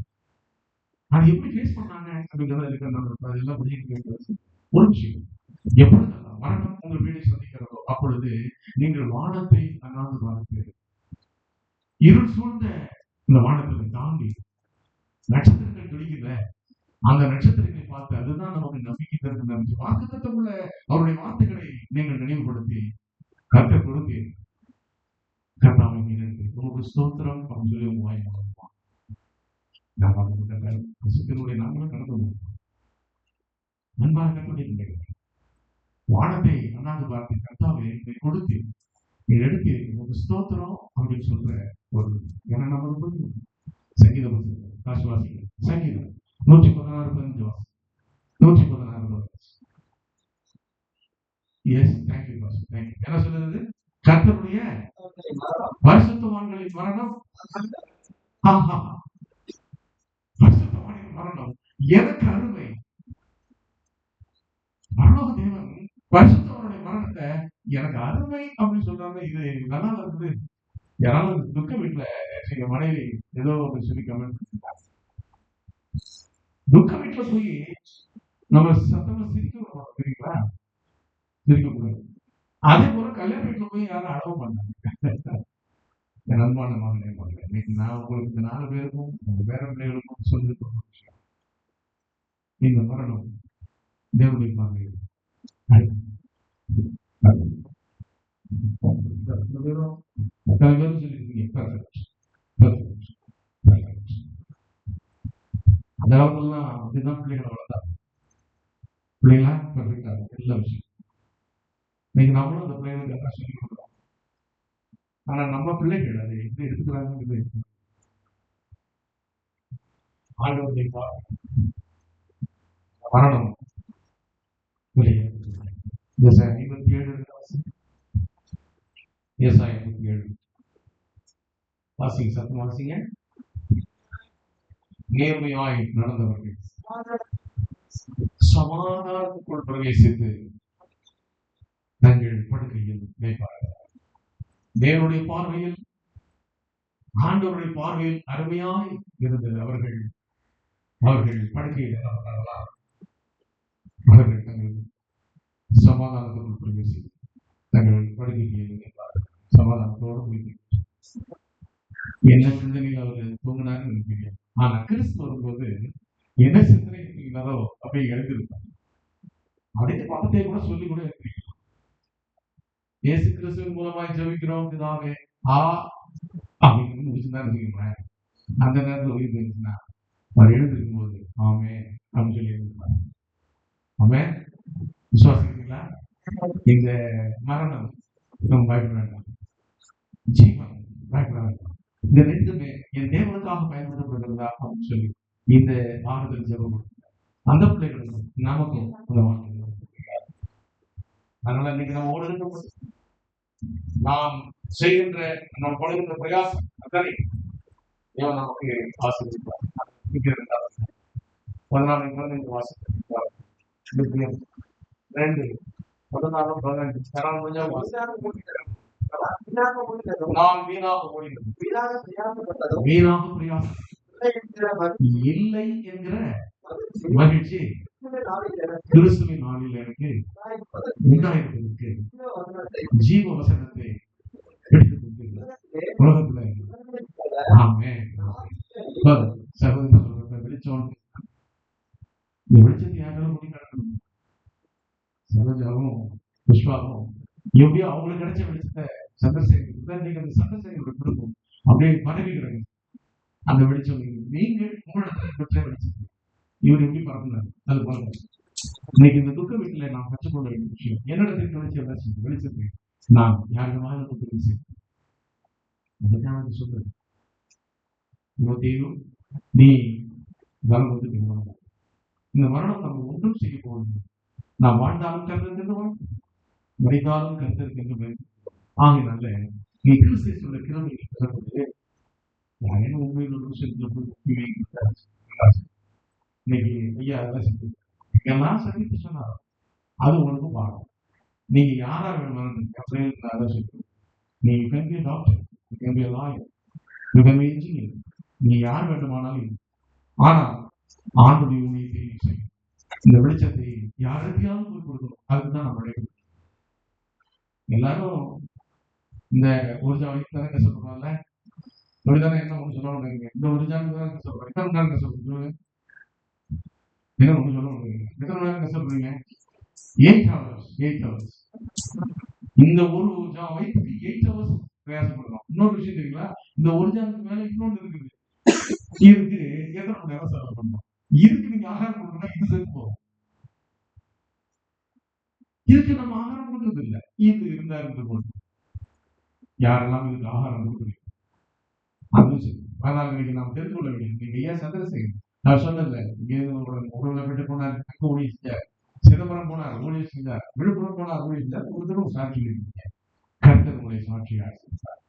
அது எப்படி ஃபேஸ் பண்ணாங்க அப்படிங்கிறத இருக்கிற அதெல்லாம் புரிஞ்சுக்க ஒரு விஷயம். எப்பொழுதெல்லாம் மரணம் உங்கள் வீடை சந்திக்கிறதோ அப்பொழுது நீங்கள் வானத்தை அண்ணாந்து பார்த்து இருள் சூழ்ந்த இந்த வானத்தை தாண்டி நட்சத்திரங்கள் துடிக்கிற அந்த நட்சத்திரங்களை பார்த்து அதுதான் நமக்கு நம்பிக்கை தருகின்ற வாக்குத்தத்தமுள்ள அவருடைய வார்த்தைகளை நீங்கள் நினைவுபடுத்தி கர்த்தர் கொடுத்து கர்த்தாவை உங்களுக்கு ஸ்தோத்திரம் அப்படின்னு சொல்லி உங்க வாய் மூலமா நாங்களும் கடந்து அன்பான கற்பனை வானத்தை அண்ணாந்து பார்த்து கர்த்தாவை இதை கொடுத்து நீ எடுத்து உங்களுக்கு ஸ்தோத்திரம் அப்படின்னு சொல்ற ஒரு ஏன்னா நம்ம சங்கீதம் காசுவாசிகள் சங்கீதம் 116 116 எஸ் தேங்க்யூ பாஸ்டர் தேங்க்யூ. என்ன சொல்லுது? கர்த்தருடைய பரிசுத்தவான்களின் மரணம், பரிசுத்தவானின் மரணம் எனக்கு அருமை. பரலோக தேவன் பரிசுத்தவானுடைய மரணத்தை எனக்கு அருமை அப்படின்னு சொல்றாங்க. இது நல்லா இருக்குது. யாராவது துக்க வீட்டுல எங்க மனைவி ஏதோ ஒரு சொல்லி கமெண்ட் துக்க வீட்டுல போய் நம்ம சத்தமா சிரிக்க விட தெரியுங்களா? சிரிக்க கூடாது. அதே போல கல்யாண வீட்டுல போய் யாரும் அடவ பண்ணாங்க. அன்பான மகனே மகளே, இன்னைக்கு நான் உங்களுக்கு 4 பேருக்கும் உங்க பேர பிள்ளைகளுக்கும் சொல்லிருக்க விஷயம், இந்த மரணம் தேவனுடைய பார்வை அந்த காலத்துலாம் அப்படிதான் பிள்ளைகளை வளர்த்தாங்க. பிள்ளைங்களா பெர்ஃபெக்டா எல்லா விஷயம் இன்னைக்கு நம்மளும் அந்த பிள்ளைகளுக்கு எல்லாம் சொல்லி கொடுக்குறோம். ஆனா நம்ம பிள்ளைகள் அதை எப்படி எடுத்துக்கிறாங்க ஆண்டவருடைய மரணம் 57 வாசிங்க, சத்தம் வாசிங்க. நேர்மையாய் நடந்தவர்கள் சமாதானத்துக்குள் பிரவேசித்து தங்கள் படுக்கையில் வைப்பார்கள். தேவனுடைய பார்வையில் ஆண்டவருடைய பார்வையில் அருமையாய் இருந்தது. அவர்கள் படுக்கையில் நடந்தார்களா? அவர்கள் தங்கள் சமாதானத்துக்குள் பிரவேசித்து தங்கள் படுக்கையில் வைப்பார்கள். சமாதானத்தோடு போய் என்ன சிந்தனையில் அவர் தூங்கினாருன்னு நினைப்பீங்க. ஆனா கிறிஸ்து வரும்போது என்ன சிந்தனை இருக்கிறாரோ அப்படி எழுதிருப்பாங்க. அப்படியே பக்கத்தை கூட சொல்லி கூட இருக்கிறீங்க. இயேசு கிறிஸ்துவின் மூலமாய் ஜெபிக்கிறோம் பிதாவே அப்படின்னு முடிச்சுதான் வச்சுக்கோங்களேன். அந்த நேரத்தில் உயிர் போயிருச்சுன்னா அவர் எழுந்திருக்கும் போது ஆமே அப்படின்னு சொல்லி எழுதிருப்பாங்க. ஆமே விசுவாசிக்கிறீங்களா? இந்த மரணம் நம்ம பயப்பட வேண்டாம், ஜீவன் பயப்பட வேண்டாம். இந்த ரெண்டுமே என் தேவனுக்காக பயன்படுத்தப்படுகிறதா அப்படின்னு சொல்லி இந்த ஆறுதல் ஜெபம் அந்த பிள்ளைகளுக்கும் நமக்கும் அந்த வாழ்க்கை. அதனால இன்னைக்கு நம்ம ஓடுகின்ற நாம் செய்கின்ற நாம் படுகின்ற பிரயாசம் அத்தனை தேவன் நமக்கு ஆசீர்வதிப்பார். 14 வாசிப்பார் 2 14 15 நான் வீணாக ஓடினேன், வீணாக பிரயாசம் இல்லை என்கிற மகிழ்ச்சி கிறிஸ்துவின் நாளில் எனக்கு உண்டாயிருப்பதற்கு ஜீவ வசனத்தை வெளிச்சம். இந்த வெளிச்சத்தை யாராலும் முடி கிடக்கணும். சரோஜாவும் புஷ்பாவும் எப்படியோ அவங்களுக்கு கிடைச்ச வெளிச்சத்தை சந்திரசேகர் நீங்க அந்த சந்திரசேகரோட குடும்பம் அப்படியே பரவி கிடக்கு. அந்த வெளிச்சம் நீங்க உங்களிடத்துல பெற்ற வெளிச்சம் இவர் எப்படி பரப்புனாரு அது பாருங்க. இன்னைக்கு இந்த துக்க வீட்டுல நான் கற்றுக்கொள்ள வேண்டிய விஷயம் என்னிடத்தில் கிடைச்ச வெளிச்சத்தை நான் யாருமாக உதவி செய்வேன். அதுதான் சொல்றது. நீ வரம் வந்து இந்த மரணம் நம்ம ஒன்றும் செய்ய போவது. நான் வாழ்ந்தாலும் கருத்து வாழ்க்கை, மறைந்தாலும் கருத்து ஆகினால நீ கிறிஸ்து சொல்ல கிழமை யாரேனும் உண்மையில் இன்னைக்கு ஐயா அதெல்லாம் செஞ்சு எல்லாம் சந்தித்து சொன்னார். அது உனக்கு பாடம். நீங்க யாரா வேணுமானு அப்படின்னு அதை சொல்லி நீ கண்டிய டாக்டர், கண்டிய லாயர், கண்டிய இன்ஜினியர், நீ யார் வேண்டுமானாலும். ஆனா ஆண்டுடைய ஊழியத்தை செய்யும். இந்த வெளிச்சத்தை யாருக்கையாவது கொடுக்கணும். அதுதான் நம்ம உழைக்கணும். எல்லாரும் இந்த ஒரு ஜாலிக்கு தானே கஷ்டப்படுவாங்கல்ல. இப்படிதானே என்ன ஒண்ணு சொல்லுவாங்க. இந்த ஒரு ஜாலிக்கு தான் கஷ்டப்படுறோம். எத்தனை நேரம் கஷ்டப்படுறீங்க? என்ன ஒண்ணு சொல்லுவாங்க. எத்தனை நேரம் கஷ்டப்படுறீங்க? 8 hours. இந்த ஒரு வயிற்றுக்கு 8 hours பிரயாசப்படுறோம். இன்னொரு விஷயம் தெரியுங்களா? இந்த ஒரு ஜாலுக்கு மேல இன்னொன்று இருக்குது. இதுக்கு எத்தனை மணி நேரம் செலவு பண்ணணும்? இதுக்கு நீங்க ஆகாரம் கொடுக்கணும்னா இது செத்து போகும். இதுக்கு நம்ம ஆகாரம் கொடுக்கறது இல்லை. இது இருந்தா இருந்து போது யாரெல்லாம் இதுக்கு ஆகாரம் கொடுக்குறீங்க அதுவும் சரி. ஆனால் இன்னைக்கு நாம் தெரிந்து கொள்ள வேண்டியது நீங்க ஏன் சந்திரசேகர் நான் சொன்னல இங்கே உங்களை விட்டு போனார், அங்க ஊழிய செஞ்சார், சிதம்பரம் போனார் ஊழிய செஞ்சார், விழுப்புரம் போனார் ஊழிய செஞ்சார். ஒரு தடவை சாட்சி இருக்கீங்க. கர்த்தர் உங்களை சாட்சியாக செஞ்சார்.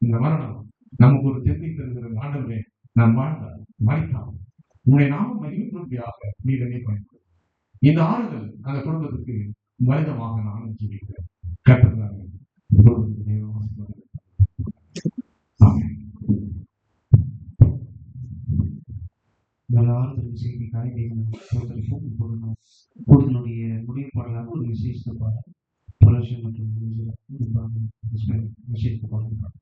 இந்த மரணம் நமக்கு ஒரு தெரிந்து தருகிற ஆண்டவரே நான் வாழ்ந்தார் மறைக்காமல் உங்களை நாமும் மகிழ்ச்சியாக நீர் என்னை பயன்படும். இந்த ஆறுதல் அந்த குடும்பத்துக்கு மனிதமாக நான் ஜீவிக்கிறேன். கர்த்தர் ஆறுதல் செய்திக்காக கூடுதலுடைய முடிவு பாடலாக ஒரு விசேஷத்தை பாடல் தொடர்ச்சி மற்றும் விசேஷத்தை பாடலாம்.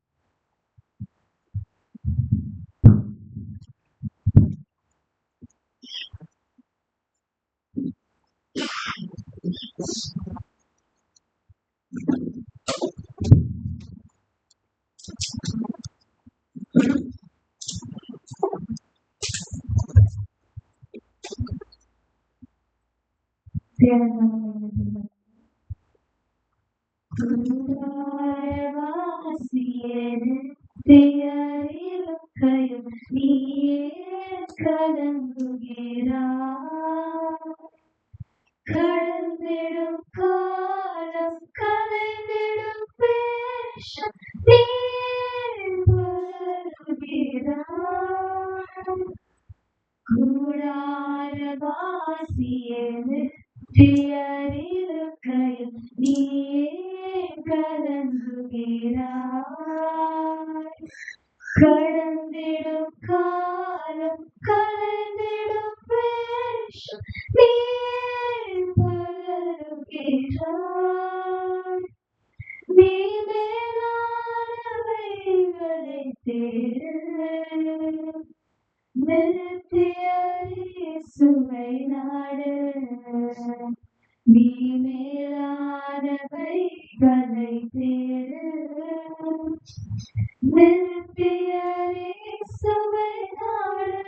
கடந்திடும் காலம் கலைந்திடும் பேஷம் கூடாரவாசியது தியறிருக்கையில் நீயே கலங்குகிறாய். கடந்திடும் காலம் கலைந்திடும் பேஷம் பலருகிறாய். நீ மேலானவைகளை தேடு, நிறுத்திய இயேசுவை நாடு. நீ மேலானவைகளை தேடு, நிறுத்திய இயேசுவை நாடு.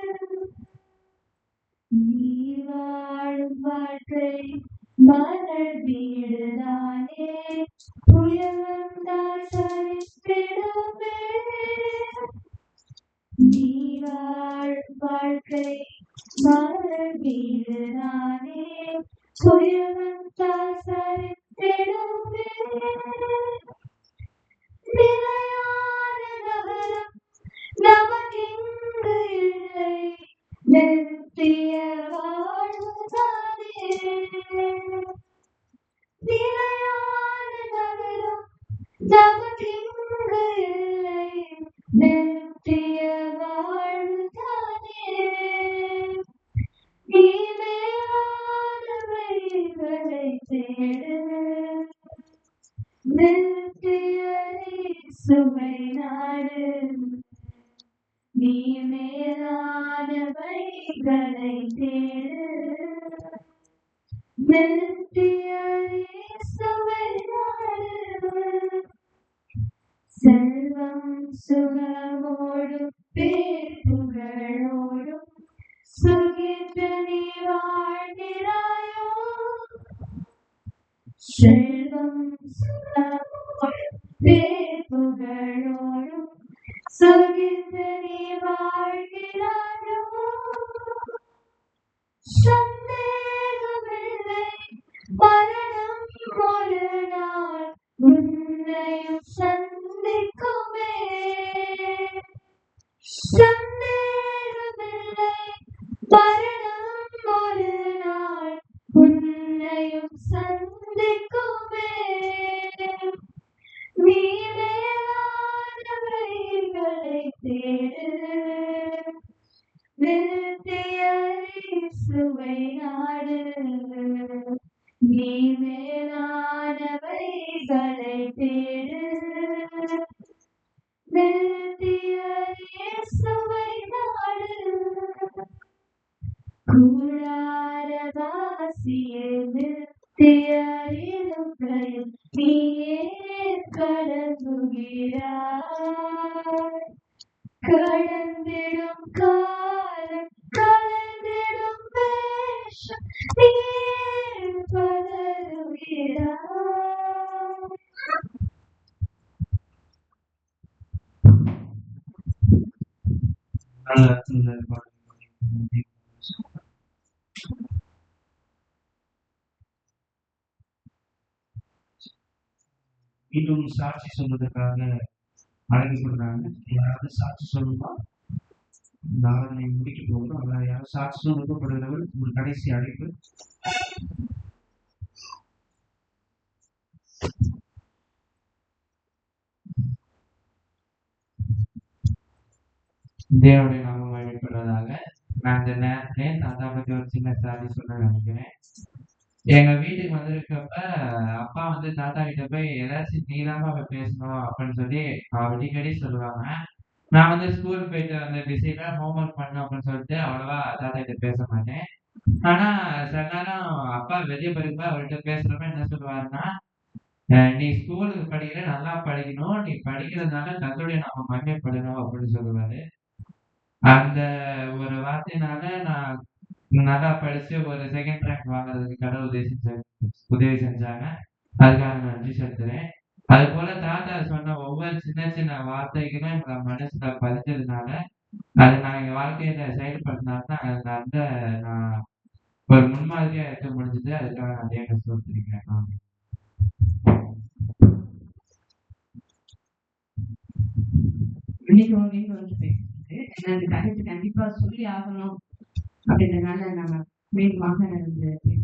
நீ வாழும் வாழ்க்கை மலர் வீடுதானே, புயல் வந்தால் சரித்திடுமே. நீ வாழும் வாழ்க்கை மலர் வீடுதானே, புயல் வந்தால் சரித்திடுமே. நிலையான நகரம் நமக்கிங்கு இல்லை, நிறுத்திய வாழ்வுதானே. நிலையான நகரம் நமக்கிங்கு இல்லை, நிறுத்திய வாழ்வுதானே. நீ மேலானவைகளை தேடு, நிறுத்திய இயேசுவை நாடு. நீ மேலானவைகளை தேடு நித்திய இயேசுவை நாடு செல்வம் சுகமோடும் பேருகளோடும் சுகித்து நீ வாழ்கிறாயோ செல்வம் சுகமோடும் பேருகளோடும் சுகித்து நீ வாழ்கிறாயோ சந்தேகமில்லை மரணம் ஒரு நாள் உன்னையும் சந்திக்குமே சந்தேகமில்லை மரணம் ஒரு நாள் உன்னையும் சந்திக்குமே நீ மேலானவைகளை தேடு நித்திய இயேசுவை நாடு நீ மேலானவைகளை தேடு நித்திய இயேசுவை நாடு கூடாரவாசியே நித்திய இருக்கையில் நீயே கடந்துகிறாய் கடந்திடும் காலம் கலந்திடும் வேஷம் நீ பதறுகிறாய் நல்ல நல்ல பாடல். மீண்டும் சாட்சி சொல்வதற்காக அழைக்கப்படுறாங்க. யாராவது சாட்சி சொல்லணுமா? இந்த ஆராதனை முடிக்க போகிறோம். அதில் யாரும் சாட்சி சொல்ல விருப்பப்படுகிறவர் ஒரு கடைசி அழைப்பு. தேவனுடைய நாமம் மகிமைப்படுவதாக. நான் இந்த நேரத்திலே தாத்தா பத்தி ஒரு சின்ன சாட்சி சொல்ல நினைக்கிறேன். எங்க வீட்டுக்கு வந்திருக்கப்ப அப்பா வந்து தாத்தா கிட்ட போய் ஏதாச்சும் நீதாம அவ பேசணும் அப்படின்னு சொல்லி அடிக்கடி சொல்லுவாங்க. நான் வந்து ஸ்கூல் போயிட்டு வந்த பிஸியில ஹோம்ஒர்க் பண்ணணும் அப்படின்னு சொல்லிட்டு அவ்வளவா தாத்தா கிட்ட பேச மாட்டேன். ஆனா சில நேரம் அப்பா வெளியே போயிருப்பா அவர்கிட்ட பேசுறப்ப என்ன சொல்லுவாருன்னா, நீ ஸ்கூலுக்கு படிக்கிற நல்லா படிக்கணும், நீ படிக்கிறதுனால கர்த்தருடைய நாம மகிமைப்படணும் அப்படின்னு சொல்லுவாரு. அந்த ஒரு வார்த்தையினால நான் நல்லா படிச்சு ஒரு செகண்ட் ரேங்க் வாங்குறதுக்கு கடவுள் உதவி செஞ்சாங்க. அதுக்காக நன்றி செலுத்துறேன். அது போல தாத்தா சொன்ன ஒவ்வொரு சின்ன சின்ன வார்த்தைகளும் எங்க மனசுல பதிஞ்சதுனால அதை நான் எங்க வாழ்க்கையில செயல்படுத்தினால்தான் அந்த நான் ஒரு முன்மாதிரியா இருக்க முடிஞ்சது. அதுக்காக நான் தேவனை ஸ்தோத்திரிக்கிறேன். ஆமென். இன்னைக்கு உங்களுக்கு வந்து பேசுறது அந்த கருத்து கண்டிப்பா சொல்லி ஆகணும் அப்படின்றதுனால நம்ம மீண்டுமாக பேசுறேன்.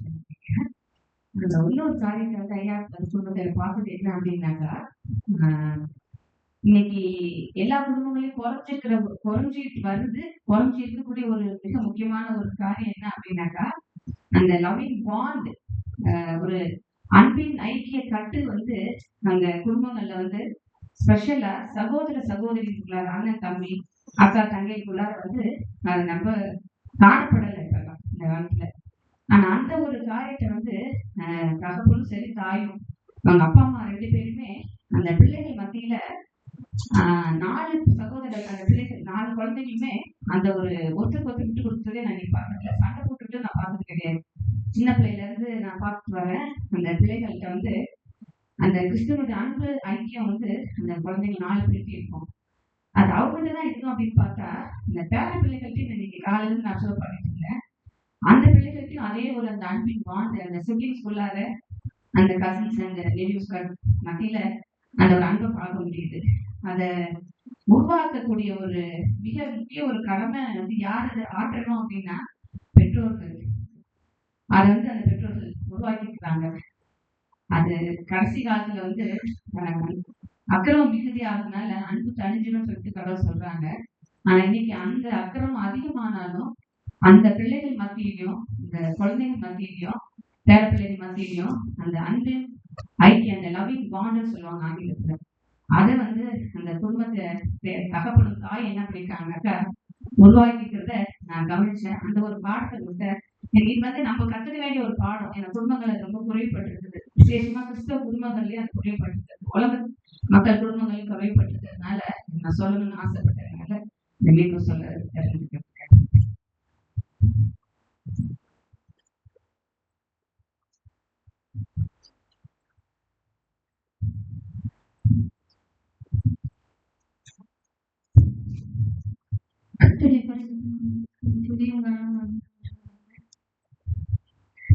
அந்த இன்னொரு காரியத்தை வந்து ஐயா குடும்பத்தை பார்த்துட்டு என்ன அப்படின்னாக்கா, இன்னைக்கு எல்லா குடும்பங்களையும் குறைஞ்சிட்டு வருது. குறைஞ்சி இருக்கக்கூடிய ஒரு மிக முக்கியமான ஒரு காரியம் என்ன அப்படின்னாக்கா, அந்த லவ்விங் பாண்ட், ஒரு அன்பின் ஐக்கிய கட்டு வந்து அந்த குடும்பங்கள்ல வந்து ஸ்பெஷலா சகோதர சகோதரிக்குள்ளார, அண்ணன் தம்பி அக்கா தங்கைக்குள்ளார வந்து அது நம்ம காணப்படலை இப்பெல்லாம் இந்த காலத்துல. ஆனா அந்த ஒரு காரியத்தை வந்து தகப்பனும் சரி தாயும் அவங்க அப்பா அம்மா 2 பேருமே அந்த பிள்ளைகள் மத்தியில 4 சகோதரர்கள், அந்த பிள்ளைகள் 4 குழந்தைகளுமே அந்த ஒரு ஒத்துக்கு விட்டு கொடுத்ததே நான் பார்த்ததில்ல. சண்டை போட்டுட்டு நான் பார்த்தது கிடையாது. சின்ன பிள்ளையில இருந்து நான் பார்த்துட்டு வரேன். அந்த பிள்ளைகள்கிட்ட வந்து அந்த கிறிஸ்துவனுடைய அன்பு ஐக்கியம் வந்து அந்த குழந்தைங்க 4 பேருக்கு இருக்கும். அது அவங்கள்ட்ட தான் இருக்கும் அப்படின்னு பார்த்தா, இந்த பேர பிள்ளைகள்ட்டையும் இன்னைக்கு காலையில நான் அப்சர்வ் பண்ணிட்டு இருந்தேன். அந்த பிள்ளைகள்ட்டையும் அதே ஒரு அந்த அன்பின் பாண்ட், அந்த சிப்ளிங்ஸ் குள்ளார அந்த கசின்ஸ் அந்த ரிலேட்டிவ்ஸ் மத்தியில அந்த ஒரு அன்பை பார்க்க முடியுது. அதை உருவாக்கக்கூடிய ஒரு மிக முக்கிய ஒரு கடமை வந்து யார் அதை ஆற்றணும் அப்படின்னா பெற்றோர்கள். அதை வந்து அந்த பெற்றோர்கள் உருவாக்கிக்கிறாங்க. அது கடைசி காலத்துல வந்து அக்கிரமம் மிகுதி ஆகுனால அன்பு தனிஞ்சுன்னு சொல்லிட்டு கடவுள் சொல்றாங்க. ஆனா இன்னைக்கு அந்த அக்கிரமம் அதிகமானாலும் அந்த பிள்ளைகள் மத்தியிலையும் இந்த குழந்தைகள் மத்தியிலையும் பேர பிள்ளைகள் மத்தியிலையும் அந்த அன்பின் ஐக்கியம், அந்த லவ்விங் பாண்டுன்னு சொல்லுவாங்க ஆங்கிலத்துல, அதை வந்து அந்த அந்த குடும்பத்தை தகப்பனும் தாய் என்ன பண்ணிருக்காங்கனாக்கா உருவாக்கிக்கிறத நான் கவனிச்சேன். அந்த ஒரு பாடத்தை விட்ட இது நம்ம கத்துக்க வேண்டிய ஒரு பாடம். என் குடும்பங்கள் ரொம்ப குறைவுபட்டிருக்குது. விசேஷமா கிறிஸ்தவ குடும்பங்கள்லயும் அது குறைவுபட்டிருக்கு. உலக மக்கள் குடும்பங்களையும் குறைவுபட்டிருக்கிறதுனால நான் சொல்லணும்னு ஆசைப்பட்டதுனால இந்த மீண்டும் சொல்ல தெரிஞ்சுக்கிறேன்.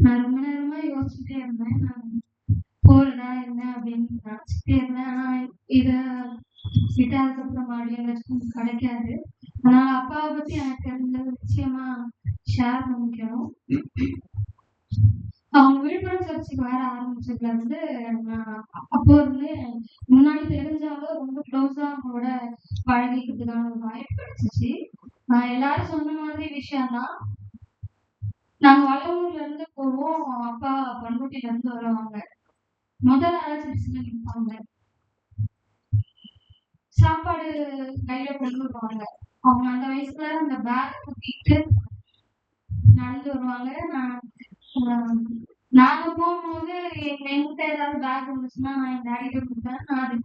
நான் ரொம்ப நேரமா யோசிச்சுட்டே இருந்தேன். நான் போறதா என்ன அப்படின்னு நினைச்சுட்டே இருந்தேன். ஆனா இத விட்டதுக்கப்புறம் மறுபடியும் ரெஸ்பான்ஸ் கிடைக்காது. அதனால அப்பாவை பத்தி எனக்கு தெரிஞ்சது நிச்சயமா ஷேர் பண்ணிக்கணும். அவங்க விழுப்புரம் சர்ச்சுக்கு வர ஆரம்பிச்சதுல இருந்து நான் அப்போ இருந்து முன்னாடி தெரிஞ்சாலும் ரொம்ப க்ளோஸா அவங்களோட பழகிக்கிறதுக்கான ஒரு வாய்ப்பு கிடைச்சிச்சு. எல்லாரும் சொன்ன மாதிரி விஷயம்தான். நாங்க வளவூர்ல இருந்து போவோம். அப்பா பண்ருட்டில இருந்து வருவாங்க. முதல் அழைச்சிட்டு நிற்பாங்க. சாப்பாடு கையில கொண்டு வருவாங்க. அவங்க அந்த வயசுல அந்த பேக் தூக்கிட்டு நடந்து வருவாங்க. நாங்க போகும்போது எங்கிட்ட ஏதாவது பேக் இருந்துச்சுன்னா நான் என் டேடிட்ட கொடுப்பேன்.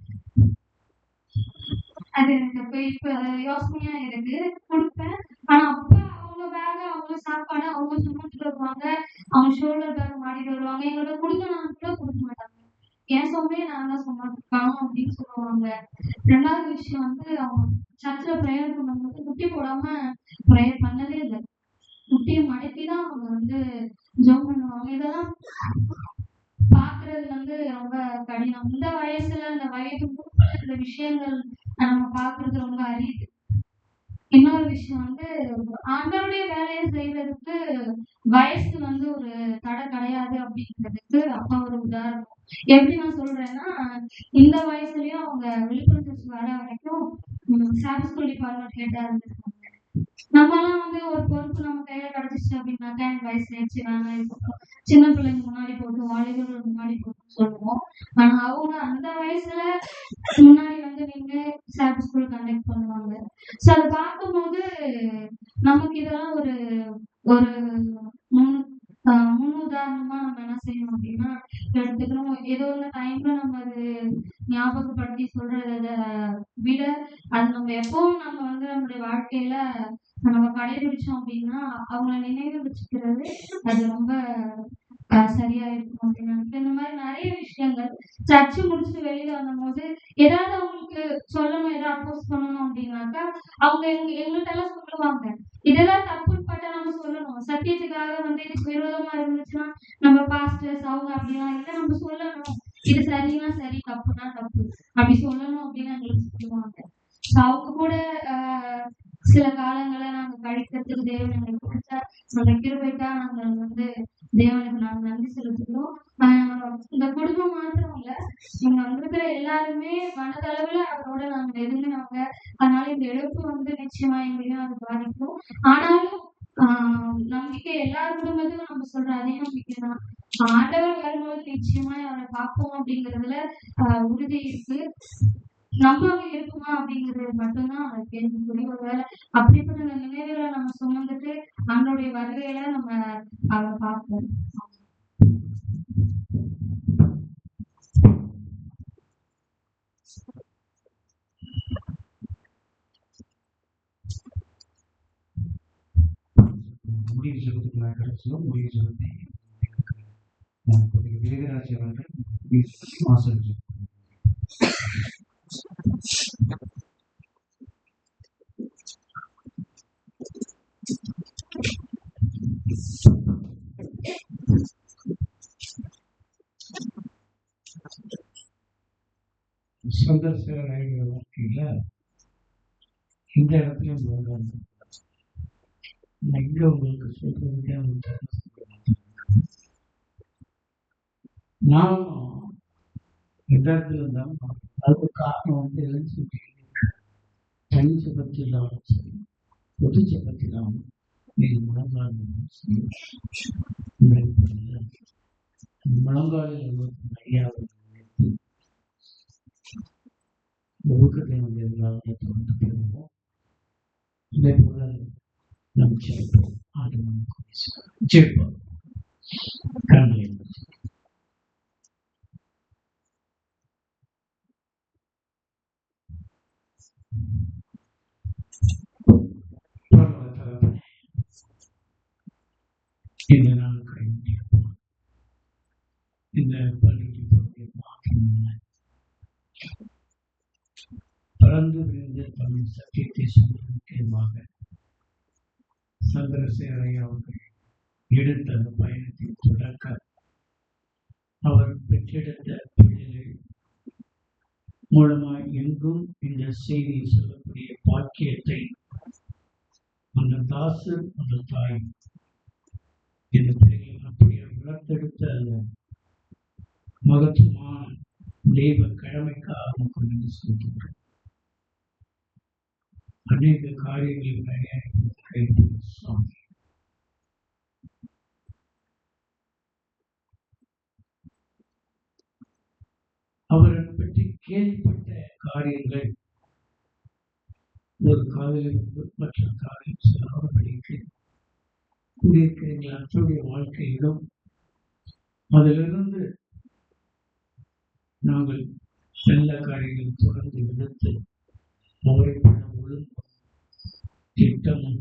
அது எனக்கு இப்ப யோசனையா இருக்கு, கொடுப்பேன். ஆனா அப்ப அவங்க பேக அவங்க சாப்பாடு அவங்க சுமந்துட்டு வருவாங்க. அவங்க ஷோல்டர் பேக் மாட்டிட்டு வருவாங்க. எங்களோட கொடுக்கணும் கூட கொடுக்க மாட்டாங்க. என் சொன்னே நான் தான் சுமந்துருக்காங்க அப்படின்னு சொல்லுவாங்க. ரெண்டாவது விஷயம் அவங்க சர்ச்சில் ப்ரேயர் பண்ணும்போது முட்டி போடாம ப்ரேயர் பண்ணதே இல்லை. முட்டியை மடக்கிதான் அவங்க ஜோம் பண்ணுவாங்க. இதெல்லாம் பாக்குறது ரொம்ப கடினம். இந்த வயசுல அந்த வயது இந்த விஷயங்கள் நம்ம பாக்குறது ரொம்ப அரியுது. இன்னொரு விஷயம் ஆண்டவருடைய வேலையை செய்யறதுக்கு வயசு ஒரு தடை கிடையாது அப்படிங்கிறதுக்கு அப்பா ஒரு உதாரணம். எப்படி நான் சொல்றேன்னா, இந்த வயசுலயும் அவங்க விழுப்புரம் வர வரைக்கும் ஸ்கூல் டிபார்ட்மெண்ட் ஹெட்டா இருந்திருக்காங்க. நம்மலாம் ஒரு பொறுப்பு நம்ம கையில கிடைச்சிச்சு அப்படின்னாக்கா எனக்கு வயசு ஆயிடுச்சு வேணாம், சின்ன பிள்ளைங்க முன்னாடி போட்டு வாலிபர்கள் முன்னாடி போட்டு சொல்லுவோம். ஆனா அவங்க அந்த வயசுல முன்னாடி நீங்க சாப் ஸ்கூல் கண்டக்ட் பண்ணுவாங்க. சோ அதை பார்க்கும்போது நமக்கு இதெல்லாம் ஒரு ஒரு முன்னுதாரணமா நம்ம என்ன செய்யணும் அப்படின்னா எடுத்துக்கிறோம். ஏதோ ஒரு டைம்ல நம்ம அது ஞாபகப்படுத்தி சொல்றத விட அது நம்ம எப்பவும் நம்ம நம்மளுடைய வாழ்க்கையில நம்ம கடைபிடிச்சோம் அப்படின்னா அவங்கள நினைவு வச்சுக்கிறது அது ரொம்ப சரியா இருக்கும் அப்படின்னு நினைக்கிறேன். இந்த மாதிரி நிறைய விஷயங்கள் சர்ச்சு முடிச்சுட்டு வெளியில வந்த போது ஏதாவது அவங்களுக்கு சொல்லணும், ஏதாவது அப்போஸ் பண்ணணும் அப்படின்னாக்கா அவங்க எங்கள்கிட்ட எல்லாம் சொல்லுவாங்க. இதெல்லாம் தப்புப்பட்ட நம்ம சொல்லணும். சத்தியத்துக்காக இதுக்கு விரோதமா இருந்துச்சுன்னா நம்ம பாஸ்டர்ஸ் அவங்க அப்படிலாம் இல்லை, நம்ம சொல்லணும். இது சரின்னா சரி, தப்புனா தப்பு அப்படி சொல்லணும் அப்படின்னு எங்களுக்கு சொல்லுவாங்க. அவங்க கூட சில காலங்களை நாங்க கழிக்கிறதுக்கு தேவன் எங்களுக்கு கொடுத்த அந்த கிருபைக்கா நாங்க தேவனுக்கு நாங்க நன்றி செலுத்துகிறோம். இந்த குடும்பம் மாத்திரம் இல்ல, இங்க வந்திருக்கிற எல்லாருமே மனதளவுல அவரோட நாங்க நெருங்கினவங்க. அதனால இந்த இழப்பு நிச்சயமா எங்களையும் அது பாதிக்கும். ஆனாலும் நம்பிக்கை எல்லா குடும்பத்துக்கும் நம்ம சொல்ற அதே நம்பிக்கை தான். ஆண்டவர் வரும்போது நிச்சயமா அவரை பார்ப்போம் அப்படிங்கிறதுல உறுதி இருக்கு. நம்பாம இருக்குமா அப்படிங்கிறது மட்டும்தான் அவரை கேள்விக்குறி. ஒருவேளை அப்படிப்பட்ட நினைவுகளை நம்ம சுமந்துட்டு அவனுடைய வருகையில நம்ம அவரை பார்ப்போம். முடிவு சொல்றதுக்கு நான் கிடைச்சோம். முடிவு சொல்லி வேதராஜ் அவர்கள் ஆசிரியர் சந்தர்சன வாழ்க்கையில இந்த இடத்துல எங்க உங்களுக்கு சொல்றதுக்கே நானும் எந்த இடத்துல இருந்தாலும் அதுக்கு காரணம் தனிச்சை பற்றி இல்லாமல் சரி, பொதுச்சை பற்றி இல்லாமல் நீங்கள் முழங்கால் முழங்காலில் ஐயாவது ஒழுக்கத்தினுடைய விழாவை தொடர்ந்து பெறுவோம். இதே போல நம் ஜெபிப்போம். ஆண்டவருக்கு ஜெபிப்போம். கண்களை மூடி. பரலோக தகப்பனே, இந்த நாள் கைப்பா இந்த பள்ளிக்கு போகிற மாற்றமில்லை. பறந்து விழுந்த தமிழ் சத்தியத்தை சொல்வதற்கேமாக சந்திரசேகரை அவர்கள் எடுத்த அந்த பயணத்தின் தொடக்க அவர் பெற்றெடுத்த பிள்ளைகள் மூலமாய் எங்கும் இந்த செய்தியை சொல்லக்கூடிய பாக்கியத்தை அந்த தாசர் அந்த தாய் இந்த பிள்ளைகள் அப்படியே வளர்த்தெடுத்த அந்த மகத்துவமான தெய்வ கடமைக்காக கொண்டு சொல்கின்றோம். அநேக காரியங்களை சுவாமி அவரை பற்றி கேள்விப்பட்ட காரியங்கள் ஒரு காதலிற்கு மற்ற காதல் செல்லாதபடிக்கு கூடியிருக்கிற அத்தனுடைய வாழ்க்கையிலும் அதிலிருந்து நாங்கள் நல்ல காரியங்கள் தொடர்ந்து எடுத்து அவரை பண்ண ஒழுங்கும் திட்டமும்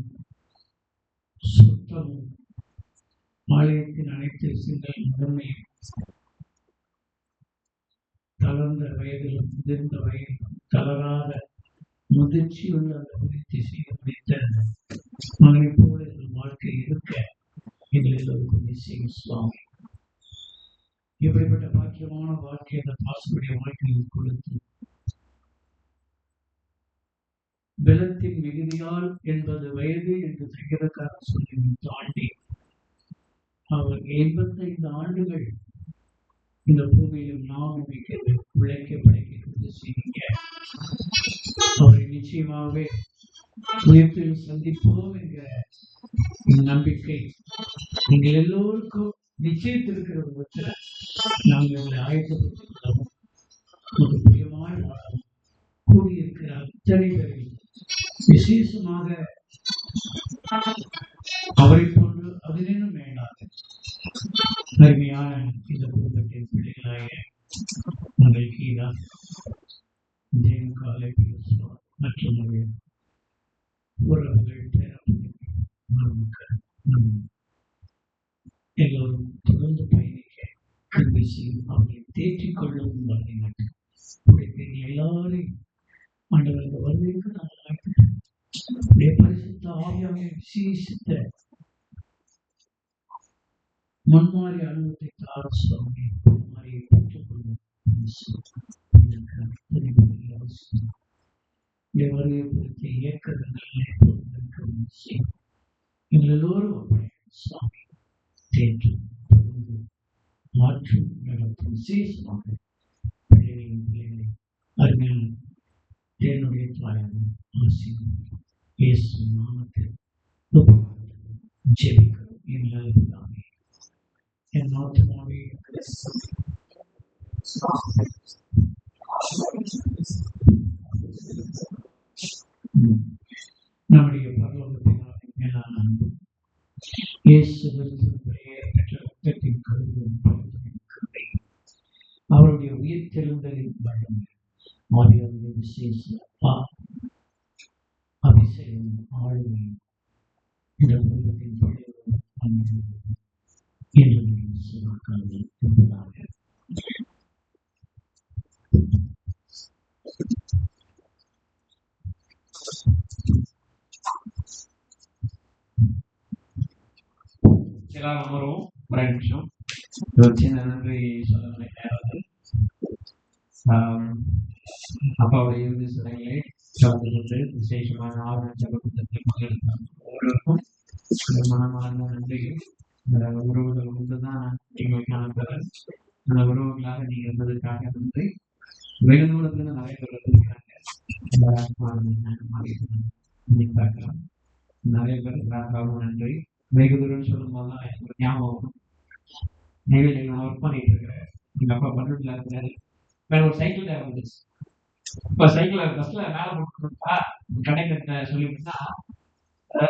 சுத்தமும் ஆலயத்தின் அனைத்து விஷயங்கள் முதன்மையும் தளர்ந்த வயதிலும் முதிர்ந்த வயதிலும் தளராத முதிர்ச்சியுள்ள அந்த உறுதி செய்ய முடித்த மகனை போல எங்கள் வாழ்க்கை இருக்க எங்களில் ஒரு நிச்சயம் சுவாமி இப்படிப்பட்ட பாக்கியமான வாழ்க்கை அந்த பாசுடைய வாழ்க்கையில் கொடுத்து பலத்தின் மிகுதியால் 80 வயது என்று சங்கீதக்கார சொல்லி தாண்டி அவர் 85 ஆண்டுகள் இந்த பூமியிலும் நாம் மிக்கிறது உழைக்க படைக்கிறது செய்யுங்க. அவரை நிச்சயமாகவே உயர்த்தில் சந்திப்போம் என்கிற நம்பிக்கை நீங்கள் எல்லோருக்கும் நிச்சயத்திருக்கிற பட்சத்தில் நாங்கள் எங்களை ஆயத்தப்படுத்திக் கொள்ளவும் ஒரு பிரியமாய் வாழவும் கூடியிருக்கிற அத்தனை பேரில் விசேஷமாக அவரை போன்று அதிலும் வேண்டாத அருமையான இந்த குடும்பத்தின் பிள்ளைகளாய மகள் கீதா ஜெயம் காலை மற்றும் உறவுகள் எல்லோரும் தொடர்ந்து பயணிக்க கல்வி செய்யும் அவர்களை தேற்றிக் கொள்ளவும் வருகிறார்கள். எல்லாரையும் ஆண்டவர்கள் வருவதற்கு நாங்கள் வாழ்த்துகிறோம். பரிசுத்த ஆவியாக விசேஷித்த முன்மாறி அனுபவத்தை தார சுவாமி முன்மாறியை பெற்றுக்கொள்ளும் வருகை குறித்த இயக்கங்கள் எங்கள் எல்லோரும் சுவாமி தேற்றும் தொடர்ந்து மாற்றும் நடத்தும் விசேஷமாக பிள்ளைகளின் பிள்ளைகளை அருமையான தேவனுடைய தாயாரும் ஆசீர்வாதம் இயேசு நாமத்தில் ஜெபிக்கிறோம் எங்கள் பிதாவே. என் ஆத்துமாவே நம்முடைய பரலோகத்தின் மேலான அன்பு இயேசு கிறிஸ்துவினுடைய பெற்ற ரத்தத்தின் கருவும் அவருடைய உயிர்த்தெழுந்தலின் வல்லமை ஆவியாருடைய விசேஷ அபிஷேகம் ஆளுமை இந்த உலகத்தின் பழைய என்று சொல்லுங்கள் என்பதாக எல்லாரும் அமரும். ஒரு நிமிஷம் சின்ன நன்றி சொல்ல நினைக்கிறார்கள். அப்பாவுடைய இறுதி சடங்களை கலந்து கொண்டு விசேஷமான ஆர்வம் ஜபக்கூட்டத்தில் பங்கெடுத்தார். ஒவ்வொருவருக்கும் மனமார்ந்த நன்றியும் உறவுகள் ஒன்றுதான் நீங்கள் காணப்படுற அந்த உறவுகளாக நீங்க இருந்ததுக்காக நன்றி. வெகு தூரத்துல நிறைய பேர் இருந்திருக்காங்க. பார்க்கலாம் நிறைய பேர் எல்லாருக்காகவும் நன்றி. வெகு தூரம் சொல்லும் போதுதான் எனக்கு ஒரு ஞாபகம். நெய்வேலியில் நான் ஒர்க் பண்ணிட்டு இருக்கிறேன். எங்க அப்பா பண்ருட்டில் இருக்கிறாரு. வேற ஒரு சைக்கிள் டேப் வந்துச்சு. இப்போ சைக்கிளை பஸ்ல மேலே போட்டுருப்பா கடைக்கிட்ட சொல்லிவிட்டுனா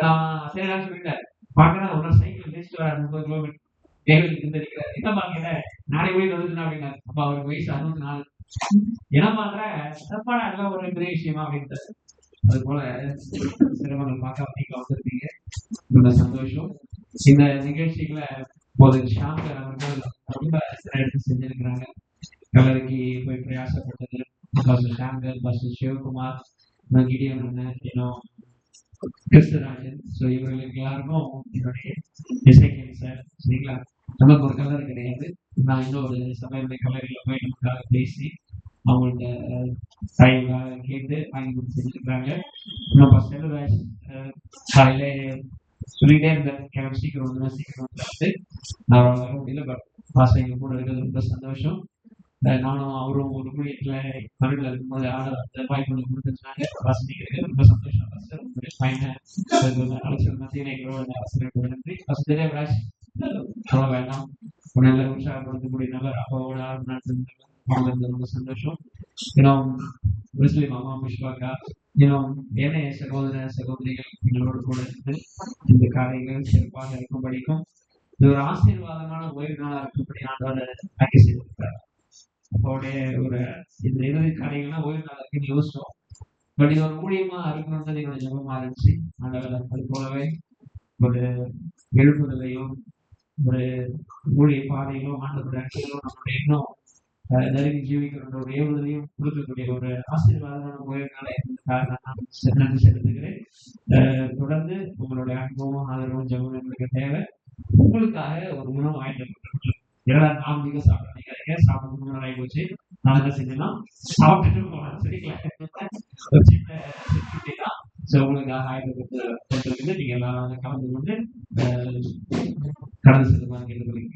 நான் சரி நான் சொல்லிட்டேன் பார்க்கறேன் ஒரு சைக்கிள் லிஸ்ட் வர 30 கிலோமீட்டர் டேவிலுக்கு தெரிவிக்கிறார் என்ன பாருங்க நானே போய் வந்துட்டேன் அப்படின்னா அப்ப அவருக்கு வயசு 64 என்ன பண்றேன் சிறப்பான எல்லாம் ஒரு பெரிய விஷயமா அப்படின்ட்டு அது போல சிரமங்கள் பார்க்க நீங்க வந்திருக்கீங்க ரொம்ப சந்தோஷம். இந்த நிகழ்ச்சிகளை போது ஷாம்கர் அவர்கள் ரொம்ப எடுத்து செஞ்சிருக்கிறாங்க. கலருக்கு போய் பிரயாசப்பட்டது பாஸ்டர் ஷாம்கர், பாஸ்டர் சிவகுமார், கிடியன் இன்னும் கிறிஸ்தராஜன். ஸோ இவர்களுக்கு எல்லாருக்கும் என்னுடைய இசைக்கேன் சார் சரிங்களா. நமக்கு ஒரு கலர் கிடையாது. நான் இன்னொரு சமையலுடைய கலரில் போய் நமக்காக பேசி அவங்கள்ட்ட தயவுக்காக கேட்டு வாங்கி கொடுத்து செஞ்சுருக்காங்க. இன்னும் செல்வராஜ் காலையில சொல்லிட்டே இருந்தேன் எனக்கு சீக்கிரம் வந்து சீக்கிரம் நான் முடியல. பட் பாசங்க கூட இருக்கிறது ரொம்ப சந்தோஷம். நானும் அவரும் ஒரு ஊழியத்துல தமிழ்ல இருக்கும்போது ஆட வாய்ப்பு கொடுத்துருந்தாங்க. வாசனைக்கு ரொம்ப சந்தோஷம். உங்களுடைய பையனை அழைச்சல் மத்திய எங்களோட ஆசிரியர் நன்றி. ஃபர்ஸ்ட் தேவராஜ் சொல்ல வேண்டாம். ஒரு நல்ல உற்சாகப்படுத்தக்கூடிய நல்ல அப்பாவோட நடந்தது ரொம்ப சந்தோஷம். இன்னும் முஸ்லிம் அம்மா புஷ்பாக்கா இன்னும் ஏனைய சகோதர சகோதரிகள் எங்களோடு கூட இருந்து இந்த காரியங்கள் சிறப்பாக இருக்கும்படிக்கும் இது ஒரு ஆசீர்வாதமான ஓய்வு நாளாக இருக்கும்படி ஆண்டோட ஆக்கி செய்திருக்கிறார். அப்போடைய ஒரு இந்த இறுதி காரியங்கள்லாம் ஓய்வு நாள் இருக்குன்னு யோசிச்சோம். பட் இது ஒரு ஊழியமா இருக்கணும்னு என்னோட ஜபமா இருந்துச்சு. ஆண்டவர் அது போலவே ஒரு எழுப்புதலையும் ஒரு ஊழிய பாதையிலும் ஆண்டோட அடிகளும் நம்மளுடைய இன்னும் நெருங்கி ஜீவிக்கிற ஒரு ஏவுதலையும் கொடுக்கக்கூடிய ஒரு ஆசீர்வாதமான ஓய்வுனால நான் நன்றி செலுத்துகிறேன். தொடர்ந்து உங்களுடைய அனுபவம் ஆதரவும் ஜபம் எங்களுக்கு தேவை. உங்களுக்காக ஒரு உணவு வாங்கிட்டு இரண்டாவது 4 மணிக்கு சாப்பிட்டு சாப்பிட்டு 3 நாள் ஆகி போச்சு. நான் என்ன செஞ்சேன்னா சாப்பிட்டுட்டு போனேன் சரிங்களா. ஒரு சின்ன செக்யூரிட்டி தான். ஸோ உங்களுக்காக ஆயிரத்தி நீங்க எல்லாம் கலந்து கொண்டு கடந்து செல்லுமா கேட்டுக்கிறீங்க.